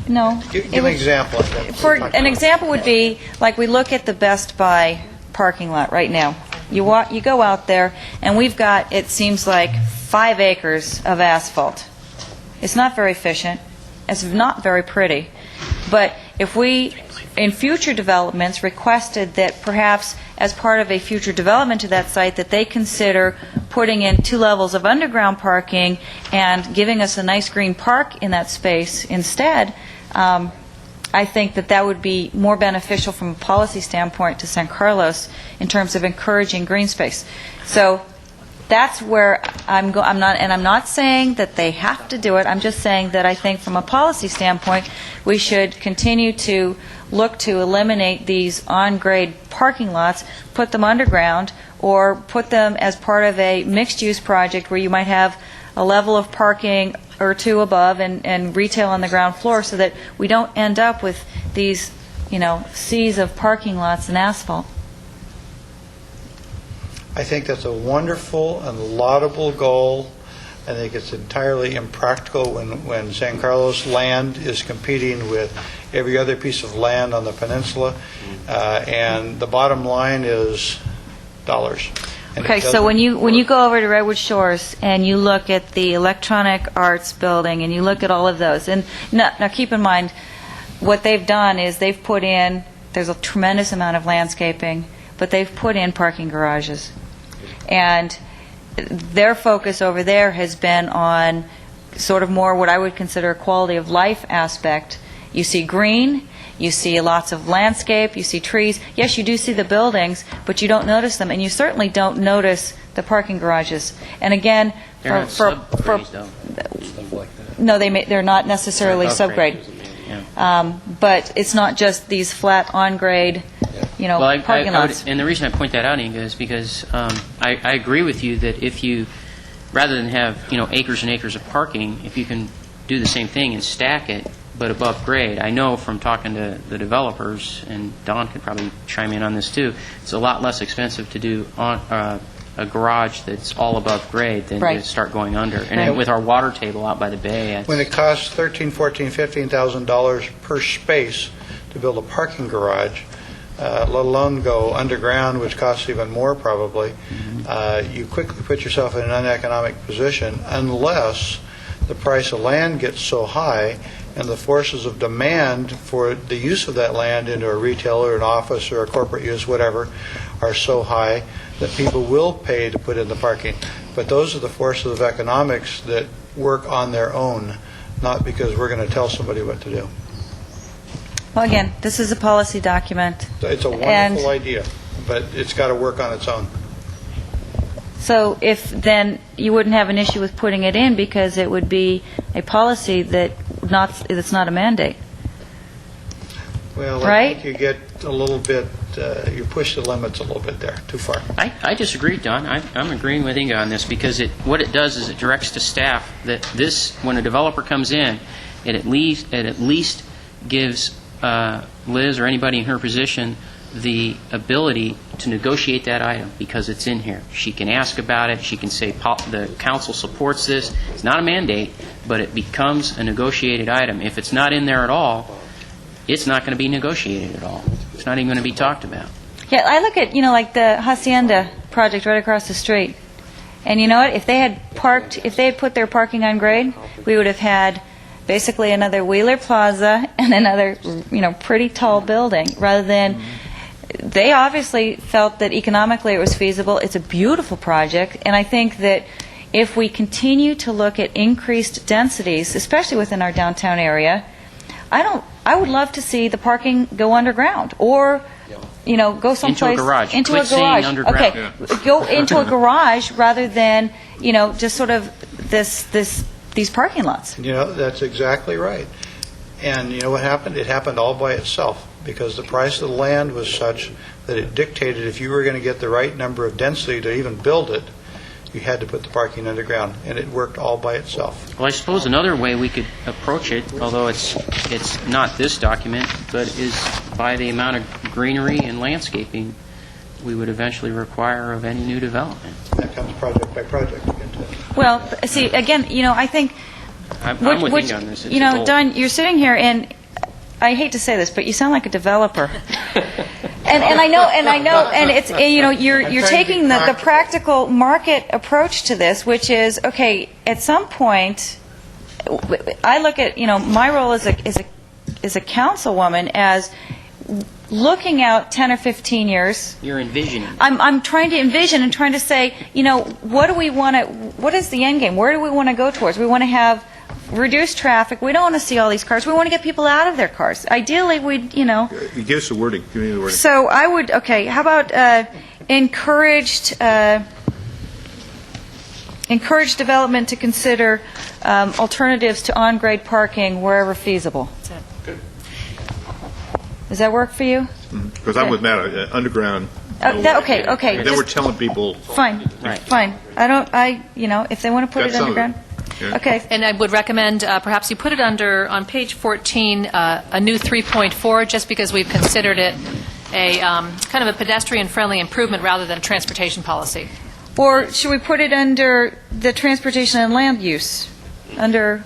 no. Give it an would- example. I think. For an example would be, like, we look at the Best Buy parking lot right now. You go out there, and we've got, it seems like, 5 acres of asphalt. It's not very efficient. It's not very pretty. But if we, in future developments, requested that perhaps as part of a future development to that site, that they consider putting in 2 levels of underground parking and giving us a nice green park in that space instead, I think that would be more beneficial from a policy standpoint to San Carlos in terms of encouraging green space. So that's where I'm not saying that they have to do it. I'm just saying that I think from a policy standpoint, we should continue to look to eliminate these on-grade parking lots, put them underground, or put them as part of a mixed-use project where you might have a level of parking or two above and retail on the ground floor, so that we don't end up with these, seas of parking lots and asphalt. I think that's a wonderful and laudable goal. I think it's entirely impractical when San Carlos land is competing with every other piece of land on the peninsula, and the bottom line is dollars. And Okay, so when you go over to Redwood Shores and you look at the Electronic Arts Building and you look at all of those, and now keep in mind, what they've done is they've put in, there's a tremendous amount of landscaping, but they've put in parking garages. And their focus over there has been on sort of more what I would consider a quality of life aspect. You see green, you see lots of landscape, you see trees. Yes, you do see the buildings, but you don't notice them, and you certainly don't notice the parking garages. And again, They're not subgrades, though. no, they're not necessarily subgrade. But it's not just these flat on-grade, parking lots. And the reason I point that out, Inga, is because I agree with you that if you, rather than have acres and acres of parking, if you can do the same thing and stack it, but above grade. I know from talking to the developers, and Don could probably chime in on this too, it's a lot less expensive to do a garage that's all above grade than to start going under. And with our water table out by the bay, when it costs $13,000, $14,000, $15,000 per space to build a parking garage, let alone go underground, which costs even more probably, you quickly put yourself in an uneconomic position unless the price of land gets so high and the forces of demand for the use of that land into a retail or an office or a corporate use, whatever, are so high that people will pay to put in the parking. But those are the forces of economics that work on their own, not because we're going to tell somebody what to do. Well, again, this is a policy document. It's a wonderful idea, but it's got to work on its own. So if then you wouldn't have an issue with putting it in because it would be a policy that's not a mandate. Well, right? I think you get a little bit, you push the limits a little bit there, too far. I disagree, Don. I'm agreeing with Inga on this because what it does is it directs to staff that this, when a developer comes in, it at least gives Liz or anybody in her position the ability to negotiate that item because it's in here. She can ask about it. She can say the council supports this. It's not a mandate, but it becomes a negotiated item. If it's not in there at all, it's not going to be negotiated at all. It's not even going to be talked about. Yeah, I look at, like the Hacienda project right across the street. And you know what? If they had put their parking on grade, we would have had basically another Wheeler Plaza and another, pretty tall building rather than they obviously felt that economically it was feasible. It's a beautiful project, and I think that if we continue to look at increased densities, especially within our downtown area, I would love to see the parking go underground or go someplace into a garage. Into Quit a garage. saying underground. Okay, go into a garage rather than just sort of these parking lots. That's exactly right. And you know what happened? It happened all by itself because the price of the land was such that it dictated if you were going to get the right number of density to even build it, you had to put the parking underground, and it worked all by itself. Well, I suppose another way we could approach it, although it's not this document, but is by the amount of greenery and landscaping we would eventually require of any new development. That comes project by project. Well, see, again, I think... I'm with you on this. It's a goal. Don, you're sitting here, and I hate to say this, but you sound like a developer. and I know, and it's you're taking the practical market approach to this, which is okay. At some point, I look at my role as a councilwoman as looking out 10 or 15 years. You're envisioning. I'm trying to envision and trying to say, what do we want to? What is the end game? Where do we want to go towards? We want to have reduce traffic. We don't want to see all these cars. We want to get people out of their cars. Ideally, we'd, Give us the wording. Give me the wording. So I would, how about encourage development to consider alternatives to on-grade parking wherever feasible. Good. Does that work for you? Because I'm with Matt, underground. Okay. Then we're telling people. Fine, fine. If they want to put it That's some of underground. Yeah. Okay. And I would recommend perhaps you put it on page 14, a new 3.4, just because we've considered it a kind of a pedestrian-friendly improvement rather than transportation policy. Or should we put it under the transportation and land use? Under,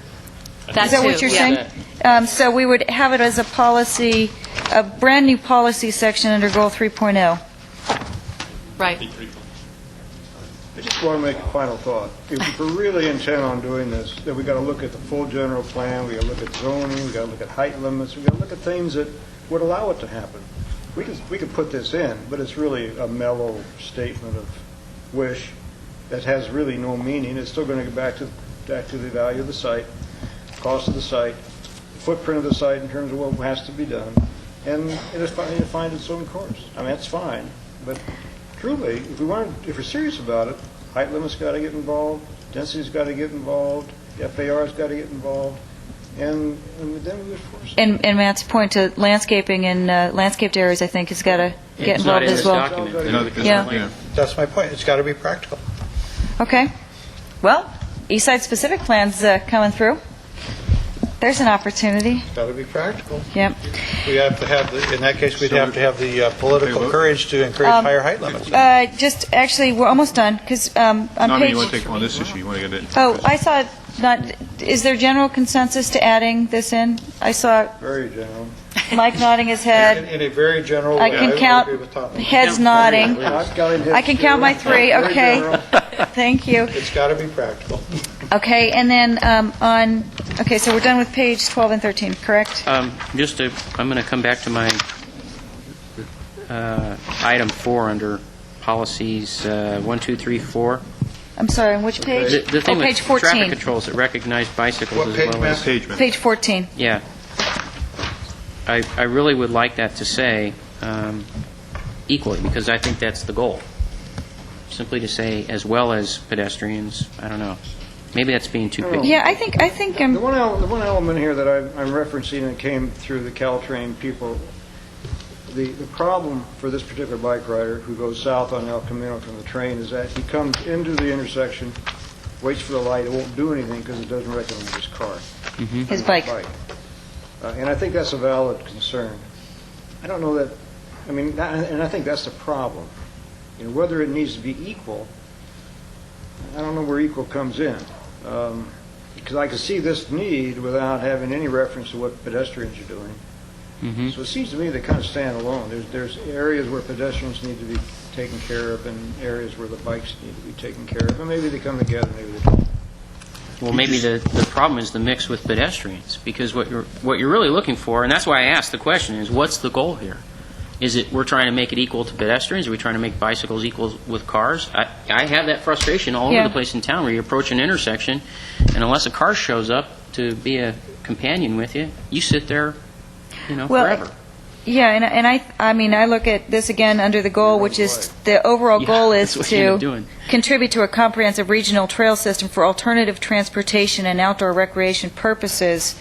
That is that what too, you're yeah. saying? So we would have it as a policy, a brand-new policy section under Goal 3.0. Right. I just want to make a final thought. If we're really intent on doing this, then we got to look at the full general plan, we got to look at zoning, we got to look at height limits, we got to look at things that would allow it to happen. We could put this in, but it's really a mellow statement of wish that has really no meaning. It's still going to go back to the value of the site, cost of the site, footprint of the site in terms of what has to be done, and it'll find its own course. I mean, that's fine, but truly, if we're serious about it, height limits got to get involved, density's got to get involved, FAR's got to get involved, and then we would force it. And Matt's point to landscaping and landscaped areas, I think, has got to get It's not involved in as this well. document. Yeah. That's my point. It's got to be practical. Okay. Well, East Side specific plans coming through. There's an opportunity. It's got to be practical. Yep. We have to have, in that case, we'd have to have the political courage to encourage higher height limits. Actually, we're almost done, because on No, I mean, page... you want to take on this issue, you want to get it. Oh, I saw, is there general consensus to adding this in? I saw Very general. Mike nodding his head. In a very general way, I can would count agree with Tom. heads nodding. I've got it I can too. count my three, Very okay. general. Thank you. It's got to be practical. Okay, and then so we're done with page 12 and 13, correct? I'm going to come back to my item 4 under policies 1, 2, 3, 4. I'm sorry, on which page? The thing page with 14. traffic controls that recognize bicycles What as page, well as... Matt? Page 14. Yeah. I really would like that to say equally, because I think that's the goal. Simply to say, as well as pedestrians, I don't know. Maybe that's being too picky. Yeah, I think The one element here that I'm referencing that came through the Caltrain people, the problem for this particular bike rider who goes south on El Camino from the train is that he comes into the intersection, waits for the light, it won't do anything because it doesn't recognize his car. His bike. And I think that's a valid concern. I don't know that, and I think that's the problem. Whether it needs to be equal, I don't know where equal comes in. Because I can see this need without having any reference to what pedestrians are doing. So it seems to me they kind of stand alone. There's areas where pedestrians need to be taken care of and areas where the bikes need to be taken care of. And maybe they come together, maybe they don't. Well, maybe the problem is the mix with pedestrians, because what you're really looking for, and that's why I asked the question, is what's the goal here? Is it we're trying to make it equal to pedestrians? Are we trying to make bicycles equal with cars? I have that frustration all over the place in town where you approach an intersection, and unless a car shows up to be a companion with you, you sit there, forever. Yeah, and I look at this again under the goal, which is the overall goal is that's what you end up to doing. contribute to a comprehensive regional trail system for alternative transportation and outdoor recreation purposes.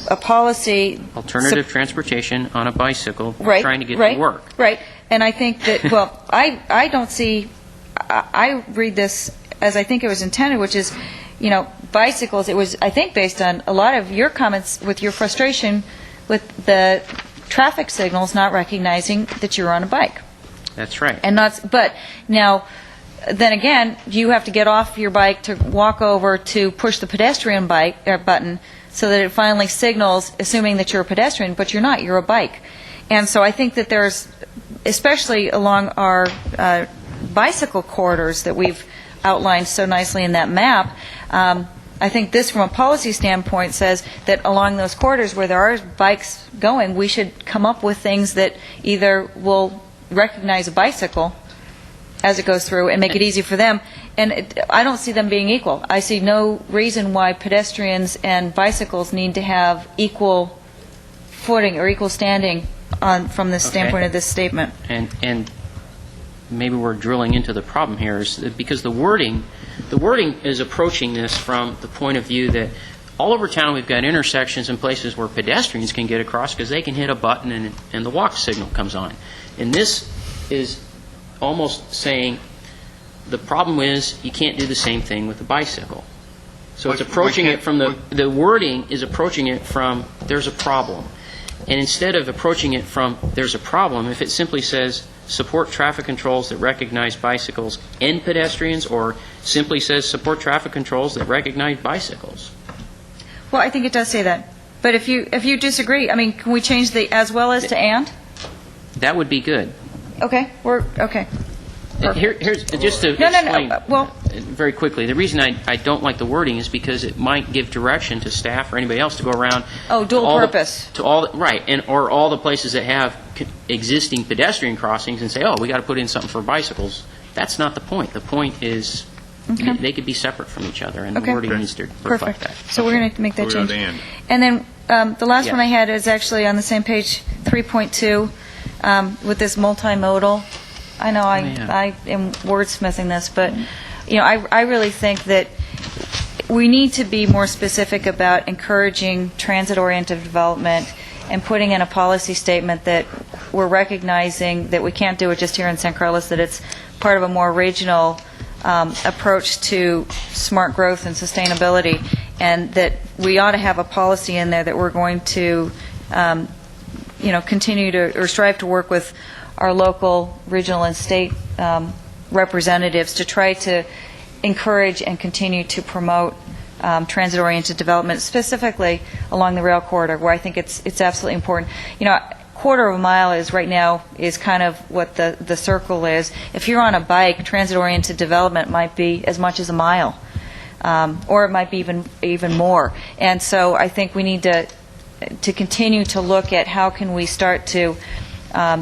A policy... Alternative transportation on a bicycle, Right, trying to get right, to work. Right, and I think that, I don't see, I read this as I think it was intended, which is, bicycles, it was, I think, based on a lot of your comments with your frustration with the traffic signals not recognizing that you're on a bike. That's right. But now, then again, you have to get off your bike to walk over to push the pedestrian button so that it finally signals, assuming that you're a pedestrian, but you're not, you're a bike. And so I think that there's, especially along our bicycle corridors that we've outlined so nicely in that map, I think this, from a policy standpoint, says that along those corridors where there are bikes going, we should come up with things that either will recognize a bicycle as it goes through and make it easy for them. And I don't see them being equal. I see no reason why pedestrians and bicycles need to have equal footing or equal standing from the standpoint of this statement. And maybe we're drilling into the problem here, is that because the wording is approaching this from the point of view that all over town, we've got intersections and places where pedestrians can get across because they can hit a button and the walk signal comes on. And this is almost saying the problem is you can't do the same thing with a bicycle. So it's approaching it from the wording is approaching it from there's a problem. And instead of approaching it from there's a problem, if it simply says support traffic controls that recognize bicycles and pedestrians, or simply says support traffic controls that recognize bicycles. Well, I think it does say that. But if you disagree, I mean, can we change the as well as to and? That would be good. Okay, okay. Here's just to explain very quickly. The reason I don't like the wording is because it might give direction to staff or anybody else to go around. Dual purpose. Or all the places that have existing pedestrian crossings and say, oh, we got to put in something for bicycles. That's not the point. The point is they could be separate from each other, and the wording needs to reflect that. So we're going to make that change. And then the last one I had is actually on the same page, 3.2, with this multimodal. I know I am wordsmithing this, but I really think that we need to be more specific about encouraging transit-oriented development and putting in a policy statement that we're recognizing that we can't do it just here in San Carlos, that it's part of a more regional approach to smart growth and sustainability, and that we ought to have a policy in there that we're going to continue to or strive to work with our local, regional, and state representatives to try to encourage and continue to promote transit-oriented development, specifically along the rail corridor, where I think it's absolutely important. Quarter of a mile is right now is kind of what the circle is. If you're on a bike, transit-oriented development might be as much as a mile, or it might be even more. And so I think we need to continue to look at how can we start to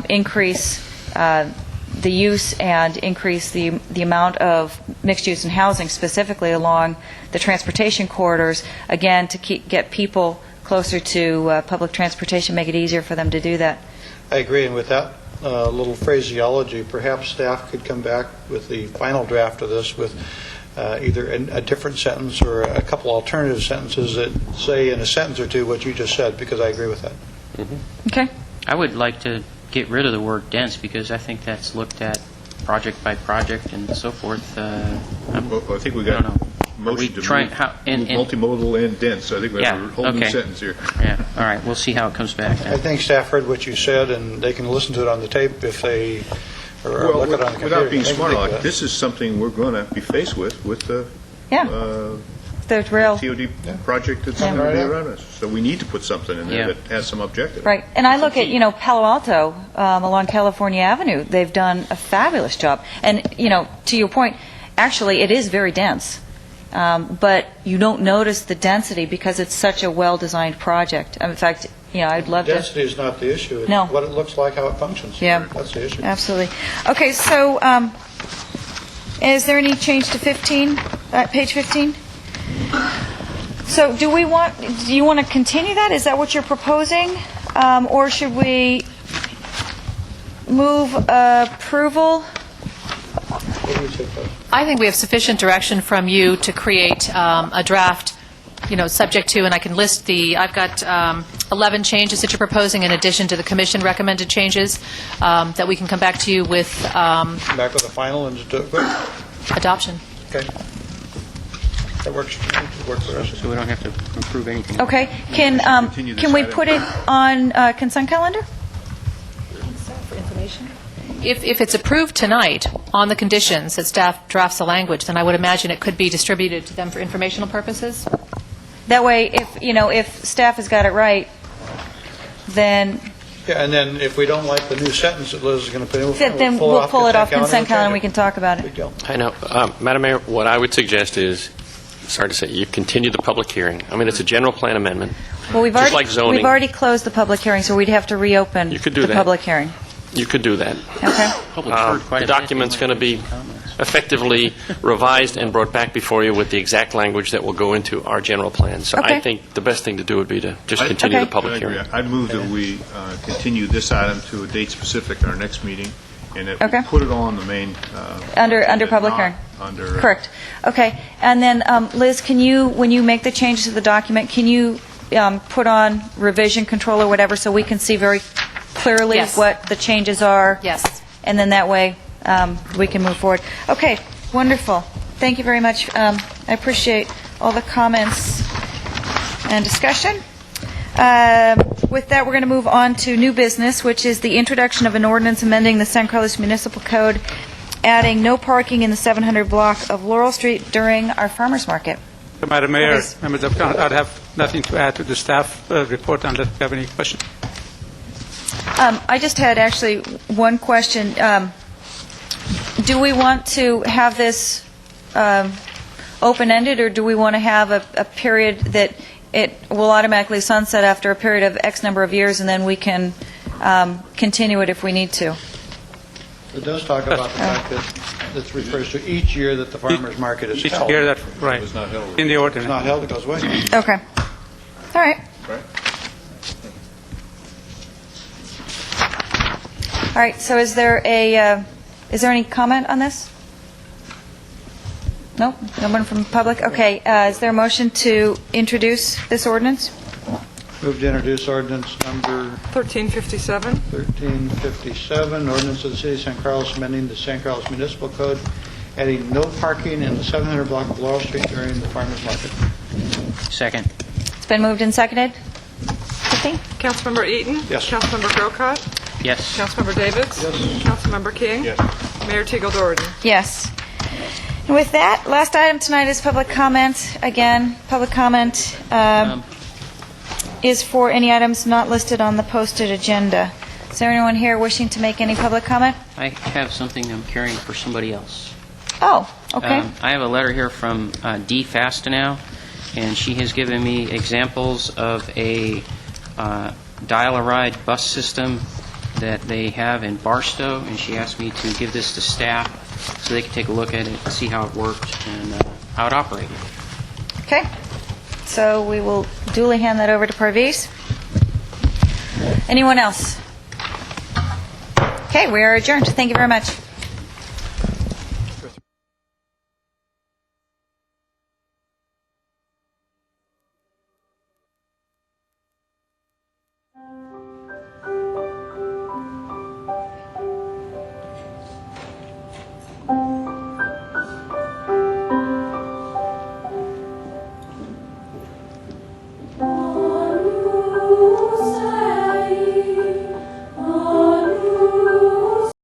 increase the use and increase the amount of mixed use and housing, specifically along the transportation corridors, again, to get people closer to public transportation, make it easier for them to do that. I agree, and with that little phraseology, perhaps staff could come back with the final draft of this with either a different sentence or a couple alternative sentences that say in a sentence or two what you just said, because I agree with that. Okay. I would like to get rid of the word dense, because I think that's looked at project by project and so forth. I think we got a motion to move multimodal and dense. So I think we have a whole new sentence here. Yeah. All right. We'll see how it comes back. I think staff heard what you said, and they can listen to it on the tape if they or look at it on the computer. Without being smart aleck, this is something we're going to be faced with the the rail TOD project that's going to be around us. So we need to put something in there that has some objective. Right. And I look at, Palo Alto along California Avenue. They've done a fabulous job. And, to your point, actually, it is very dense. But you don't notice the density because it's such a well-designed project. In fact, I'd love to... Density is not the issue. It's what it looks like, how it functions. Yeah. That's the issue. Absolutely. Okay, so is there any change to 15, page 15? So do you want to continue that? Is that what you're proposing? Or should we move approval? I think we have sufficient direction from you to create a draft, subject to, and I can list I've got 11 changes that you're proposing in addition to the commission recommended changes that we can come back to you with. Come back with a final and just do it quick? Adoption. Okay. That works for us. So we don't have to approve anything. Okay. Can we put it on consent calendar? For information? If it's approved tonight on the conditions that staff drafts the language, then I would imagine it could be distributed to them for informational purposes. That way, if staff has got it right, then... Yeah, and then if we don't like the new sentence that Liz is going to put in, then we'll pull it off consent calendar and we can talk about it. I know. Madam Mayor, what I would suggest is, sorry to say, you continue the public hearing. I mean, it's a general plan amendment. Well, we've already closed the public hearing, so we'd have to reopen the public hearing. You could do that. Okay. The document's going to be effectively revised and brought back before you with the exact language that will go into our general plan. So I think the best thing to do would be to just continue the public hearing. I'd move that we continue this item to a date specific at our next meeting, and that we put it on the main... Under public hearing. under... Correct. Okay. And then, Liz, can you, when you make the changes to the document, can you put on revision control or whatever so we can see very clearly Yes. what the changes are? Yes. And then that way we can move forward. Okay, wonderful. Thank you very much. I appreciate all the comments and discussion. With that, we're going to move on to new business, which is the introduction of an ordinance amending the San Carlos Municipal Code, adding no parking in the 700 block of Laurel Street during our farmers market. Madam Mayor, Please. members of council, I'd have nothing to add to the staff report unless you have any questions. I just had actually one question. Do we want to have this open-ended, or do we want to have a period that it will automatically sunset after a period of X number of years, and then we can continue it if we need to? It does talk about the fact that this refers to each year that the farmer's market is Each held. year that, right, It's not held. in the It's ordinance. not held, it goes away. Okay. All right. All right, so is there any comment on this? No? No one from the public? Okay, is there a motion to introduce this ordinance? Move to introduce ordinance number 1357. 1357, ordinance of the City of San Carlos amending the San Carlos Municipal Code, adding no parking in the 700 block of Laurel Street during the farmer's market. Second. It's been moved and seconded. Tiffany? Councilmember Eaton? Yes. Councilmember Grocott? Yes. Councilmember Davids? Yes. Councilmember King? Yes. Mayor Teagle Doherty? Yes. And with that, last item tonight is public comment. Again, public comment is for any items not listed on the posted agenda. Is there anyone here wishing to make any public comment? I have something I'm carrying for somebody else. Oh, okay. I have a letter here from Dee Fastenau, and she has given me examples of a dial-a-ride bus system that they have in Barstow, and she asked me to give this to staff so they can take a look at it and see how it worked and how it operated. Okay. So we will duly hand that over to Parviz. Anyone else? Okay, we are adjourned. Thank you very much.